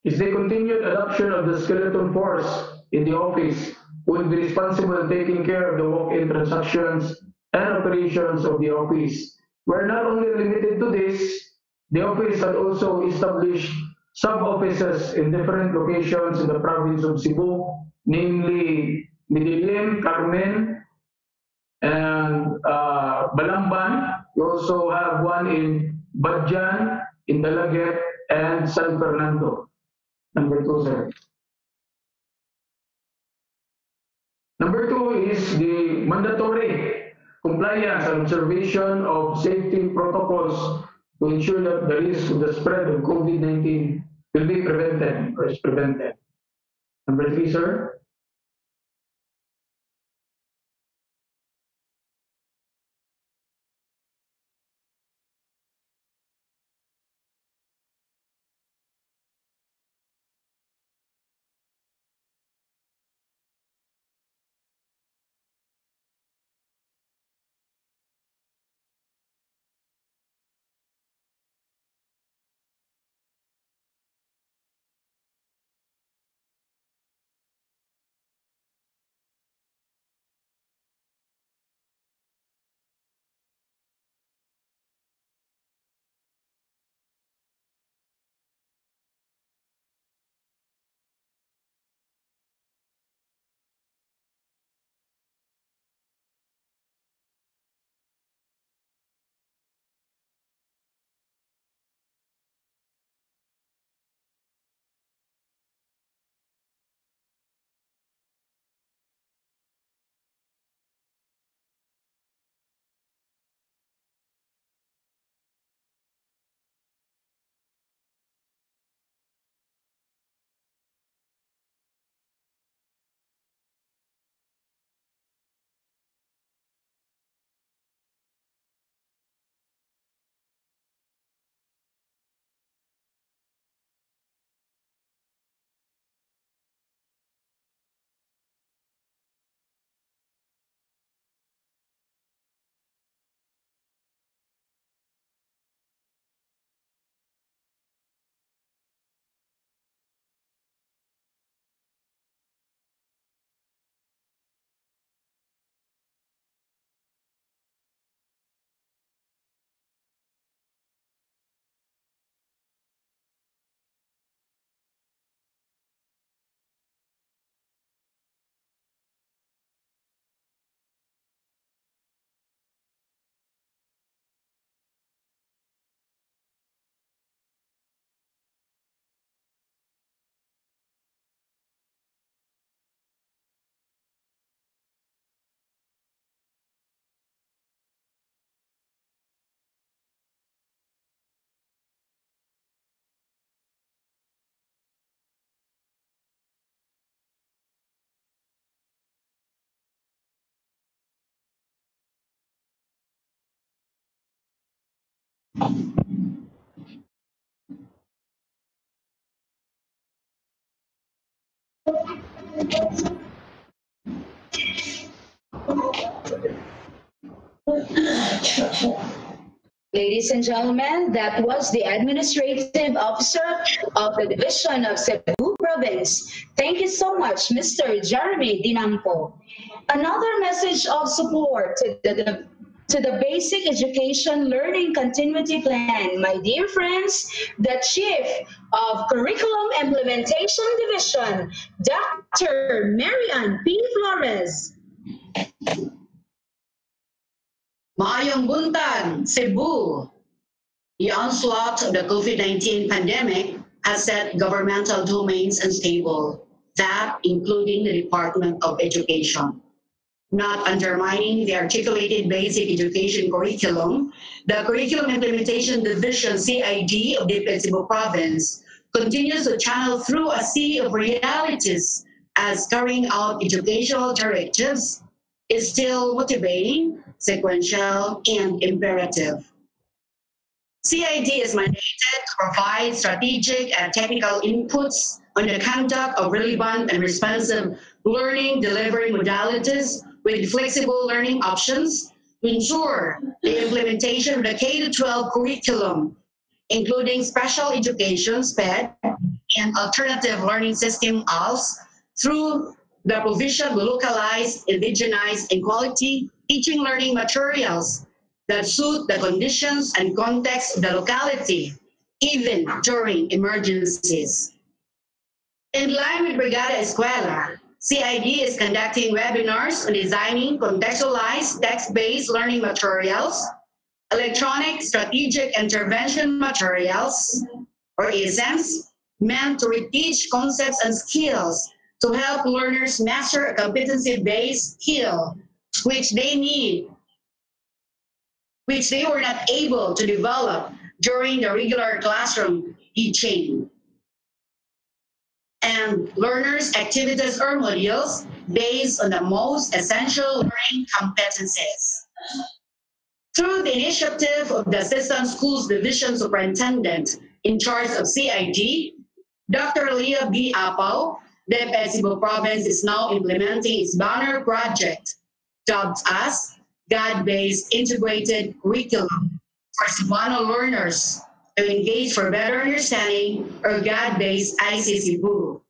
is the continued adoption of the skeleton force in the office who will be responsible in taking care of the walk-in transactions and operations of the office. We're not only limited to this, the office had also established sub-offices in different locations in the province of Cebu, namely Medellin, Carmen, and Balamban. We also have one in Badjan, in Dalaget, and San Fernando. Number two, sir. Number two is the mandatory compliance and observation of safety protocols to ensure that the risk of the spread of COVID-19 will be prevented or is prevented. Number three, sir. Ladies and gentlemen, that was the Administrative Officer of the Division of Cebu Province. Thank you so much, Mr. Jeremy Dinampo. Another message of support to the Basic Education Learning Continuity Plan, my dear friends, the Chief of Curriculum Implementation Division, Dr. Marian P. Flores. Maayong buntag, Cebu. The onslaught of the COVID-19 pandemic has set governmental domains unstable, that including the Department of Education. Not undermining the articulated basic education curriculum, the Curriculum Implementation Division CID of the Cebu Province continues to channel through a sea of realities as carrying out educational directives is still motivating, sequential, and imperative. CID is mandated to provide strategic and technical inputs on the conduct of relevant and responsive learning delivery modalities with flexible learning options to ensure the implementation of the K-12 curriculum, including special education, SPED, and alternative learning system, ALS, through the provision of localized, indigenized, and quality teaching learning materials that suit the conditions and context of the locality, even during emergencies. In line with Brigada Eskwela, CID is conducting webinars on designing contextualized text-based learning materials, electronic strategic intervention materials, or ESMs, meant to reteach concepts and skills to help learners master a competency-based skill which they were not able to develop during the regular classroom teaching. And learners' activities or modules based on the most essential learning competencies. Through the initiative of the Assistant Schools Division Superintendent in charge of CID, Dr. Leah B. Apaw, the Cebu Province is now implementing its banner project, dubbed as God-Based Integrated Curriculum for Cebuano learners to engage for better understanding or God-Based IC Cebu.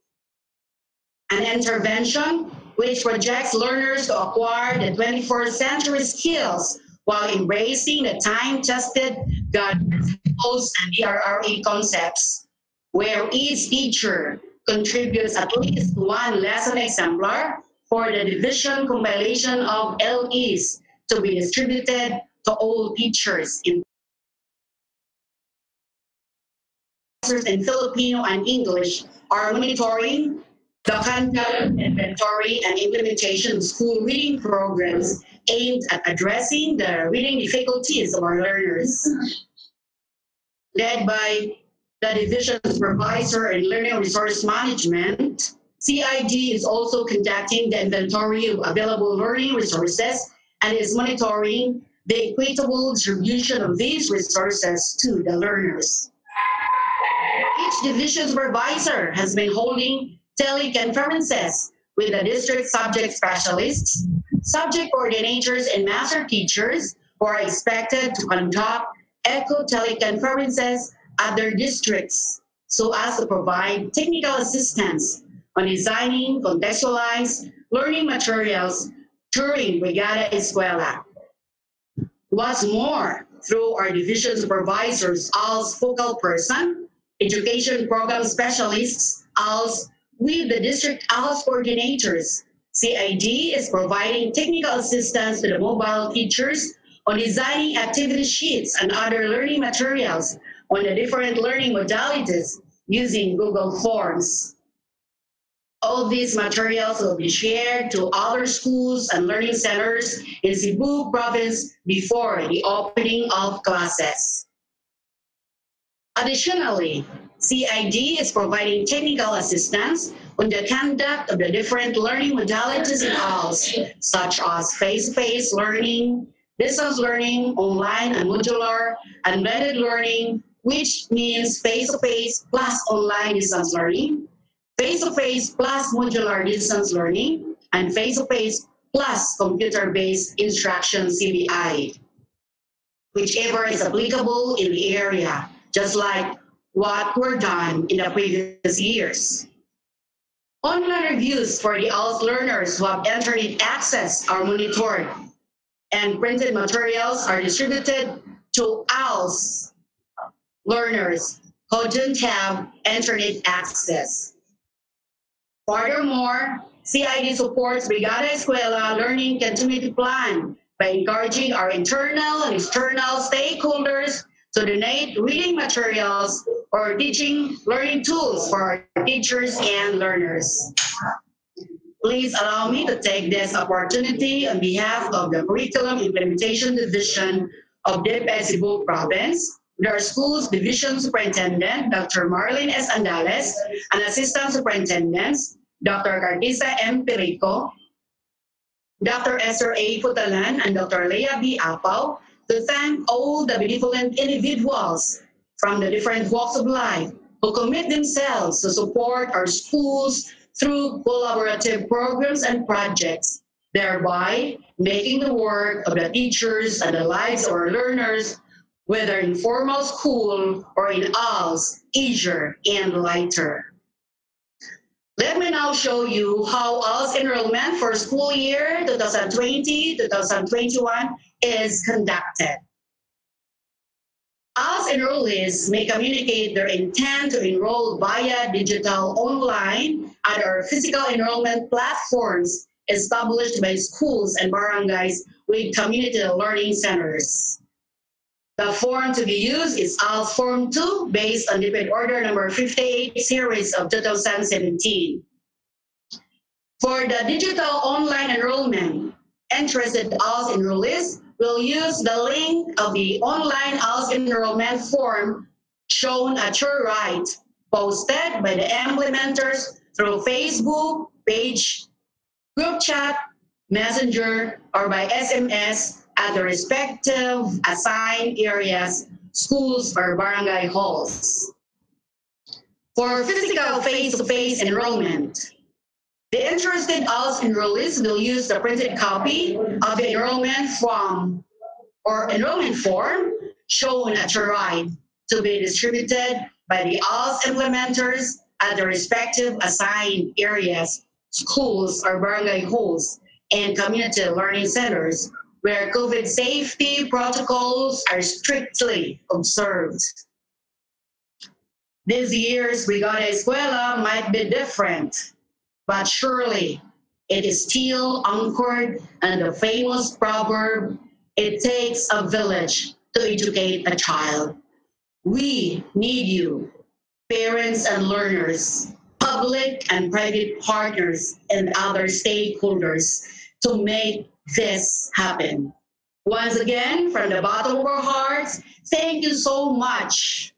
An intervention which projects learners to acquire the 21st century skills while embracing the time-tested God principles and ERRE concepts, where each teacher contributes at least one lesson exemplar for the division compilation of LEs to be distributed to all teachers in Filipino and English are monitoring the conduct, inventory, and implementation of school reading programs aimed at addressing the reading difficulties of our learners. Led by the Division Supervisor in Learning Resource Management, CID is also conducting the inventory of available learning resources and is monitoring the equitable distribution of these resources to the learners. Each division supervisor has been holding teleconferences with the district subject specialists, subject coordinators, and master teachers who are expected to conduct echo teleconferences at their districts so as to provide technical assistance on designing contextualized learning materials during Brigada Eskwela. What's more, through our division supervisors, ALS focal person, education program specialists, ALS, with the district ALS coordinators, CID is providing technical assistance to the mobile teachers on designing activity sheets and other learning materials on the different learning modalities using Google Forms. All these materials will be shared to other schools and learning centers in Cebu Province before the opening of classes. Additionally, CID is providing technical assistance on the conduct of the different learning modalities in ALS, such as face-to-face learning, distance learning, online and modular, and blended learning, which means face-to-face plus online distance learning, face-to-face plus modular distance learning, and face-to-face plus computer-based instruction CBI, whichever is applicable in the area, just like what were done in the previous years. Online reviews for the ALS learners who have internet access are monitored, and printed materials are distributed to ALS learners who don't have internet access. Furthermore, CID supports Brigada Eskwela Learning Continuity Plan by encouraging our internal and external stakeholders to donate reading materials or teaching learning tools for our teachers and learners. Please allow me to take this opportunity on behalf of the Curriculum Implementation Division of DepEd Cebu Province, with our Schools Division Superintendent, Dr. Marlene S. Andales, and Assistant Superintendents, Dr. Cartisa M. Perico, Dr. Esther A. Futalan, and Dr. Leah B. Apau, to thank all the benevolent individuals from the different walks of life who commit themselves to support our schools through collaborative programs and projects, thereby making the work of the teachers and the lives of our learners, whether in formal school or in ALS, easier and lighter. Let me now show you how ALS enrollment for school year 2020-2021 is conducted. ALS enrollees may communicate their intent to enroll via digital, online, and or physical enrollment platforms established by schools and barangays with community learning centers. The form to be used is ALS Form 2, based on DepEd Order number 58 series of 2017. For the digital online enrollment, interested ALS enrollees will use the link of the online ALS enrollment form shown at your right, posted by the implementers through Facebook page, group chat, messenger, or by SMS at the respective assigned areas, schools, or barangay halls. For physical face-to-face enrollment, the interested ALS enrollees will use the printed copy of the enrollment form shown at your right to be distributed by the ALS implementers at the respective assigned areas, schools, or barangay halls, and community learning centers where COVID safety protocols are strictly observed. This year's Brigada Eskwela might be different, but surely it is still anchored in the famous proverb, "It takes a village to educate a child." We need you, parents and learners, public and private partners, and other stakeholders to make this happen. Once again, from the bottom of our hearts, thank you so much.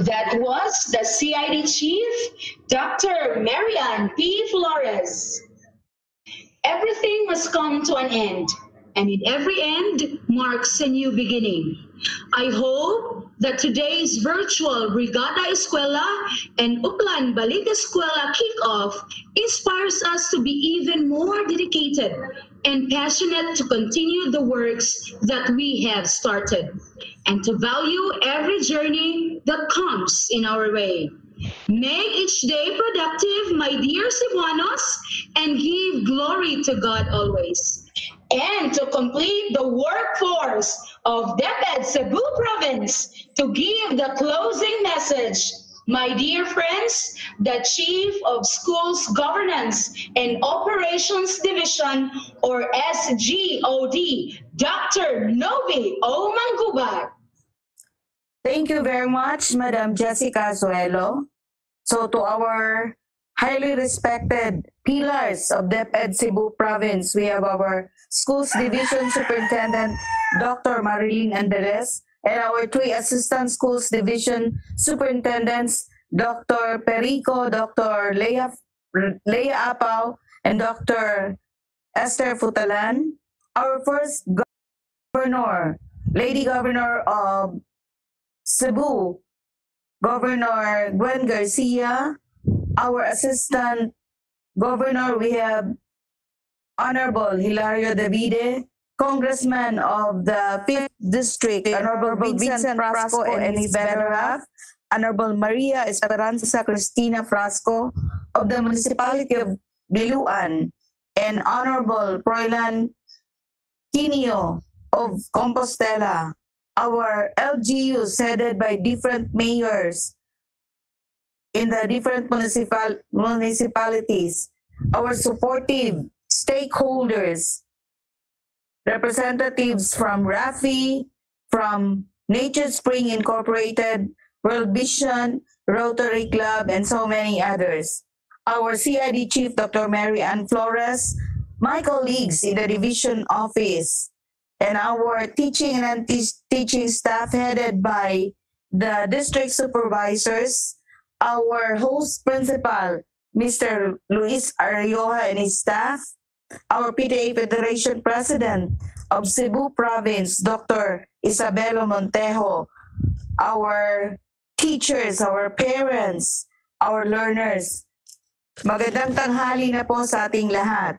That was the CID Chief, Dr. Marian P. Flores. Everything must come to an end, and in every end marks a new beginning. I hope that today's virtual Brigada Eskwela and Uplan Balik Eskwela kickoff inspires us to be even more dedicated and passionate to continue the works that we have started, and to value every journey that comes in our way. Make each day productive, my dear Cebuanos, and give glory to God always. And to complete the workforce of DepEd Cebu Province, to give the closing message, my dear friends, the Chief of Schools Governance and Operations Division, or SGOD, Dr. Novi O. Mangubat. Thank you very much, Madam Jessica Zuelo. So to our highly respected pillars of DepEd Cebu Province, we have our Schools Division Superintendent, Dr. Marilyn Andres, and our 3 Assistant Schools Division Superintendents, Dr. Perico, Dr. Leah Apau, and Dr. Esther Futalan. Our first Governor, Lady Governor of Cebu, Governor Gwen Garcia, our Assistant Governor, we have Honorable Hilario Davide, Congressman of the 5th District, Honorable Vincent Frasco and his better half, Honorable Maria Esperanza Cristina Frasco of the Municipality of Biluan, and Honorable Froilan Quinio of Compostela. Our LGUs headed by different mayors in the different municipalities, our supportive stakeholders, representatives from RAFI, from Nature Spring Incorporated, World Vision, Rotary Club, and so many others. Our CID Chief, Dr. Mary Ann Flores, my colleagues in the division office, and our teaching and teaching staff headed by the district supervisors, our host principal, Mr. Luis Arioja and his staff, our PTA Federation President of Cebu Province, Dr. Isabelo Montejo, our teachers, our parents, our learners. Magandang tanghali na po sa ating lahat.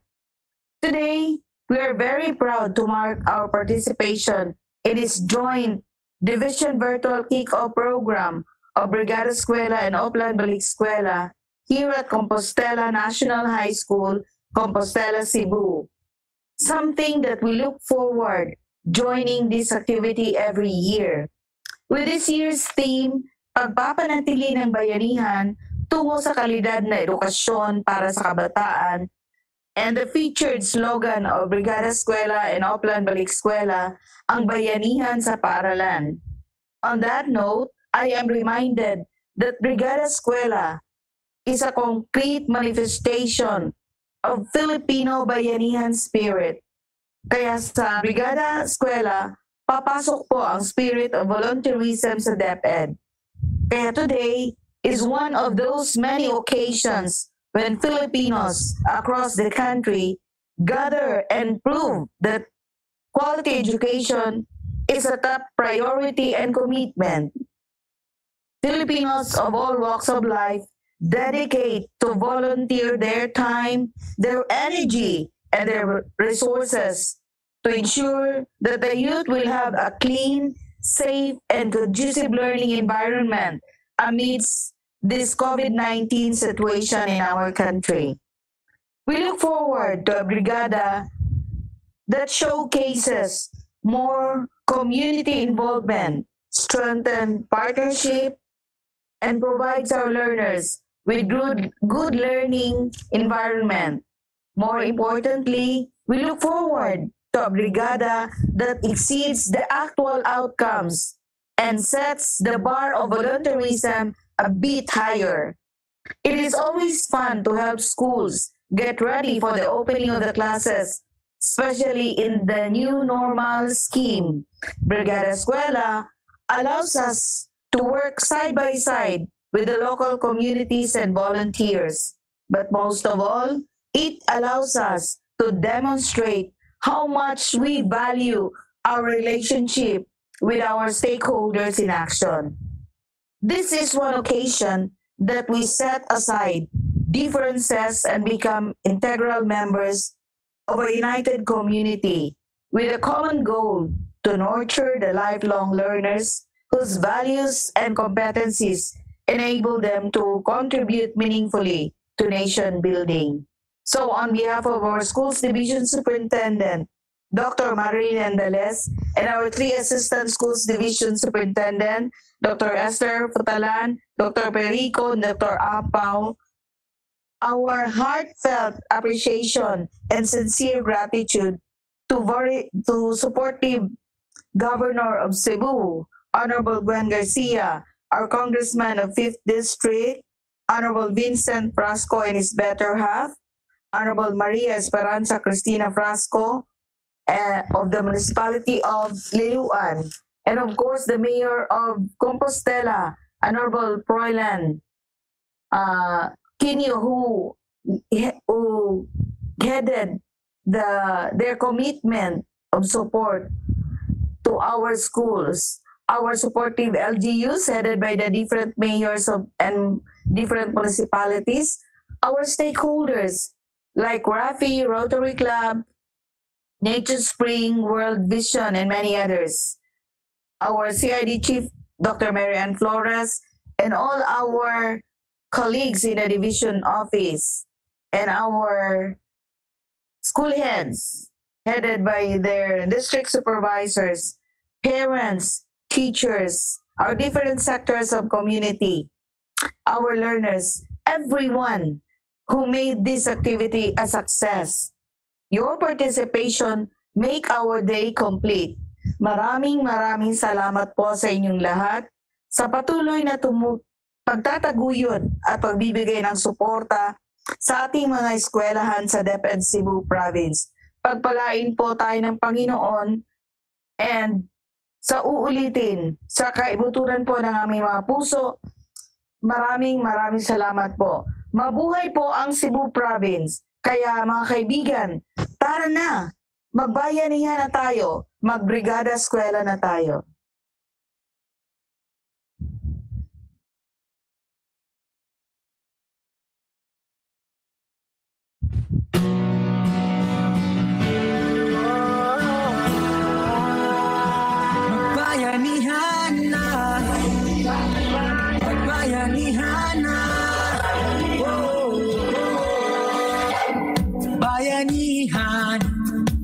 Today, we are very proud to mark our participation in this joint Division Virtual Kick-Off Program of Brigada Eskwela and Oplan Balik Eskwela here at Compostela National High School, Compostela, Cebu. Something that we look forward joining this activity every year. With this year's theme, pagpapanatili ng bayanihan tungo sa kalidad na edukasyon para sa kabataan, and the featured slogan of Brigada Eskwela and Oplan Balik Eskwela, ang bayanihan sa paaralan. On that note, I am reminded that Brigada Eskwela is a concrete manifestation of Filipino bayanihan spirit. Kaya sa Brigada Eskwela, papasok po ang spirit of volunteerism sa DepEd. Kaya today is one of those many occasions when Filipinos across the country gather and prove that quality education is a top priority and commitment. Filipinos of all walks of life dedicate to volunteer their time, their energy, and their resources to ensure that the youth will have a clean, safe, and conducive learning environment amidst this COVID-19 situation in our country. We look forward to a brigada that showcases more community involvement, strengthen partnership, and provides our learners with good learning environment. More importantly, we look forward to a brigada that exceeds the actual outcomes and sets the bar of volunteerism a bit higher. It is always fun to help schools get ready for the opening of the classes, especially in the new normal scheme. Brigada Eskwela allows us to work side by side with the local communities and volunteers. But most of all, it allows us to demonstrate how much we value our relationship with our stakeholders in action. This is one occasion that we set aside differences and become integral members of a united community with a common goal to nurture the lifelong learners whose values and competencies enable them to contribute meaningfully to nation building. So on behalf of our Schools Division Superintendent, Dr. Marilyn Andales, and our 3 Assistant Schools Division Superintendent, Dr. Esther Futalan, Dr. Perico, and Dr. Apaw, our heartfelt appreciation and sincere gratitude to supportive Governor of Cebu, Honorable Gwen Garcia, our Congressman of 5th District, Honorable Vincent Frasco and his better half, Honorable Maria Esperanza Cristina Frasco of the Municipality of Liluan, and of course the Mayor of Compostela, Honorable Froilan Quinio, who headed their commitment of support to our schools, our supportive LGUs headed by the different mayors and different municipalities, our stakeholders like Rafi, Rotary Club, Nature Spring, World Vision, and many others, our CID Chief, Dr. Mary Ann Flores, and all our colleagues in the division office, and our school heads, headed by their district supervisors, parents, teachers, our different sectors of community, our learners, everyone who made this activity a success. Your participation make our day complete. Maraming salamat po sa inyong lahat sa patuloy na pagtataguyod at pagbibigay ng suporta sa ating mga eskwelahan sa DepEd Cebu Province. Pagpalain po tayo ng Panginoon, and sa uulitin, sa kaibuturan po ng aming mga puso, maraming salamat po. Mabuhay po ang Cebu Province. Kaya mga kaibigan, tara na, magbayanihan na tayo, magbrigada eskwela na tayo. Magbayanihan na, magbayanihan na, bayanihan,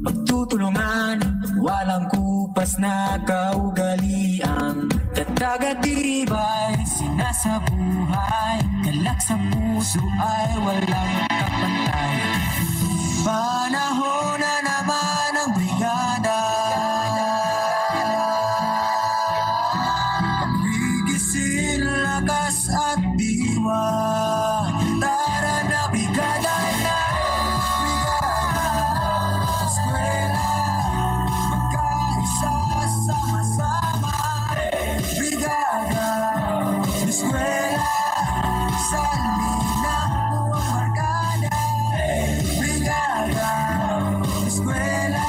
pagtutulungan, walang kupas na kaugalian, katagatibay, sinasabuhay, galak sa puso ay walang kapantay. Panahon na naman ang brigada, pagigisin, lakas at diwa. Tara na, brigada na, brigada eskwela, magkaisa sama-sama. Brigada eskwela, salina mo ang markada. Brigada eskwela,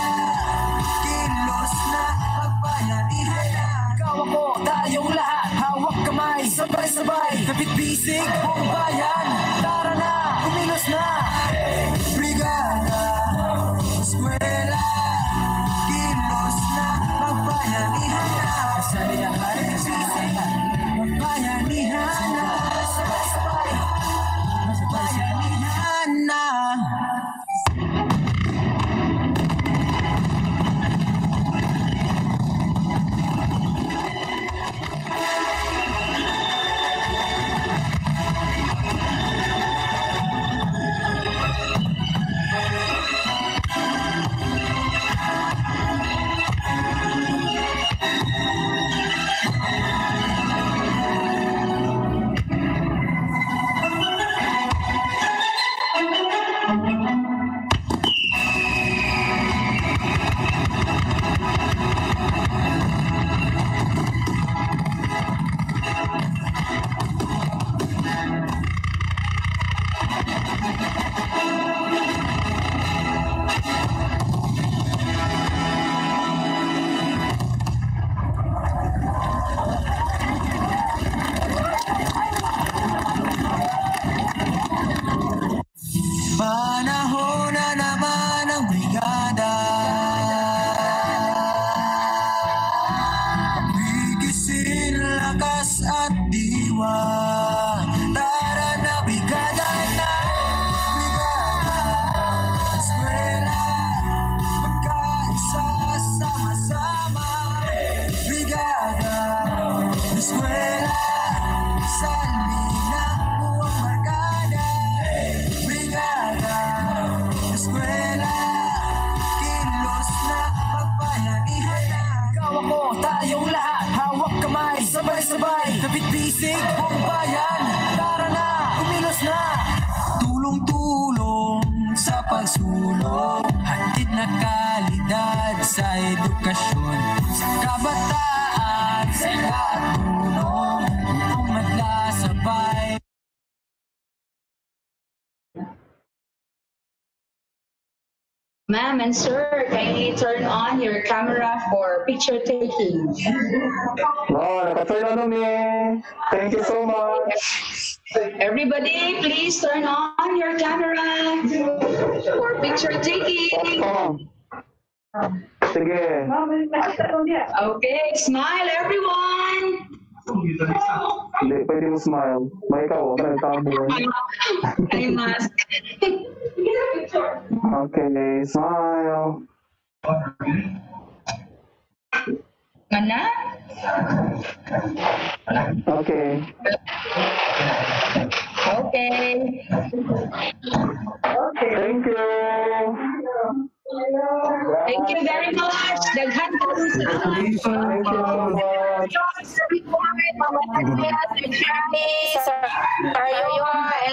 kilos na, magbayanihan na. Ikaw ako, tayong lahat, hawak kamay, sabay-sabay, kapit-bisig, buong bayan. Tara na, kumilos na. Brigada eskwela, kilos na, magbayanihan na. Kasali ang hari kasisay, magbayanihan na. Sabay-sabay, magbayanihan na. Panahon na naman ang brigada, pagigisin, lakas at diwa. Tara na, brigada na, brigada eskwela, magkaisa sama-sama. Brigada eskwela, salina mo ang markada. Brigada eskwela, kilos na, magbayanihan na. Ikaw ako, tayong lahat, hawak kamay, sabay-sabay, kapit-bisig, buong bayan. Tara na, kumilos na. Tulong-tulong sa pagsulong, hatid na kalidad sa edukasyon, sa kabataan, sa katulong, kung maglasabay. Ma'am and sir, kindly turn on your camera for picture taking. Naka-turn on me. Thank you so much. Everybody, please turn on your camera for picture taking. Sige. Okay, smile everyone. Hindi, pwede mo smile. May ikaw, nagtabo. I must. Okay, smile. Mana? Okay. Okay. Thank you. Thank you very much. Daghan ka rin sa Thank you so much.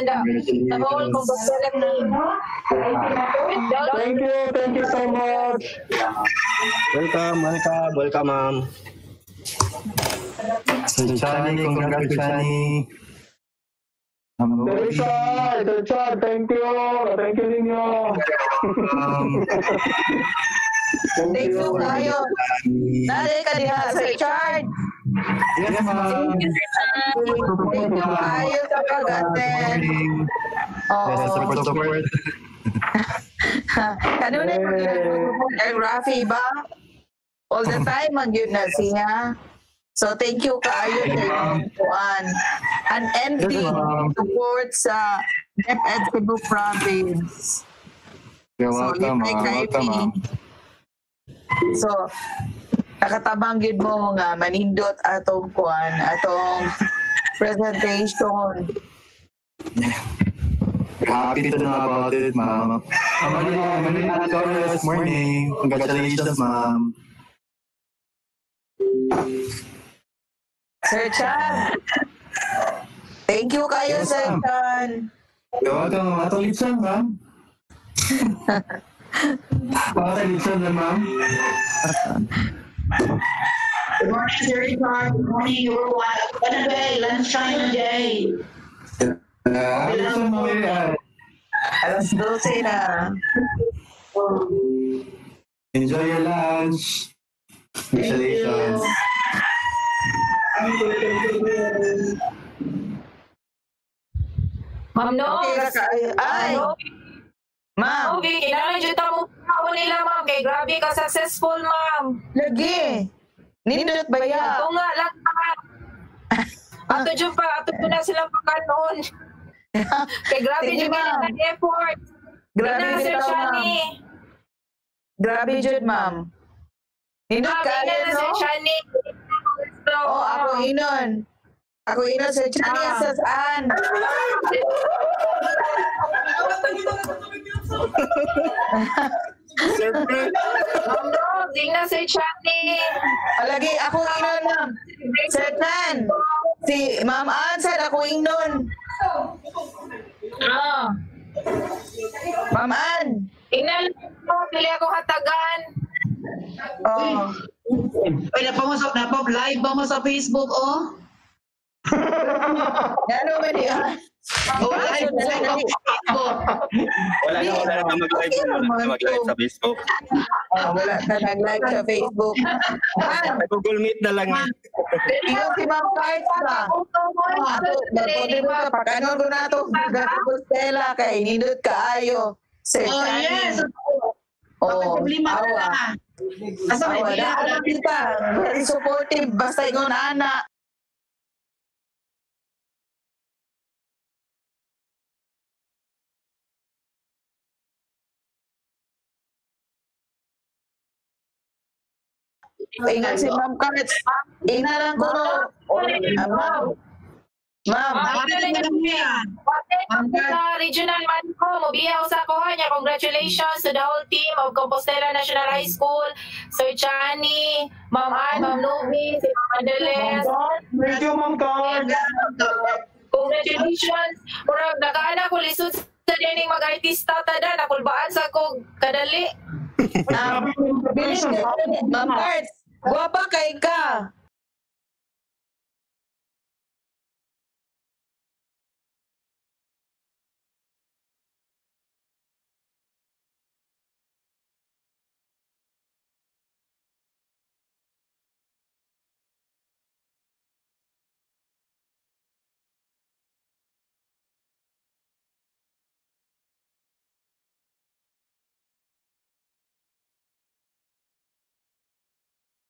and the whole Compostela team. Thank you so much. Welcome, ma'am. Shani, congrats, Shani. Richard, thank you. Thank you ninyo. Thank you kayo. Dali ka diha sa Richard. Yes, ma'am. Thank you kayo sa pag-attend. Support. Kanuna yung Rafi ba? All the time, mag-yun na siya. So, thank you kayo sa inyong kuhan. An ending support sa DepEd Cebu Province. You're welcome, ma'am. So, nakatabang yun mo nga manindot atong kuhan, atong presentation. Happy to know about it, ma'am. I'm this morning. Congratulations, ma'am. Sir Chan. Thank you kayo, Sir Chan. You're welcome. Atong litson, ma'am. Atong litson na, ma'am. Good morning, Sir Richard. Good morning, everyone. What a day, lunchtime day. Alas 12 na. Enjoy your lunch. Congratulations. Ma'am, no? Ay! Ma'am! Okay, kailangan dyan mo ako nila, ma'am. Kay grabe ka successful, ma'am. Lagi! Nindot ba yan? Oo nga, lang. Ato dyan pa, ato po na silang pagkanoon. Kay grabe dyan ang effort. Grabe Sir dyan, Shani. Grabe dyan, ma'am. Nindot ka, na Sir Shani. Oo, ako inon. Ako inon, Sir Shani, asasaan. Tingnan Sir Shani. Lagi, ako inon, ma'am. Sir Chan. Si Ma'am Ansad, ako inon. Ma'am An. Tingnan mo, pili ako hatagan. Oh. Uy, live ba mo sa Facebook, oh? Ano ba niya? Live sa Facebook. Wala na mag-live sa Facebook. Wala na nag-live sa Facebook. Google Meet na lang. Iyo si Ma'am Kart ba? Pagkanon ko na ito. Stella kay nindot kaayo. Oh, yes. Problema na. Asa may kita. Very supportive. Basta ikaw na anak. Ingat si Ma'am Carts. Inalang ko no. Ma'am. Regional man ko, mobiyaw sa ko niya. Congratulations to the whole team of Compostela National High School. Sir Chani, Ma'am Ann, Ma'am Nubi, si Ma'am Angeles. Thank you, Ma'am Carts. Congratulations. Murag nakaana ko lisod sa dining mag-artista tada. Nakulbaan sa ko kadali. Bilis ka, Ma'am Carts. Guwapa kay ka.